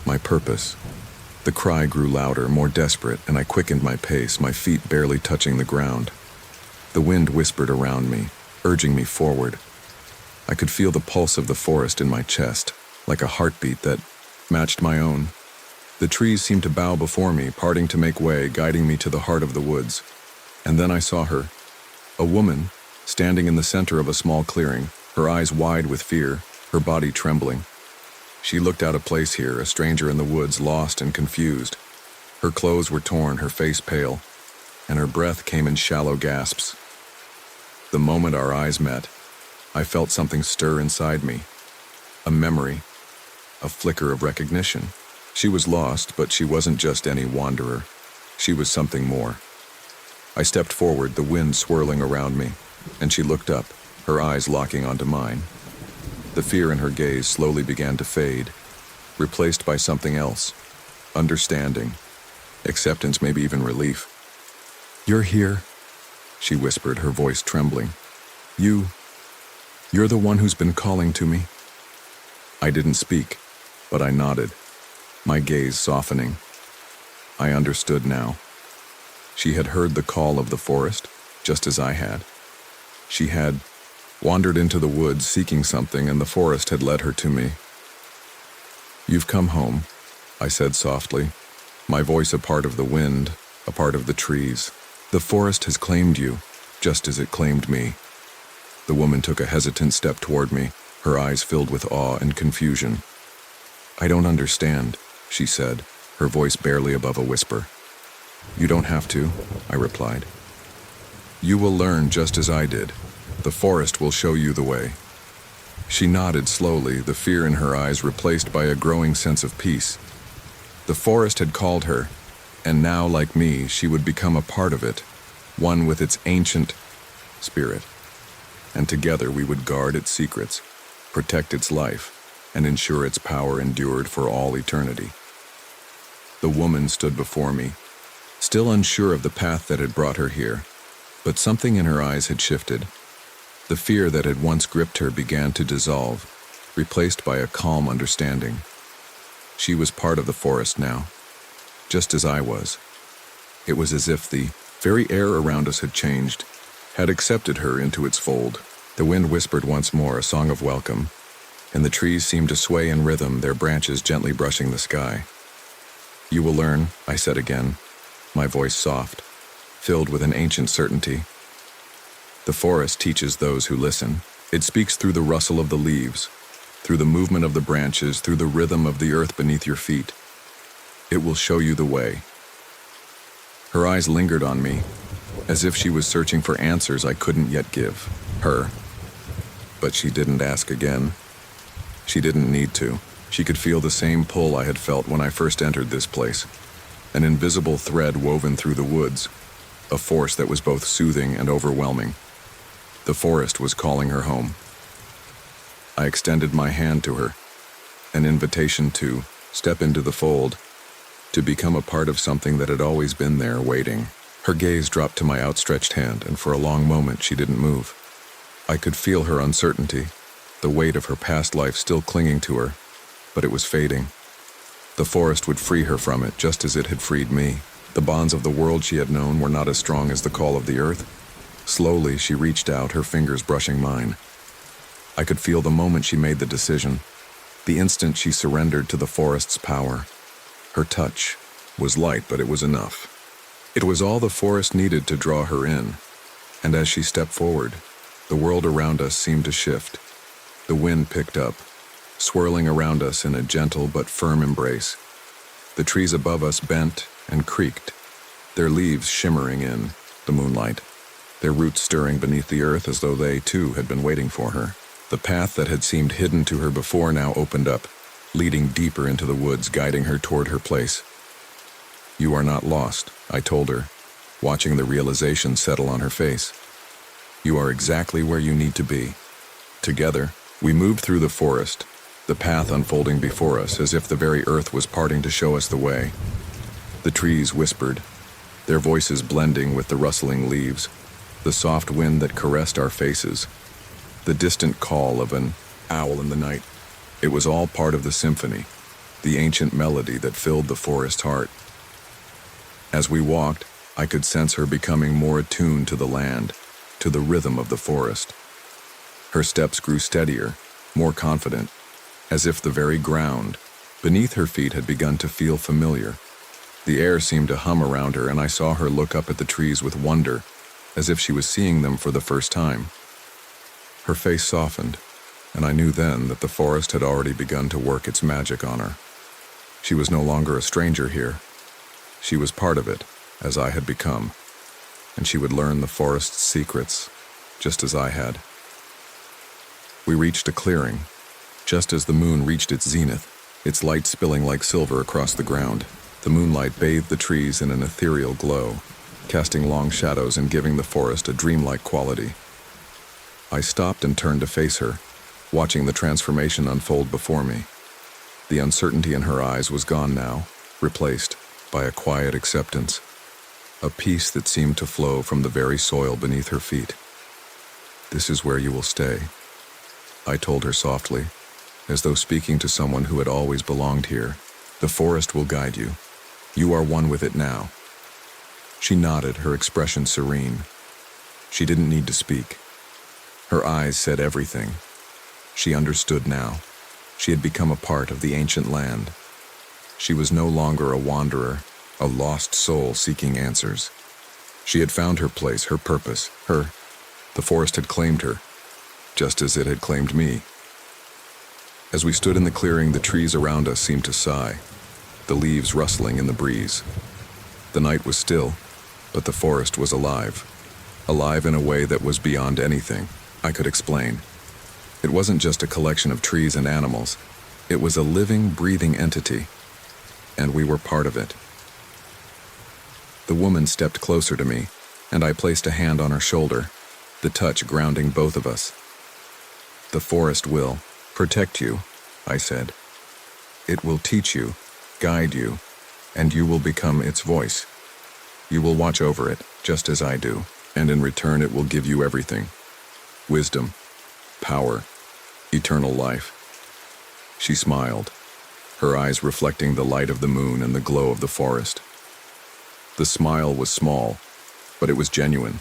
my purpose. The cry grew louder, more desperate, and I quickened my pace, my feet barely touching the ground. The wind whispered around me, urging me forward. I could feel the pulse of the forest in my chest, like a heartbeat that matched my own. The trees seemed to bow before me, parting to make way, guiding me to the heart of the woods. And then I saw her, a woman, standing in the center of a small clearing, her eyes wide with fear, her body trembling. She looked out of place here, a stranger in the woods, lost and confused. Her clothes were torn, her face pale, and her breath came in shallow gasps. The moment our eyes met, I felt something stir inside me. A memory, a flicker of recognition. She was lost, but she wasn't just any wanderer. She was something more. I stepped forward, the wind swirling around me, and she looked up, her eyes locking onto mine. The fear in her gaze slowly began to fade, replaced by something else. Understanding, acceptance, maybe even relief. "You're here," she whispered, her voice trembling. You're the one who's been calling to me." I didn't speak, but I nodded, my gaze softening. I understood now. She had heard the call of the forest, just as I had. She had wandered into the woods seeking something, and the forest had led her to me. "You've come home," I said softly, my voice a part of the wind, a part of the trees. "The forest has claimed you, just as it claimed me." The woman took a hesitant step toward me, her eyes filled with awe and confusion. "I don't understand," she said, her voice barely above a whisper. "You don't have to," I replied. "You will learn just as I did. The forest will show you the way." She nodded slowly, the fear in her eyes replaced by a growing sense of peace. The forest had called her, and now, like me, she would become a part of it, one with its ancient spirit. And together we would guard its secrets, protect its life, and ensure its power endured for all eternity. The woman stood before me, still unsure of the path that had brought her here, but something in her eyes had shifted. The fear that had once gripped her began to dissolve, replaced by a calm understanding. She was part of the forest now, just as I was. It was as if the very air around us had changed, had accepted her into its fold. The wind whispered once more, a song of welcome, and the trees seemed to sway in rhythm, their branches gently brushing the sky. "You will learn," I said again, my voice soft, filled with an ancient certainty. "The forest teaches those who listen. It speaks through the rustle of the leaves, through the movement of the branches, through the rhythm of the earth beneath your feet. It will show you the way." Her eyes lingered on me, as if she was searching for answers I couldn't yet give her. But she didn't ask again. She didn't need to. She could feel the same pull I had felt when I first entered this place. An invisible thread woven through the woods, a force that was both soothing and overwhelming. The forest was calling her home. I extended my hand to her, an invitation to step into the fold, to become a part of something that had always been there, waiting. Her gaze dropped to my outstretched hand, and for a long moment she didn't move. I could feel her uncertainty, the weight of her past life still clinging to her, but it was fading. The forest would free her from it, just as it had freed me. The bonds of the world she had known were not as strong as the call of the earth. Slowly, she reached out, her fingers brushing mine. I could feel the moment she made the decision, the instant she surrendered to the forest's power. Her touch was light, but it was enough. It was all the forest needed to draw her in, and as she stepped forward, the world around us seemed to shift. The wind picked up, swirling around us in a gentle but firm embrace. The trees above us bent and creaked, their leaves shimmering in the moonlight, their roots stirring beneath the earth as though they, too, had been waiting for her. The path that had seemed hidden to her before now opened up, leading deeper into the woods, guiding her toward her place. "You are not lost," I told her, watching the realization settle on her face. "You are exactly where you need to be." Together, we moved through the forest, the path unfolding before us as if the very earth was parting to show us the way. The trees whispered, their voices blending with the rustling leaves, the soft wind that caressed our faces, the distant call of an owl in the night. It was all part of the symphony, the ancient melody that filled the forest's heart. As we walked, I could sense her becoming more attuned to the land, to the rhythm of the forest. Her steps grew steadier, more confident, as if the very ground beneath her feet had begun to feel familiar. The air seemed to hum around her, and I saw her look up at the trees with wonder, as if she was seeing them for the first time. Her face softened, and I knew then that the forest had already begun to work its magic on her. She was no longer a stranger here. She was part of it, as I had become, and she would learn the forest's secrets, just as I had. We reached a clearing, just as the moon reached its zenith, its light spilling like silver across the ground. The moonlight bathed the trees in an ethereal glow, casting long shadows and giving the forest a dreamlike quality. I stopped and turned to face her, watching the transformation unfold before me. The uncertainty in her eyes was gone now, replaced by a quiet acceptance, a peace that seemed to flow from the very soil beneath her feet. "This is where you will stay," I told her softly, as though speaking to someone who had always belonged here. "The forest will guide you. You are one with it now." She nodded, her expression serene. She didn't need to speak. Her eyes said everything. She understood now. She had become a part of the ancient land. She was no longer a wanderer, a lost soul seeking answers. She had found her place, her purpose, her. The forest had claimed her, just as it had claimed me. As we stood in the clearing, the trees around us seemed to sigh, the leaves rustling in the breeze. The night was still, but the forest was alive. Alive in a way that was beyond anything I could explain. It wasn't just a collection of trees and animals. It was a living, breathing entity, and we were part of it. The woman stepped closer to me, and I placed a hand on her shoulder, the touch grounding both of us. "The forest will protect you," I said. "It will teach you, guide you, and you will become its voice. You will watch over it, just as I do, and in return it will give you everything. Wisdom, power, eternal life." She smiled, her eyes reflecting the light of the moon and the glow of the forest. The smile was small, but it was genuine.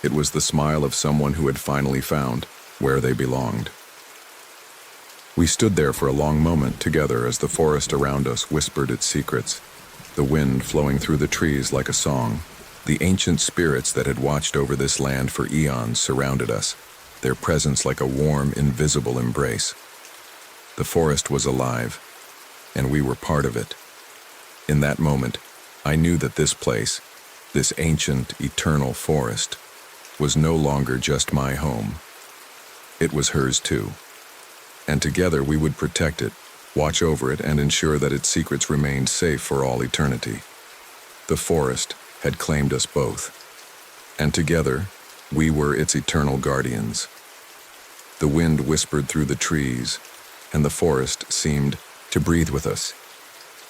It was the smile of someone who had finally found where they belonged. We stood there for a long moment together as the forest around us whispered its secrets, the wind flowing through the trees like a song. The ancient spirits that had watched over this land for eons surrounded us, their presence like a warm, invisible embrace. The forest was alive, and we were part of it. In that moment, I knew that this place, this ancient, eternal forest, was no longer just my home. It was hers too. And together we would protect it, watch over it, and ensure that its secrets remained safe for all eternity. The forest had claimed us both, and together we were its eternal guardians. The wind whispered through the trees, and the forest seemed to breathe with us.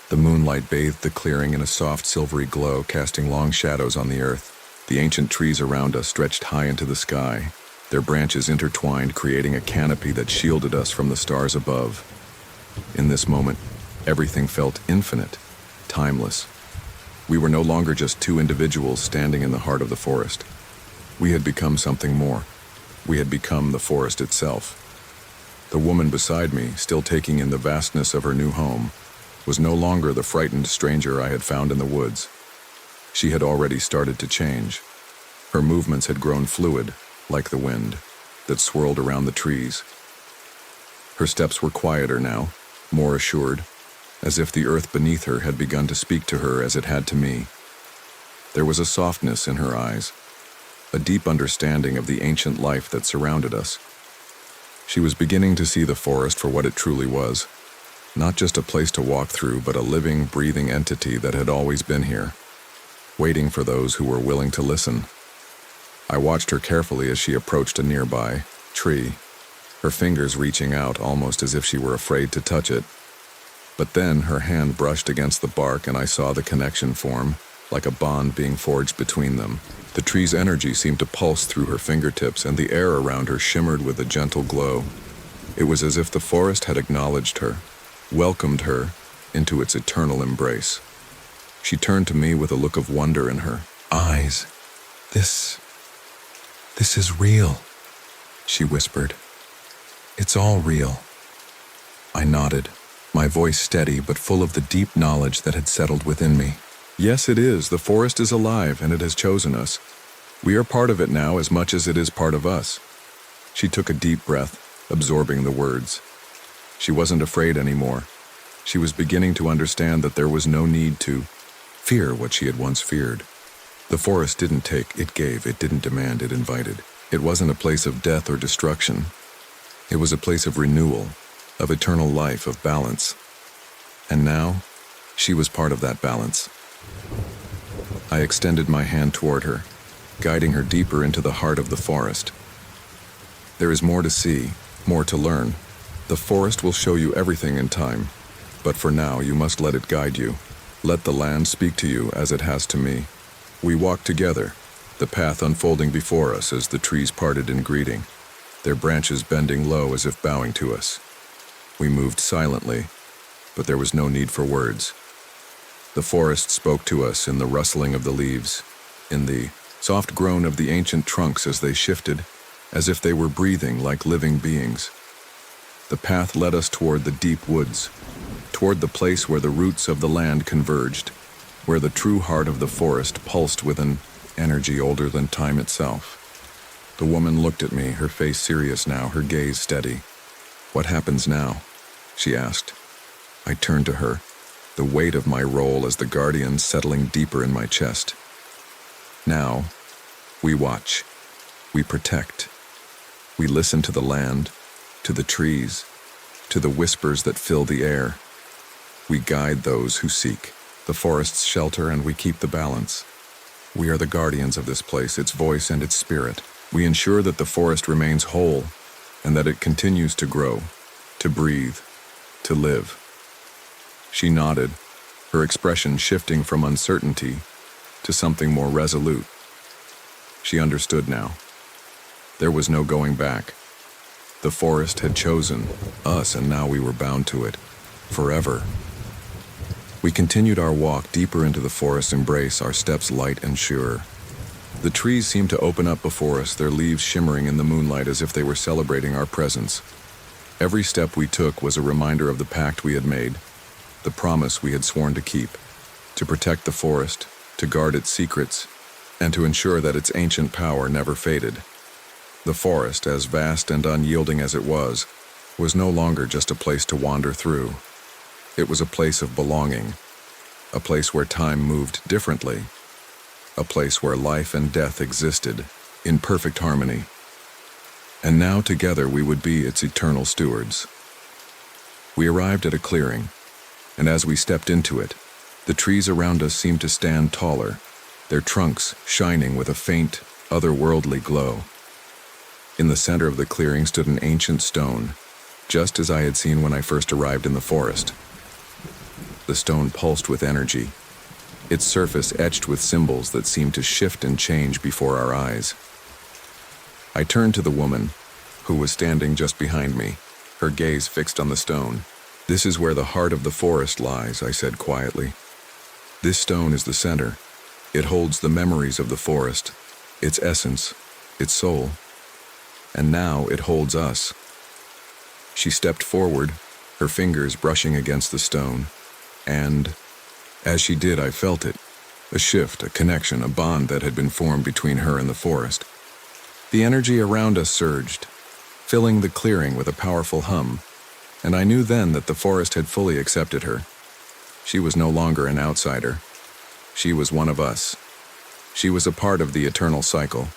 The moonlight bathed the clearing in a soft silvery glow, casting long shadows on the earth. The ancient trees around us stretched high into the sky, their branches intertwined, creating a canopy that shielded us from the stars above. In this moment, everything felt infinite, timeless. We were no longer just two individuals standing in the heart of the forest. We had become something more. We had become the forest itself. The woman beside me, still taking in the vastness of her new home, was no longer the frightened stranger I had found in the woods. She had already started to change. Her movements had grown fluid, like the wind, that swirled around the trees. Her steps were quieter now, more assured, as if the earth beneath her had begun to speak to her as it had to me. There was a softness in her eyes, a deep understanding of the ancient life that surrounded us. She was beginning to see the forest for what it truly was, not just a place to walk through, but a living, breathing entity that had always been here, waiting for those who were willing to listen. I watched her carefully as she approached a nearby tree, her fingers reaching out almost as if she were afraid to touch it. But then her hand brushed against the bark and I saw the connection form, like a bond being forged between them. The tree's energy seemed to pulse through her fingertips, and the air around her shimmered with a gentle glow. It was as if the forest had acknowledged her, welcomed her into its eternal embrace. She turned to me with a look of wonder in her eyes. This is real," she whispered. "It's all real." I nodded, my voice steady but full of the deep knowledge that had settled within me. "Yes, it is. The forest is alive, and it has chosen us. We are part of it now as much as it is part of us." She took a deep breath, absorbing the words. She wasn't afraid anymore. She was beginning to understand that there was no need to fear what she had once feared. The forest didn't take, it gave. It didn't demand, it invited. It wasn't a place of death or destruction. It was a place of renewal, of eternal life, of balance. And now, she was part of that balance. I extended my hand toward her, guiding her deeper into the heart of the forest. "There is more to see, more to learn. The forest will show you everything in time, but for now you must let it guide you. Let the land speak to you as it has to me." We walked together, the path unfolding before us as the trees parted in greeting, their branches bending low as if bowing to us. We moved silently, but there was no need for words. The forest spoke to us in the rustling of the leaves, in the soft groan of the ancient trunks as they shifted, as if they were breathing like living beings. The path led us toward the deep woods, toward the place where the roots of the land converged, where the true heart of the forest pulsed with an energy older than time itself. The woman looked at me, her face serious now, her gaze steady. "What happens now?" she asked. I turned to her, the weight of my role as the guardian settling deeper in my chest. "Now, we watch, we protect, we listen to the land, to the trees, to the whispers that fill the air. We guide those who seek the forest's shelter, and we keep the balance. We are the guardians of this place, its voice and its spirit. We ensure that the forest remains whole, and that it continues to grow, to breathe, to live." She nodded, her expression shifting from uncertainty to something more resolute. She understood now. There was no going back. The forest had chosen us, and now we were bound to it, forever. We continued our walk deeper into the forest's embrace, our steps light and sure. The trees seemed to open up before us, their leaves shimmering in the moonlight as if they were celebrating our presence. Every step we took was a reminder of the pact we had made, the promise we had sworn to keep, to protect the forest, to guard its secrets, and to ensure that its ancient power never faded. The forest, as vast and unyielding as it was no longer just a place to wander through. It was a place of belonging, a place where time moved differently, a place where life and death existed in perfect harmony. And now together we would be its eternal stewards. We arrived at a clearing, and as we stepped into it, the trees around us seemed to stand taller, their trunks shining with a faint, otherworldly glow. In the center of the clearing stood an ancient stone, just as I had seen when I first arrived in the forest. The stone pulsed with energy, its surface etched with symbols that seemed to shift and change before our eyes. I turned to the woman, who was standing just behind me, her gaze fixed on the stone. "This is where the heart of the forest lies," I said quietly. "This stone is the center. It holds the memories of the forest, its essence, its soul. And now it holds us." She stepped forward, her fingers brushing against the stone, and as she did, I felt it, a shift, a connection, a bond that had been formed between her and the forest. The energy around us surged, filling the clearing with a powerful hum, and I knew then that the forest had fully accepted her. She was no longer an outsider. She was one of us. She was a part of the eternal cycle.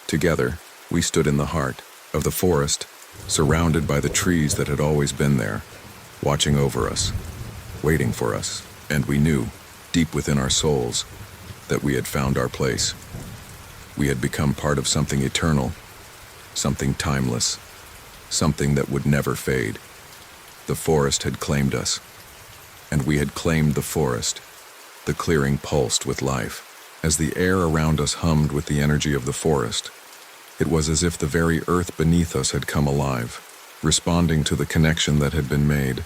Together, we stood in the heart of the forest, surrounded by the trees that had always been there, watching over us, waiting for us, and we knew, deep within our souls, that we had found our place. We had become part of something eternal, something timeless, something that would never fade. The forest had claimed us, and we had claimed the forest. The clearing pulsed with life, as the air around us hummed with the energy of the forest. It was as if the very earth beneath us had come alive, responding to the connection that had been made.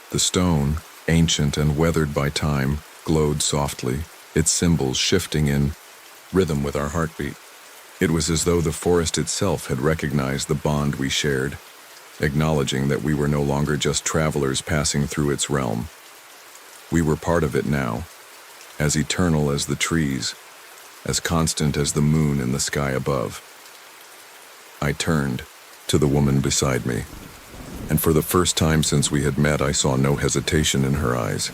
The stone, ancient and weathered by time, glowed softly, its symbols shifting in rhythm with our heartbeat. It was as though the forest itself had recognized the bond we shared, acknowledging that we were no longer just travelers passing through its realm. We were part of it now, as eternal as the trees, as constant as the moon in the sky above. I turned to the woman beside me, and for the first time since we had met, I saw no hesitation in her eyes.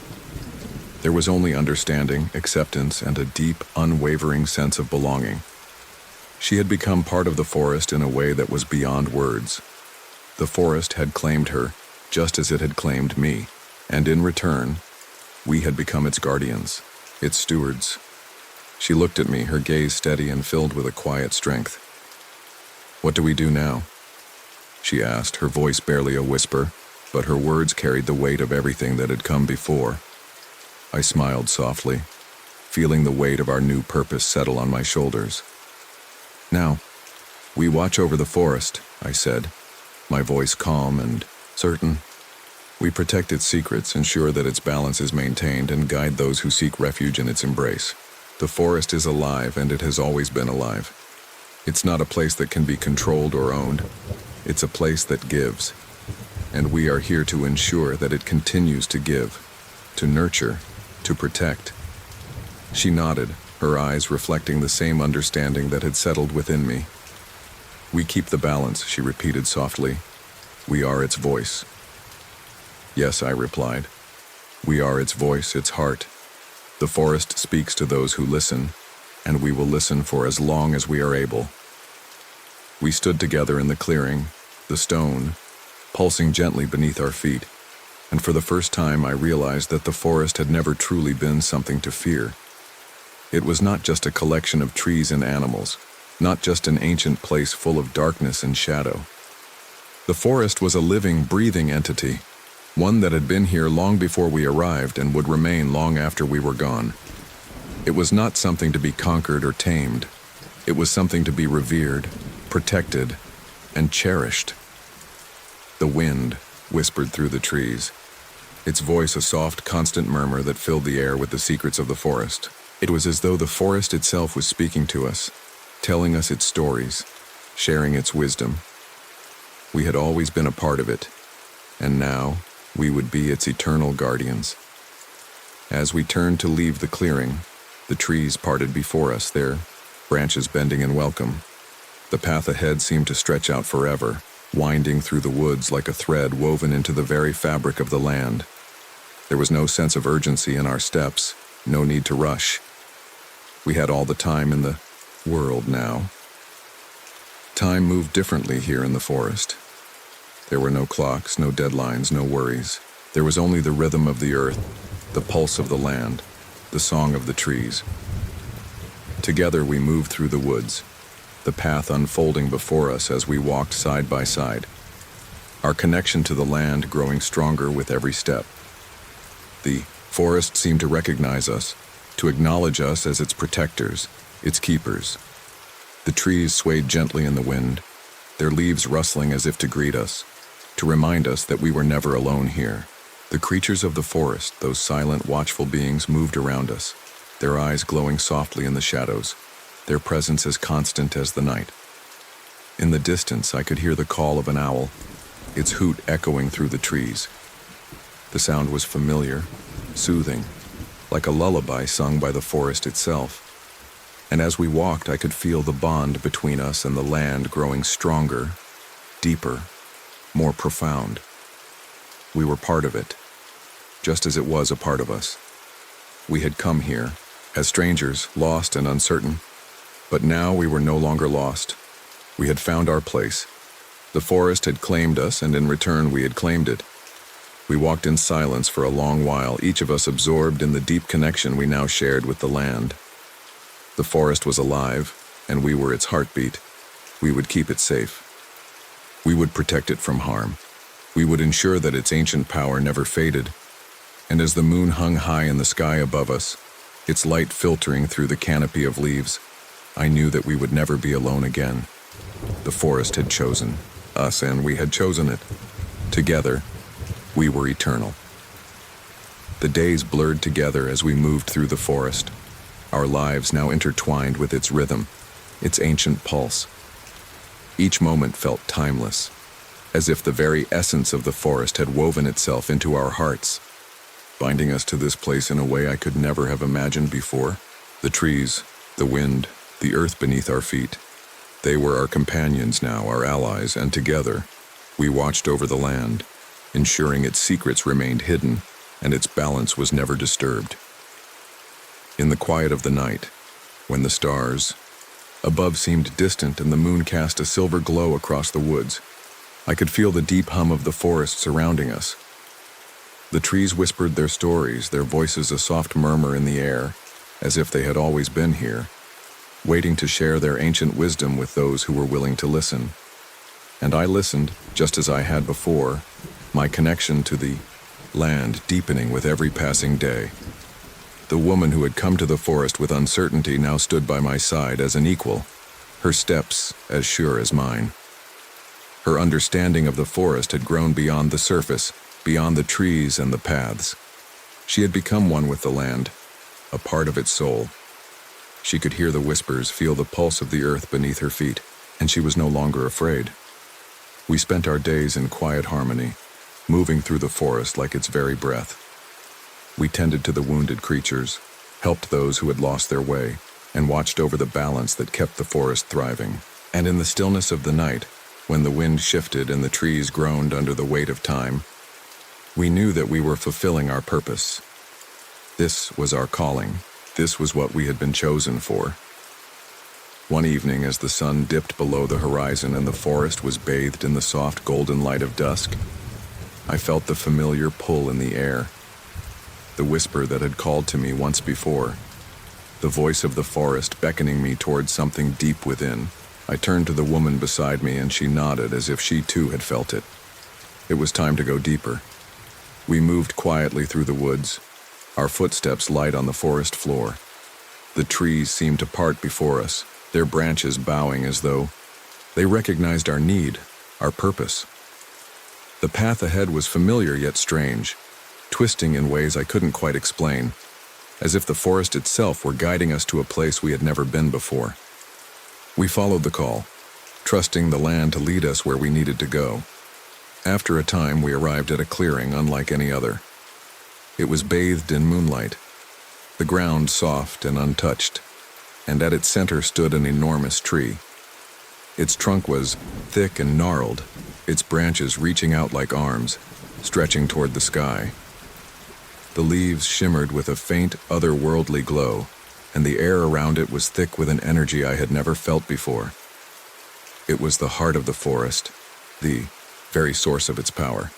There was only understanding, acceptance, and a deep, unwavering sense of belonging. She had become part of the forest in a way that was beyond words. The forest had claimed her, just as it had claimed me, and in return, we had become its guardians, its stewards. She looked at me, her gaze steady and filled with a quiet strength. "What do we do now?" she asked, her voice barely a whisper, but her words carried the weight of everything that had come before. I smiled softly, feeling the weight of our new purpose settle on my shoulders. "Now, we watch over the forest," I said, my voice calm and certain. "We protect its secrets, ensure that its balance is maintained, and guide those who seek refuge in its embrace. The forest is alive, and it has always been alive. It's not a place that can be controlled or owned. It's a place that gives. And we are here to ensure that it continues to give, to nurture, to protect." She nodded, her eyes reflecting the same understanding that had settled within me. "We keep the balance," she repeated softly. "We are its voice." "Yes," I replied. "We are its voice, its heart. The forest speaks to those who listen, and we will listen for as long as we are able." We stood together in the clearing, the stone pulsing gently beneath our feet, and for the first time I realized that the forest had never truly been something to fear. It was not just a collection of trees and animals, not just an ancient place full of darkness and shadow. The forest was a living, breathing entity, one that had been here long before we arrived and would remain long after we were gone. It was not something to be conquered or tamed. It was something to be revered, protected, and cherished. The wind whispered through the trees, its voice a soft, constant murmur that filled the air with the secrets of the forest. It was as though the forest itself was speaking to us, telling us its stories, sharing its wisdom. We had always been a part of it, and now we would be its eternal guardians. As we turned to leave the clearing, the trees parted before us, their branches bending in welcome. The path ahead seemed to stretch out forever, winding through the woods like a thread woven into the very fabric of the land. There was no sense of urgency in our steps, no need to rush. We had all the time in the world now. Time moved differently here in the forest. There were no clocks, no deadlines, no worries. There was only the rhythm of the earth, the pulse of the land, the song of the trees. Together we moved through the woods, the path unfolding before us as we walked side by side, our connection to the land growing stronger with every step. The forest seemed to recognize us, to acknowledge us as its protectors, its keepers. The trees swayed gently in the wind, their leaves rustling as if to greet us, to remind us that we were never alone here. The creatures of the forest, those silent, watchful beings, moved around us, their eyes glowing softly in the shadows, their presence as constant as the night. In the distance, I could hear the call of an owl, its hoot echoing through the trees. The sound was familiar, soothing, like a lullaby sung by the forest itself. And as we walked, I could feel the bond between us and the land growing stronger, deeper, more profound. We were part of it, just as it was a part of us. We had come here, as strangers, lost and uncertain, but now we were no longer lost. We had found our place. The forest had claimed us, and in return we had claimed it. We walked in silence for a long while, each of us absorbed in the deep connection we now shared with the land. The forest was alive, and we were its heartbeat. We would keep it safe. We would protect it from harm. We would ensure that its ancient power never faded. And as the moon hung high in the sky above us, its light filtering through the canopy of leaves, I knew that we would never be alone again. The forest had chosen us, and we had chosen it. Together, we were eternal. The days blurred together as we moved through the forest, our lives now intertwined with its rhythm, its ancient pulse. Each moment felt timeless, as if the very essence of the forest had woven itself into our hearts, binding us to this place in a way I could never have imagined before. The trees, the wind, the earth beneath our feet, they were our companions now, our allies, and together, we watched over the land, ensuring its secrets remained hidden and its balance was never disturbed. In the quiet of the night, when the stars above seemed distant and the moon cast a silver glow across the woods, I could feel the deep hum of the forest surrounding us. The trees whispered their stories, their voices a soft murmur in the air, as if they had always been here, waiting to share their ancient wisdom with those who were willing to listen. And I listened, just as I had before, my connection to the land deepening with every passing day. The woman who had come to the forest with uncertainty now stood by my side as an equal, her steps as sure as mine. Her understanding of the forest had grown beyond the surface, beyond the trees and the paths. She had become one with the land, a part of its soul. She could hear the whispers, feel the pulse of the earth beneath her feet, and she was no longer afraid. We spent our days in quiet harmony, moving through the forest like its very breath. We tended to the wounded creatures, helped those who had lost their way, and watched over the balance that kept the forest thriving. And in the stillness of the night, when the wind shifted and the trees groaned under the weight of time, we knew that we were fulfilling our purpose. This was our calling. This was what we had been chosen for. One evening, as the sun dipped below the horizon and the forest was bathed in the soft golden light of dusk, I felt the familiar pull in the air, the whisper that had called to me once before, the voice of the forest beckoning me towards something deep within. I turned to the woman beside me and she nodded as if she too had felt it. It was time to go deeper. We moved quietly through the woods, our footsteps light on the forest floor. The trees seemed to part before us, their branches bowing as though they recognized our need, our purpose. The path ahead was familiar yet strange, twisting in ways I couldn't quite explain, as if the forest itself were guiding us to a place we had never been before. We followed the call, trusting the land to lead us where we needed to go. After a time, we arrived at a clearing unlike any other. It was bathed in moonlight, the ground soft and untouched, and at its center stood an enormous tree. Its trunk was thick and gnarled, its branches reaching out like arms, stretching toward the sky. The leaves shimmered with a faint, otherworldly glow, and the air around it was thick with an energy I had never felt before. It was the heart of the forest, the very source of its power.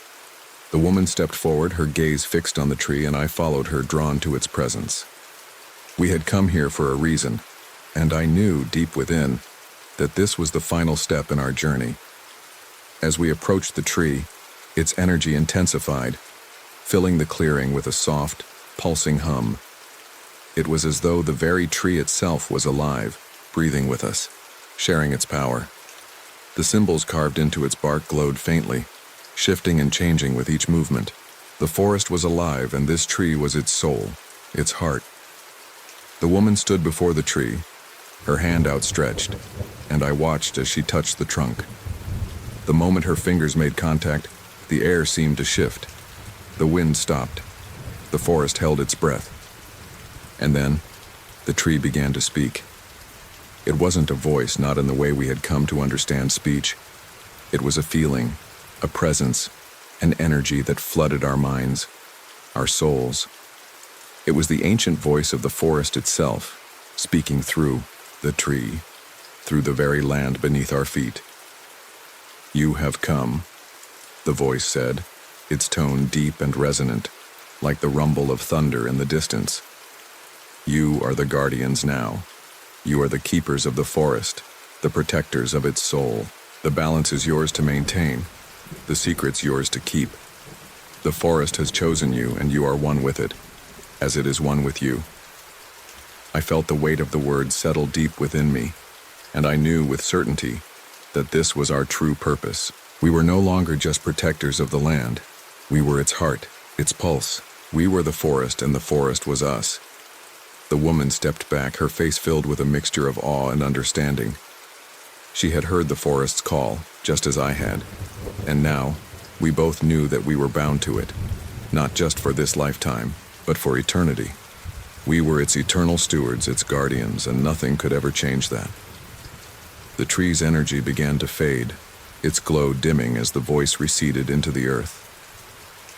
The woman stepped forward, her gaze fixed on the tree, and I followed her, drawn to its presence. We had come here for a reason, and I knew deep within that this was the final step in our journey. As we approached the tree, its energy intensified, filling the clearing with a soft, pulsing hum. It was as though the very tree itself was alive, breathing with us, sharing its power. The symbols carved into its bark glowed faintly, shifting and changing with each movement. The forest was alive, and this tree was its soul, its heart. The woman stood before the tree, her hand outstretched, and I watched as she touched the trunk. The moment her fingers made contact, the air seemed to shift. The wind stopped. The forest held its breath. And then, the tree began to speak. It wasn't a voice, not in the way we had come to understand speech. It was a feeling, a presence, an energy that flooded our minds, our souls. It was the ancient voice of the forest itself, speaking through the tree, through the very land beneath our feet. "You have come," the voice said, its tone deep and resonant, like the rumble of thunder in the distance. "You are the guardians now. You are the keepers of the forest, the protectors of its soul. The balance is yours to maintain, the secret's yours to keep. The forest has chosen you, and you are one with it, as it is one with you." I felt the weight of the words settle deep within me, and I knew with certainty that this was our true purpose. We were no longer just protectors of the land. We were its heart, its pulse. We were the forest, and the forest was us. The woman stepped back, her face filled with a mixture of awe and understanding. She had heard the forest's call, just as I had, and now we both knew that we were bound to it, not just for this lifetime, but for eternity. We were its eternal stewards, its guardians, and nothing could ever change that. The tree's energy began to fade, its glow dimming as the voice receded into the earth.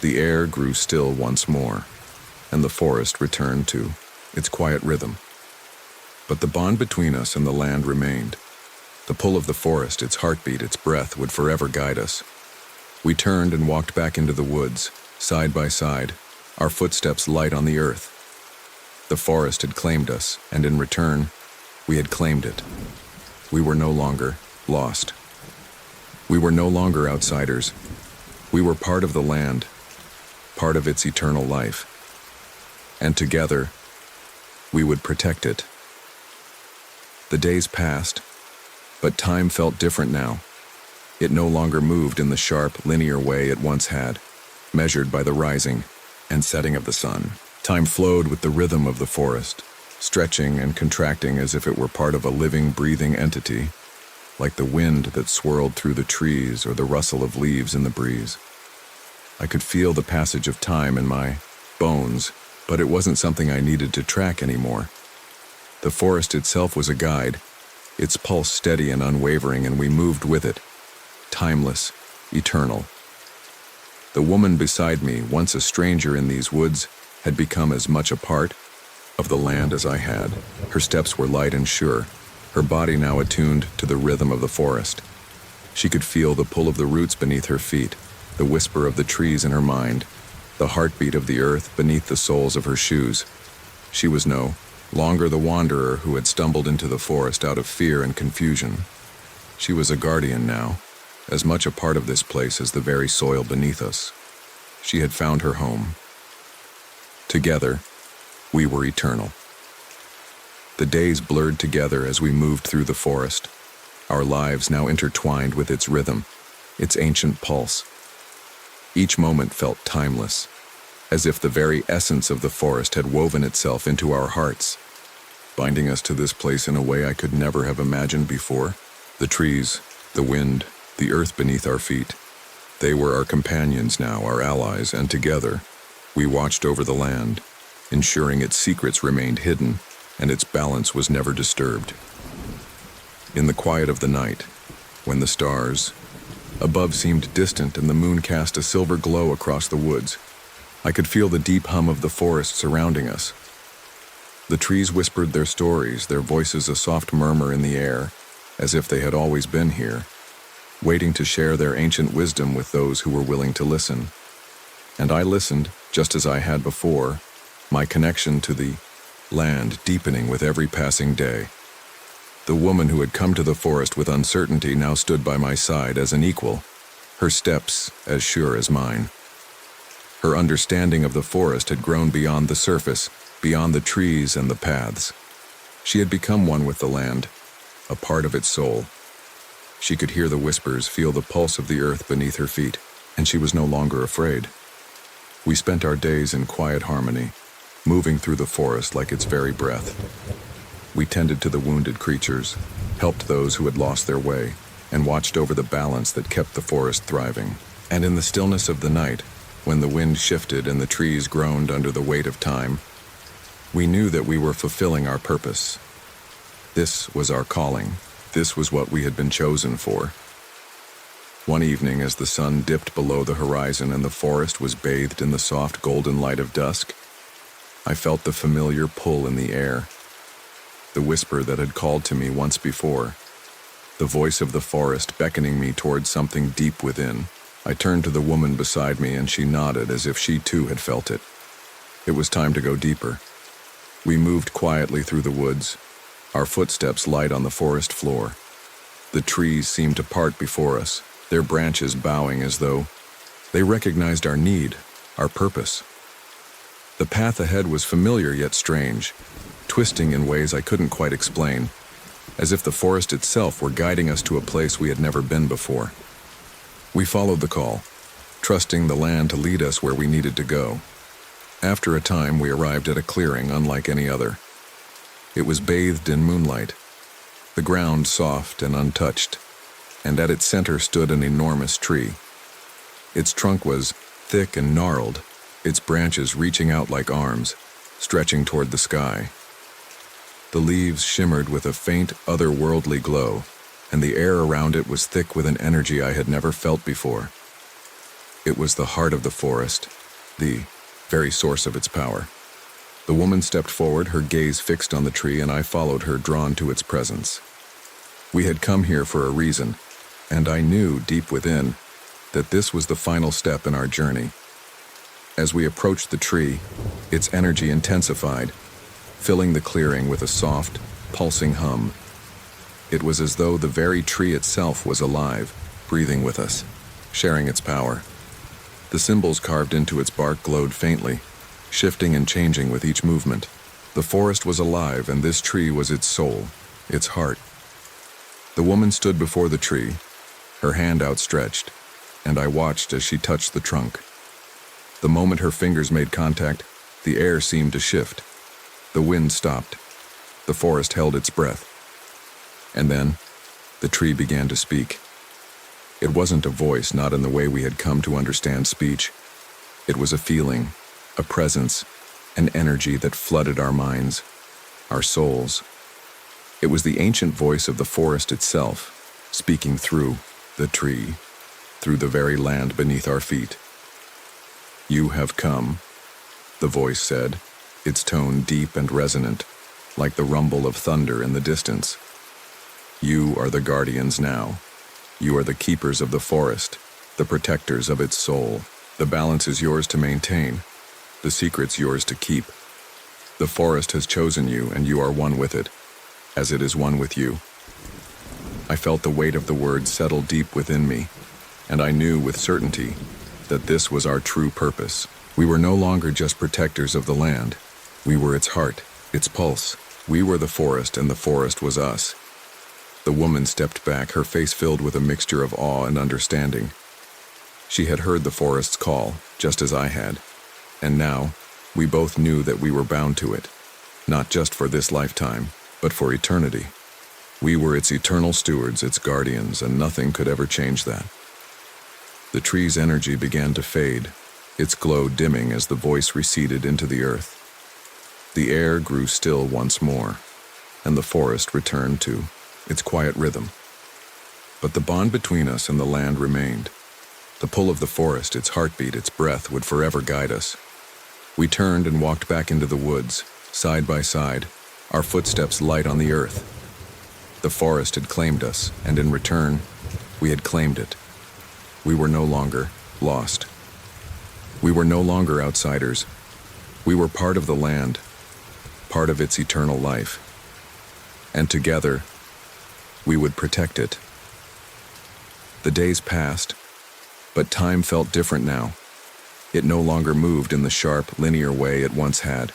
The air grew still once more, and the forest returned to its quiet rhythm. But the bond between us and the land remained. The pull of the forest, its heartbeat, its breath would forever guide us. We turned and walked back into the woods, side by side, our footsteps light on the earth. The forest had claimed us, and in return, we had claimed it. We were no longer lost. We were no longer outsiders. We were part of the land, part of its eternal life. And together, we would protect it. The days passed, but time felt different now. It no longer moved in the sharp, linear way it once had, measured by the rising and setting of the sun. Time flowed with the rhythm of the forest, stretching and contracting as if it were part of a living, breathing entity, like the wind that swirled through the trees or the rustle of leaves in the breeze. I could feel the passage of time in my bones, but it wasn't something I needed to track anymore. The forest itself was a guide, its pulse steady and unwavering, and we moved with it, timeless, eternal. The woman beside me, once a stranger in these woods, had become as much a part of the land as I had. Her steps were light and sure, her body now attuned to the rhythm of the forest. She could feel the pull of the roots beneath her feet, the whisper of the trees in her mind, the heartbeat of the earth beneath the soles of her shoes. She was no longer the wanderer who had stumbled into the forest out of fear and confusion. She was a guardian now, as much a part of this place as the very soil beneath us. She had found her home. Together, we were eternal. The days blurred together as we moved through the forest, our lives now intertwined with its rhythm, its ancient pulse. Each moment felt timeless, as if the very essence of the forest had woven itself into our hearts, binding us to this place in a way I could never have imagined before. The trees, the wind, the earth beneath our feet. They were our companions now, our allies, and together, we watched over the land, ensuring its secrets remained hidden and its balance was never disturbed. In the quiet of the night, when the stars above seemed distant and the moon cast a silver glow across the woods, I could feel the deep hum of the forest surrounding us. The trees whispered their stories, their voices a soft murmur in the air, as if they had always been here, waiting to share their ancient wisdom with those who were willing to listen. And I listened, just as I had before, my connection to the land deepening with every passing day. The woman who had come to the forest with uncertainty now stood by my side as an equal, her steps as sure as mine. Her understanding of the forest had grown beyond the surface, beyond the trees and the paths. She had become one with the land, a part of its soul. She could hear the whispers, feel the pulse of the earth beneath her feet, and she was no longer afraid. We spent our days in quiet harmony, moving through the forest like its very breath. We tended to the wounded creatures, helped those who had lost their way, and watched over the balance that kept the forest thriving. And in the stillness of the night, when the wind shifted and the trees groaned under the weight of time, we knew that we were fulfilling our purpose. This was our calling. This was what we had been chosen for. One evening, as the sun dipped below the horizon and the forest was bathed in the soft golden light of dusk, I felt the familiar pull in the air, the whisper that had called to me once before, the voice of the forest beckoning me towards something deep within. I turned to the woman beside me and she nodded as if she too had felt it. It was time to go deeper. We moved quietly through the woods, our footsteps light on the forest floor. The trees seemed to part before us, their branches bowing as though they recognized our need, our purpose. The path ahead was familiar yet strange, twisting in ways I couldn't quite explain, as if the forest itself were guiding us to a place we had never been before. We followed the call, trusting the land to lead us where we needed to go. After a time, we arrived at a clearing unlike any other. It was bathed in moonlight, the ground soft and untouched, and at its center stood an enormous tree. Its trunk was thick and gnarled, its branches reaching out like arms, stretching toward the sky. The leaves shimmered with a faint, otherworldly glow, and the air around it was thick with an energy I had never felt before. It was the heart of the forest, the very source of its power. The woman stepped forward, her gaze fixed on the tree, and I followed her, drawn to its presence. We had come here for a reason, and I knew deep within that this was the final step in our journey. As we approached the tree, its energy intensified, filling the clearing with a soft, pulsing hum. It was as though the very tree itself was alive, breathing with us, sharing its power. The symbols carved into its bark glowed faintly, shifting and changing with each movement. The forest was alive, and this tree was its soul, its heart. The woman stood before the tree, her hand outstretched, and I watched as she touched the trunk. The moment her fingers made contact, the air seemed to shift. The wind stopped. The forest held its breath. And then, the tree began to speak. It wasn't a voice, not in the way we had come to understand speech. It was a feeling, a presence, an energy that flooded our minds, our souls. It was the ancient voice of the forest itself, speaking through the tree, through the very land beneath our feet. "You have come," the voice said, its tone deep and resonant, like the rumble of thunder in the distance. "You are the guardians now. You are the keepers of the forest, the protectors of its soul. The balance is yours to maintain, the secret's yours to keep. The forest has chosen you, and you are one with it, as it is one with you." I felt the weight of the words settle deep within me, and I knew with certainty that this was our true purpose. We were no longer just protectors of the land. We were its heart, its pulse. We were the forest, and the forest was us. The woman stepped back, her face filled with a mixture of awe and understanding. She had heard the forest's call, just as I had, and now we both knew that we were bound to it, not just for this lifetime, but for eternity. We were its eternal stewards, its guardians, and nothing could ever change that. The tree's energy began to fade, its glow dimming as the voice receded into the earth. The air grew still once more, and the forest returned to its quiet rhythm. But the bond between us and the land remained. The pull of the forest, its heartbeat, its breath would forever guide us. We turned and walked back into the woods, side by side, our footsteps light on the earth. The forest had claimed us, and in return, we had claimed it. We were no longer lost. We were no longer outsiders. We were part of the land, part of its eternal life. And together, we would protect it. The days passed, but time felt different now. It no longer moved in the sharp, linear way it once had,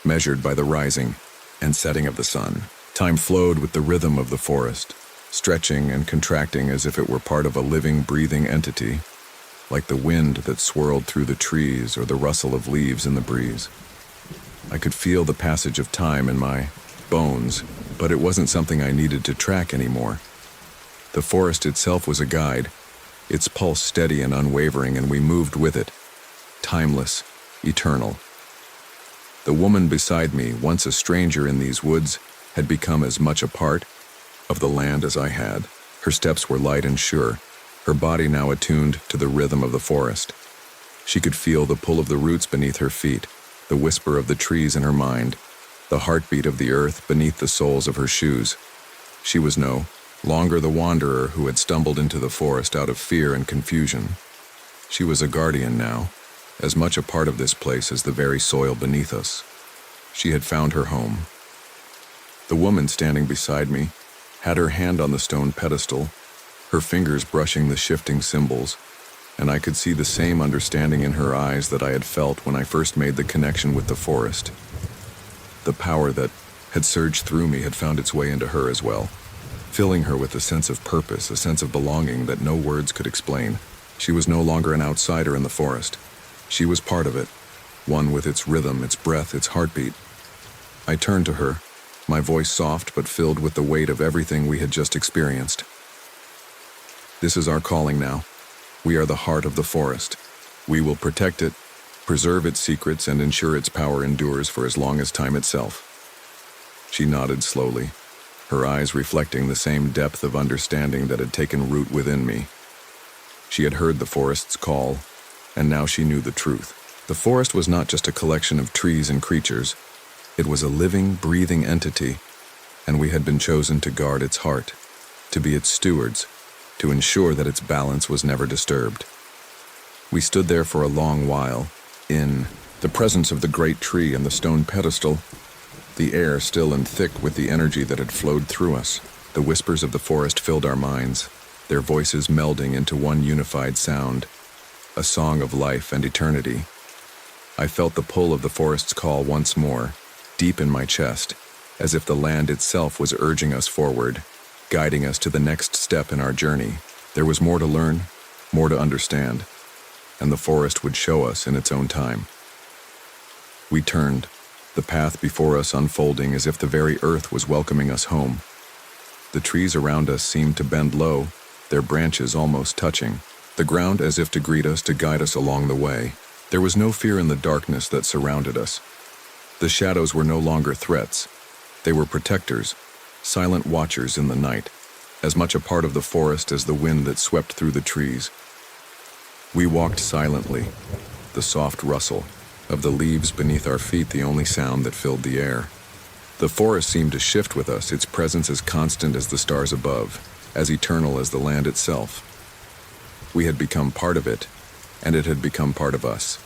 measured by the rising and setting of the sun. Time flowed with the rhythm of the forest, stretching and contracting as if it were part of a living, breathing entity, like the wind that swirled through the trees or the rustle of leaves in the breeze. I could feel the passage of time in my bones, but it wasn't something I needed to track anymore. The forest itself was a guide, its pulse steady and unwavering, and we moved with it, timeless, eternal. The woman beside me, once a stranger in these woods, had become as much a part of the land as I had. Her steps were light and sure, her body now attuned to the rhythm of the forest. She could feel the pull of the roots beneath her feet, the whisper of the trees in her mind, the heartbeat of the earth beneath the soles of her shoes. She was no longer the wanderer who had stumbled into the forest out of fear and confusion. She was a guardian now, as much a part of this place as the very soil beneath us. She had found her home. The woman standing beside me had her hand on the stone pedestal, her fingers brushing the shifting symbols, and I could see the same understanding in her eyes that I had felt when I first made the connection with the forest. The power that had surged through me had found its way into her as well, filling her with a sense of purpose, a sense of belonging that no words could explain. She was no longer an outsider in the forest. She was part of it, one with its rhythm, its breath, its heartbeat. I turned to her, my voice soft but filled with the weight of everything we had just experienced. This is our calling now. We are the heart of the forest. We will protect it, preserve its secrets, and ensure its power endures for as long as time itself. She nodded slowly, her eyes reflecting the same depth of understanding that had taken root within me. She had heard the forest's call, and now she knew the truth. The forest was not just a collection of trees and creatures. It was a living, breathing entity, and we had been chosen to guard its heart, to be its stewards, to ensure that its balance was never disturbed. We stood there for a long while, in the presence of the great tree and the stone pedestal, the air still and thick with the energy that had flowed through us. The whispers of the forest filled our minds, their voices melding into one unified sound, a song of life and eternity. I felt the pull of the forest's call once more, deep in my chest, as if the land itself was urging us forward, guiding us to the next step in our journey. There was more to learn, more to understand, and the forest would show us in its own time. We turned, the path before us unfolding as if the very earth was welcoming us home. The trees around us seemed to bend low, their branches almost touching, the ground as if to greet us, to guide us along the way. There was no fear in the darkness that surrounded us. The shadows were no longer threats. They were protectors, silent watchers in the night, as much a part of the forest as the wind that swept through the trees. We walked silently, the soft rustle of the leaves beneath our feet the only sound that filled the air. The forest seemed to shift with us, its presence as constant as the stars above, as eternal as the land itself. We had become part of it, and it had become part of us.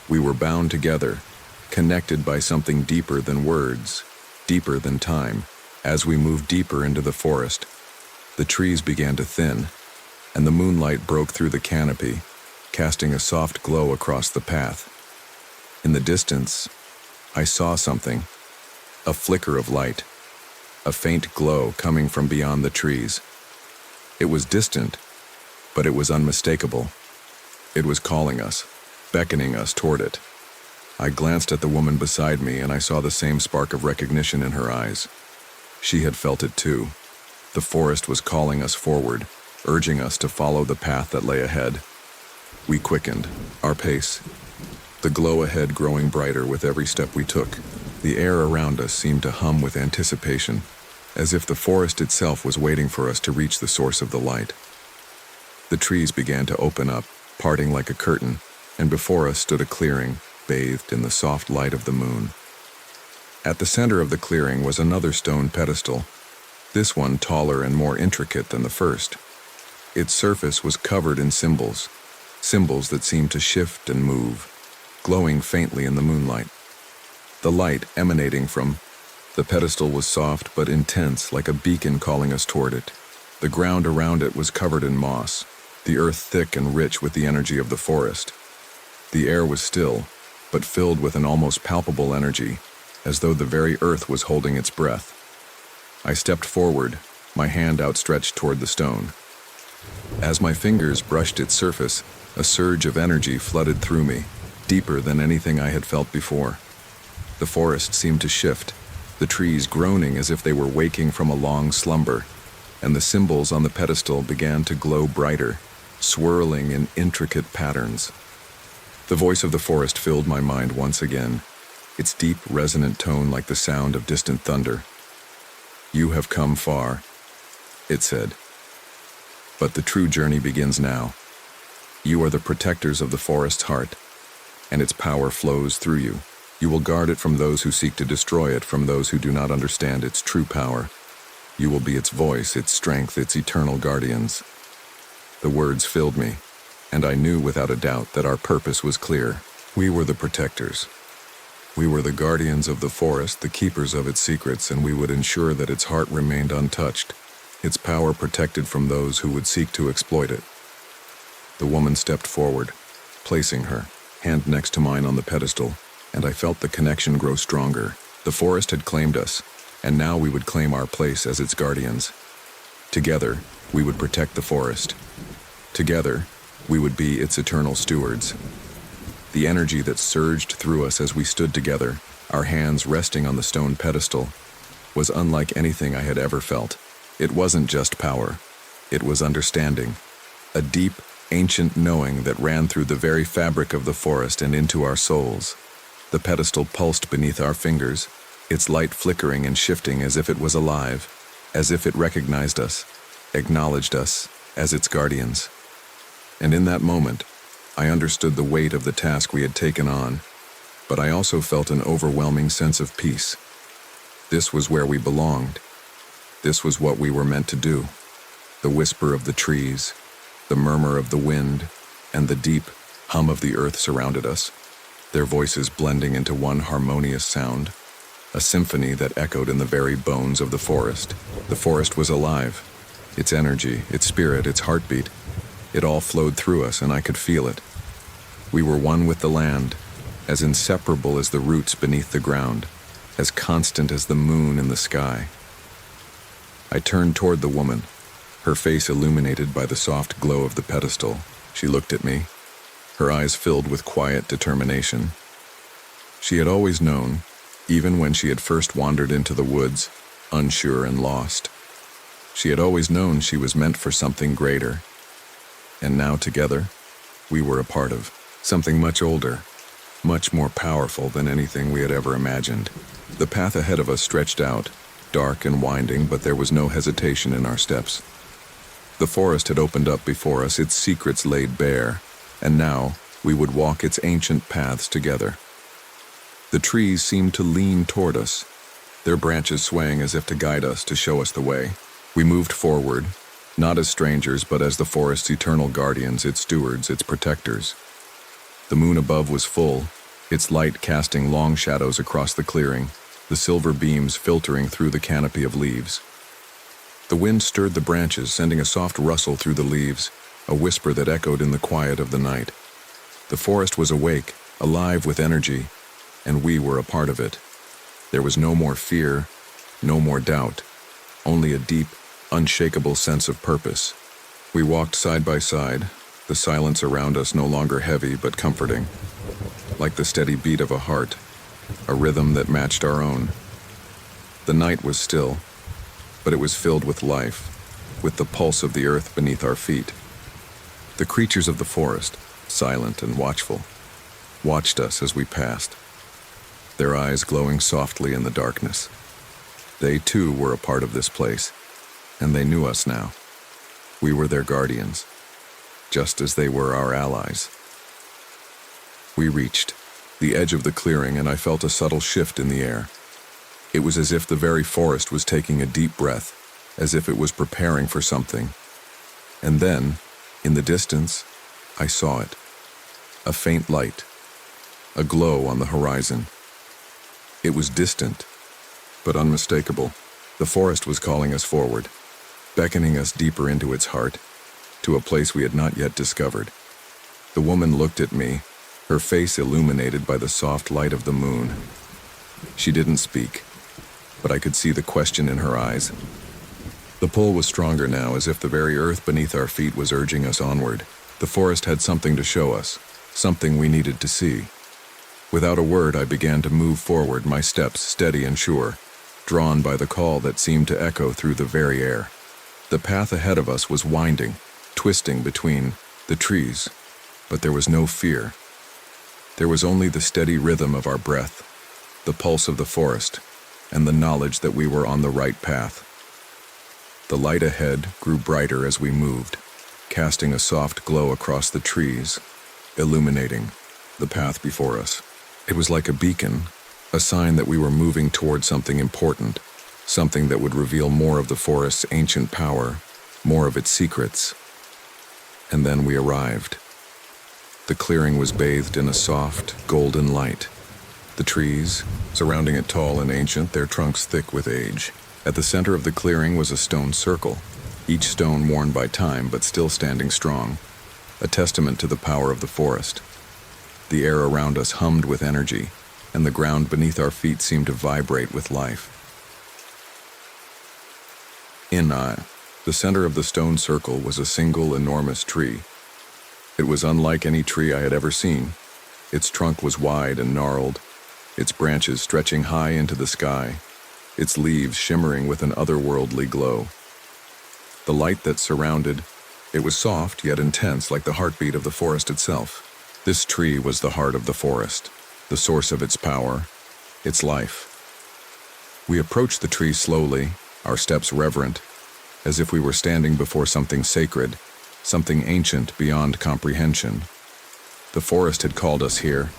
We were bound together, connected by something deeper than words, deeper than time. As we moved deeper into the forest, the trees began to thin, and the moonlight broke through the canopy, casting a soft glow across the path. In the distance, I saw something, a flicker of light, a faint glow coming from beyond the trees. It was distant, but it was unmistakable. It was calling us, beckoning us toward it. I glanced at the woman beside me, and I saw the same spark of recognition in her eyes. She had felt it too. The forest was calling us forward, urging us to follow the path that lay ahead. We quickened our pace, the glow ahead growing brighter with every step we took. The air around us seemed to hum with anticipation, as if the forest itself was waiting for us to reach the source of the light. The trees began to open up, parting like a curtain, and before us stood a clearing, bathed in the soft light of the moon. At the center of the clearing was another stone pedestal, this one taller and more intricate than the first. Its surface was covered in symbols that seemed to shift and move, glowing faintly in the moonlight. The light emanating from the pedestal was soft but intense, like a beacon calling us toward it. The ground around it was covered in moss, the earth thick and rich with the energy of the forest. The air was still, but filled with an almost palpable energy, as though the very earth was holding its breath. I stepped forward, my hand outstretched toward the stone. As my fingers brushed its surface, a surge of energy flooded through me, deeper than anything I had felt before. The forest seemed to shift, the trees groaning as if they were waking from a long slumber, and the symbols on the pedestal began to glow brighter, swirling in intricate patterns. The voice of the forest filled my mind once again, its deep, resonant tone like the sound of distant thunder. "You have come far," it said. "But the true journey begins now. You are the protectors of the forest's heart, and its power flows through you. You will guard it from those who seek to destroy it, from those who do not understand its true power. You will be its voice, its strength, its eternal guardians." The words filled me, and I knew without a doubt that our purpose was clear. We were the protectors. We were the guardians of the forest, the keepers of its secrets, and we would ensure that its heart remained untouched, its power protected from those who would seek to exploit it. The woman stepped forward, placing her hand next to mine on the pedestal, and I felt the connection grow stronger. The forest had claimed us, and now we would claim our place as its guardians. Together, we would protect the forest. Together, we would be its eternal stewards. The energy that surged through us as we stood together, our hands resting on the stone pedestal, was unlike anything I had ever felt. It wasn't just power. It was understanding, a deep, ancient knowing that ran through the very fabric of the forest and into our souls. The pedestal pulsed beneath our fingers, its light flickering and shifting as if it was alive, as if it recognized us, acknowledged us as its guardians. And in that moment, I understood the weight of the task we had taken on, but I also felt an overwhelming sense of peace. This was where we belonged. This was what we were meant to do. The whisper of the trees, the murmur of the wind, and the deep hum of the earth surrounded us, their voices blending into one harmonious sound, a symphony that echoed in the very bones of the forest. The forest was alive. Its energy, its spirit, its heartbeat, it all flowed through us, and I could feel it. We were one with the land, as inseparable as the roots beneath the ground, as constant as the moon in the sky. I turned toward the woman, her face illuminated by the soft glow of the pedestal. She looked at me, her eyes filled with quiet determination. She had always known, even when she had first wandered into the woods, unsure and lost. She had always known she was meant for something greater. And now together, we were a part of something much older, much more powerful than anything we had ever imagined. The path ahead of us stretched out, dark and winding, but there was no hesitation in our steps. The forest had opened up before us, its secrets laid bare, and now we would walk its ancient paths together. The trees seemed to lean toward us, their branches swaying as if to guide us, to show us the way. We moved forward, not as strangers, but as the forest's eternal guardians, its stewards, its protectors. The moon above was full, its light casting long shadows across the clearing, the silver beams filtering through the canopy of leaves. The wind stirred the branches, sending a soft rustle through the leaves, a whisper that echoed in the quiet of the night. The forest was awake, alive with energy, and we were a part of it. There was no more fear, no more doubt, only a deep, unshakable sense of purpose. We walked side by side, the silence around us no longer heavy but comforting, like the steady beat of a heart, a rhythm that matched our own. The night was still, but it was filled with life, with the pulse of the earth beneath our feet. The creatures of the forest, silent and watchful, watched us as we passed, their eyes glowing softly in the darkness. They too were a part of this place, and they knew us now. We were their guardians, just as they were our allies. We reached the edge of the clearing, and I felt a subtle shift in the air. It was as if the very forest was taking a deep breath, as if it was preparing for something. And then, in the distance, I saw it. A faint light, a glow on the horizon. It was distant, but unmistakable. The forest was calling us forward, beckoning us deeper into its heart, to a place we had not yet discovered. The woman looked at me, her face illuminated by the soft light of the moon. She didn't speak, but I could see the question in her eyes. The pull was stronger now, as if the very earth beneath our feet was urging us onward. The forest had something to show us, something we needed to see. Without a word, I began to move forward, my steps steady and sure, drawn by the call that seemed to echo through the very air. The path ahead of us was winding, twisting between the trees, but there was no fear. There was only the steady rhythm of our breath, the pulse of the forest, and the knowledge that we were on the right path. The light ahead grew brighter as we moved, casting a soft glow across the trees, illuminating the path before us. It was like a beacon, a sign that we were moving toward something important, something that would reveal more of the forest's ancient power, more of its secrets. And then we arrived. The clearing was bathed in a soft, golden light. The trees, surrounding it tall and ancient, their trunks thick with age. At the center of the clearing was a stone circle, each stone worn by time but still standing strong, a testament to the power of the forest. The air around us hummed with energy, and the ground beneath our feet seemed to vibrate with life. In the center of the stone circle was a single enormous tree. It was unlike any tree I had ever seen. Its trunk was wide and gnarled, its branches stretching high into the sky, its leaves shimmering with an otherworldly glow. The light that surrounded it was soft yet intense, like the heartbeat of the forest itself. This tree was the heart of the forest, the source of its power, its life. We approached the tree slowly, our steps reverent, as if we were standing before something sacred, something ancient beyond comprehension. The forest had called us here,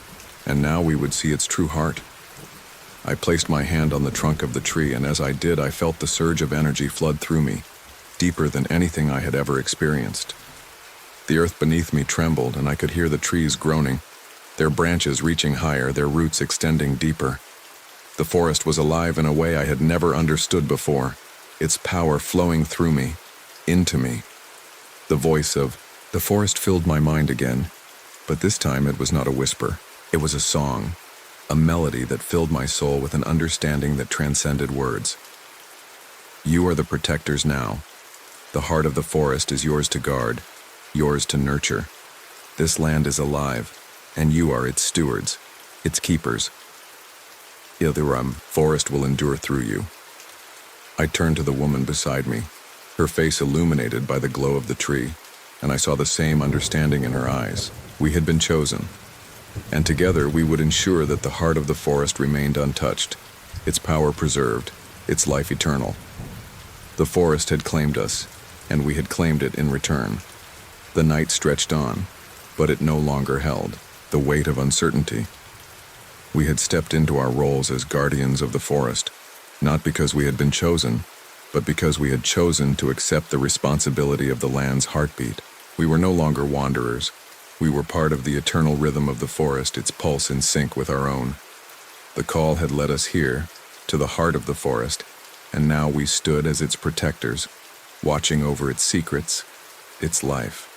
and now we would see its true heart. I placed my hand on the trunk of the tree, and as I did, I felt the surge of energy flood through me, deeper than anything I had ever experienced. The earth beneath me trembled, and I could hear the trees groaning, their branches reaching higher, their roots extending deeper. The forest was alive in a way I had never understood before, its power flowing through me, into me. The voice of the forest filled my mind again, but this time it was not a whisper. It was a song, a melody that filled my soul with an understanding that transcended words. You are the protectors now. The heart of the forest is yours to guard, yours to nurture. This land is alive, and you are its stewards, its keepers. The forest will endure through you. I turned to the woman beside me, her face illuminated by the glow of the tree, and I saw the same understanding in her eyes. We had been chosen, and together we would ensure that the heart of the forest remained untouched, its power preserved, its life eternal. The forest had claimed us, and we had claimed it in return. The night stretched on, but it no longer held the weight of uncertainty. We had stepped into our roles as guardians of the forest, not because we had been chosen, but because we had chosen to accept the responsibility of the land's heartbeat. We were no longer wanderers. We were part of the eternal rhythm of the forest, its pulse in sync with our own. The call had led us here, to the heart of the forest, and now we stood as its protectors, watching over its secrets, its life.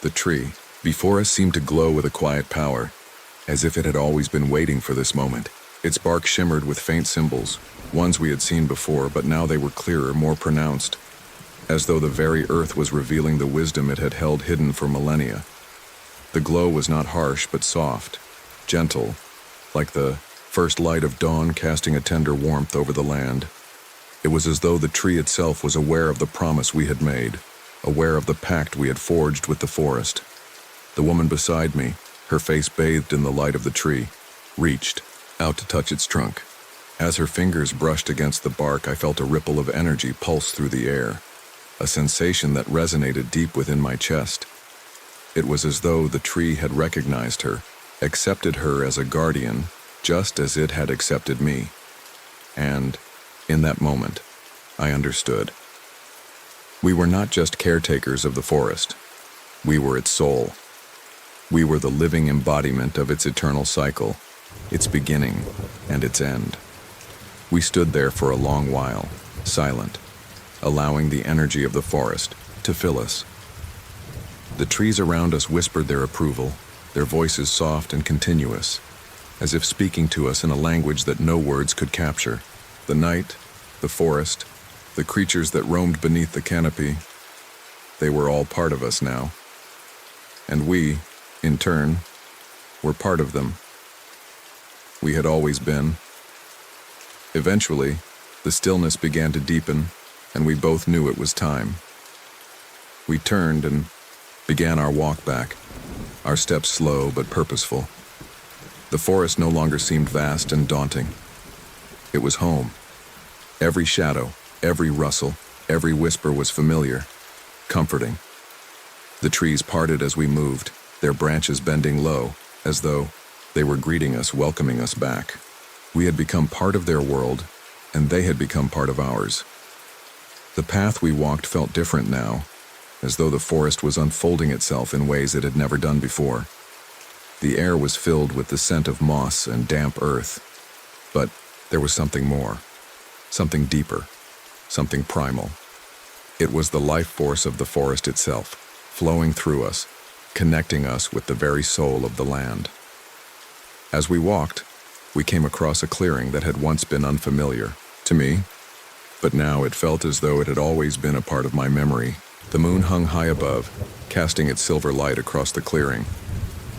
The tree before us seemed to glow with a quiet power, as if it had always been waiting for this moment. Its bark shimmered with faint symbols, ones we had seen before, but now they were clearer, more pronounced, as though the very earth was revealing the wisdom it had held hidden for millennia. The glow was not harsh, but soft, gentle, like the first light of dawn casting a tender warmth over the land. It was as though the tree itself was aware of the promise we had made, aware of the pact we had forged with the forest. The woman beside me, her face bathed in the light of the tree, reached out to touch its trunk. As her fingers brushed against the bark, I felt a ripple of energy pulse through the air, a sensation that resonated deep within my chest. It was as though the tree had recognized her, accepted her as a guardian, just as it had accepted me. And, in that moment, I understood. We were not just caretakers of the forest. We were its soul. We were the living embodiment of its eternal cycle, its beginning and its end. We stood there for a long while, silent, allowing the energy of the forest to fill us. The trees around us whispered their approval, their voices soft and continuous, as if speaking to us in a language that no words could capture. The night, the forest, the creatures that roamed beneath the canopy, they were all part of us now. And we, in turn, were part of them. We had always been. Eventually, the stillness began to deepen, and we both knew it was time. We turned and began our walk back, our steps slow but purposeful. The forest no longer seemed vast and daunting. It was home. Every shadow, every rustle, every whisper was familiar, comforting. The trees parted as we moved, their branches bending low, as though they were greeting us, welcoming us back. We had become part of their world, and they had become part of ours. The path we walked felt different now, as though the forest was unfolding itself in ways it had never done before. The air was filled with the scent of moss and damp earth, but there was something more, something deeper, something primal. It was the life force of the forest itself, flowing through us, connecting us with the very soul of the land. As we walked, we came across a clearing that had once been unfamiliar to me, but now it felt as though it had always been a part of my memory. The moon hung high above, casting its silver light across the clearing.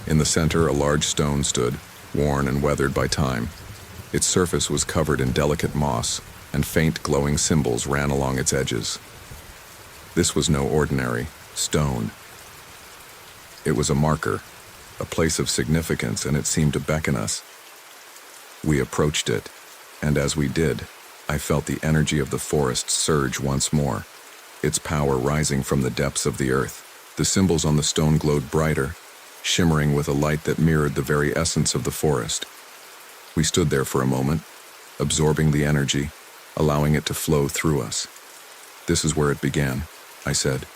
In the center, a large stone stood, worn and weathered by time. Its surface was covered in delicate moss, and faint glowing symbols ran along its edges. This was no ordinary stone. It was a marker, a place of significance, and it seemed to beckon us. We approached it, and as we did, I felt the energy of the forest surge once more, its power rising from the depths of the earth. The symbols on the stone glowed brighter, shimmering with a light that mirrored the very essence of the forest. We stood there for a moment, absorbing the energy, allowing it to flow through us. "This is where it began," I said,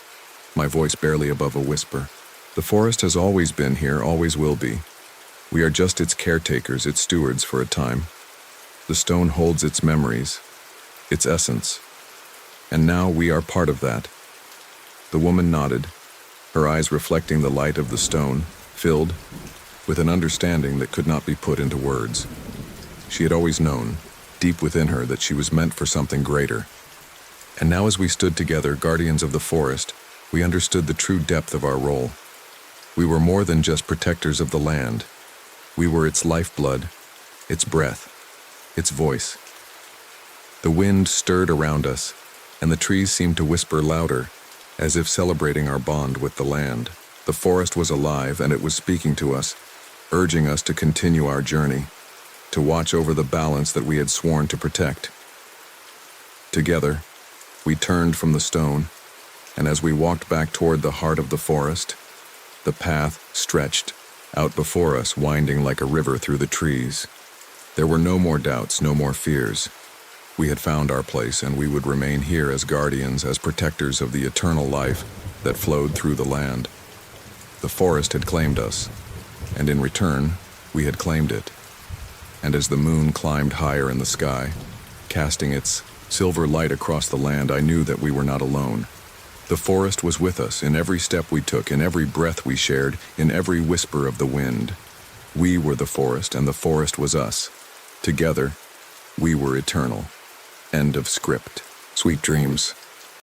my voice barely above a whisper. "The forest has always been here, always will be. We are just its caretakers, its stewards for a time. The stone holds its memories, its essence, and now we are part of that." The woman nodded, her eyes reflecting the light of the stone, filled with an understanding that could not be put into words. She had always known, deep within her, that she was meant for something greater. And now as we stood together, guardians of the forest, we understood the true depth of our role. We were more than just protectors of the land. We were its lifeblood, its breath, its voice. The wind stirred around us, and the trees seemed to whisper louder, as if celebrating our bond with the land. The forest was alive, and it was speaking to us, urging us to continue our journey, to watch over the balance that we had sworn to protect. Together, we turned from the stone, and as we walked back toward the heart of the forest, the path stretched out before us, winding like a river through the trees. There were no more doubts, no more fears. We had found our place, and we would remain here as guardians, as protectors of the eternal life that flowed through the land. The forest had claimed us, and in return, we had claimed it. And as the moon climbed higher in the sky, casting its silver light across the land, I knew that we were not alone. The forest was with us in every step we took, in every breath we shared, in every whisper of the wind. We were the forest, and the forest was us. Together, we were eternal. End of script. Sweet dreams.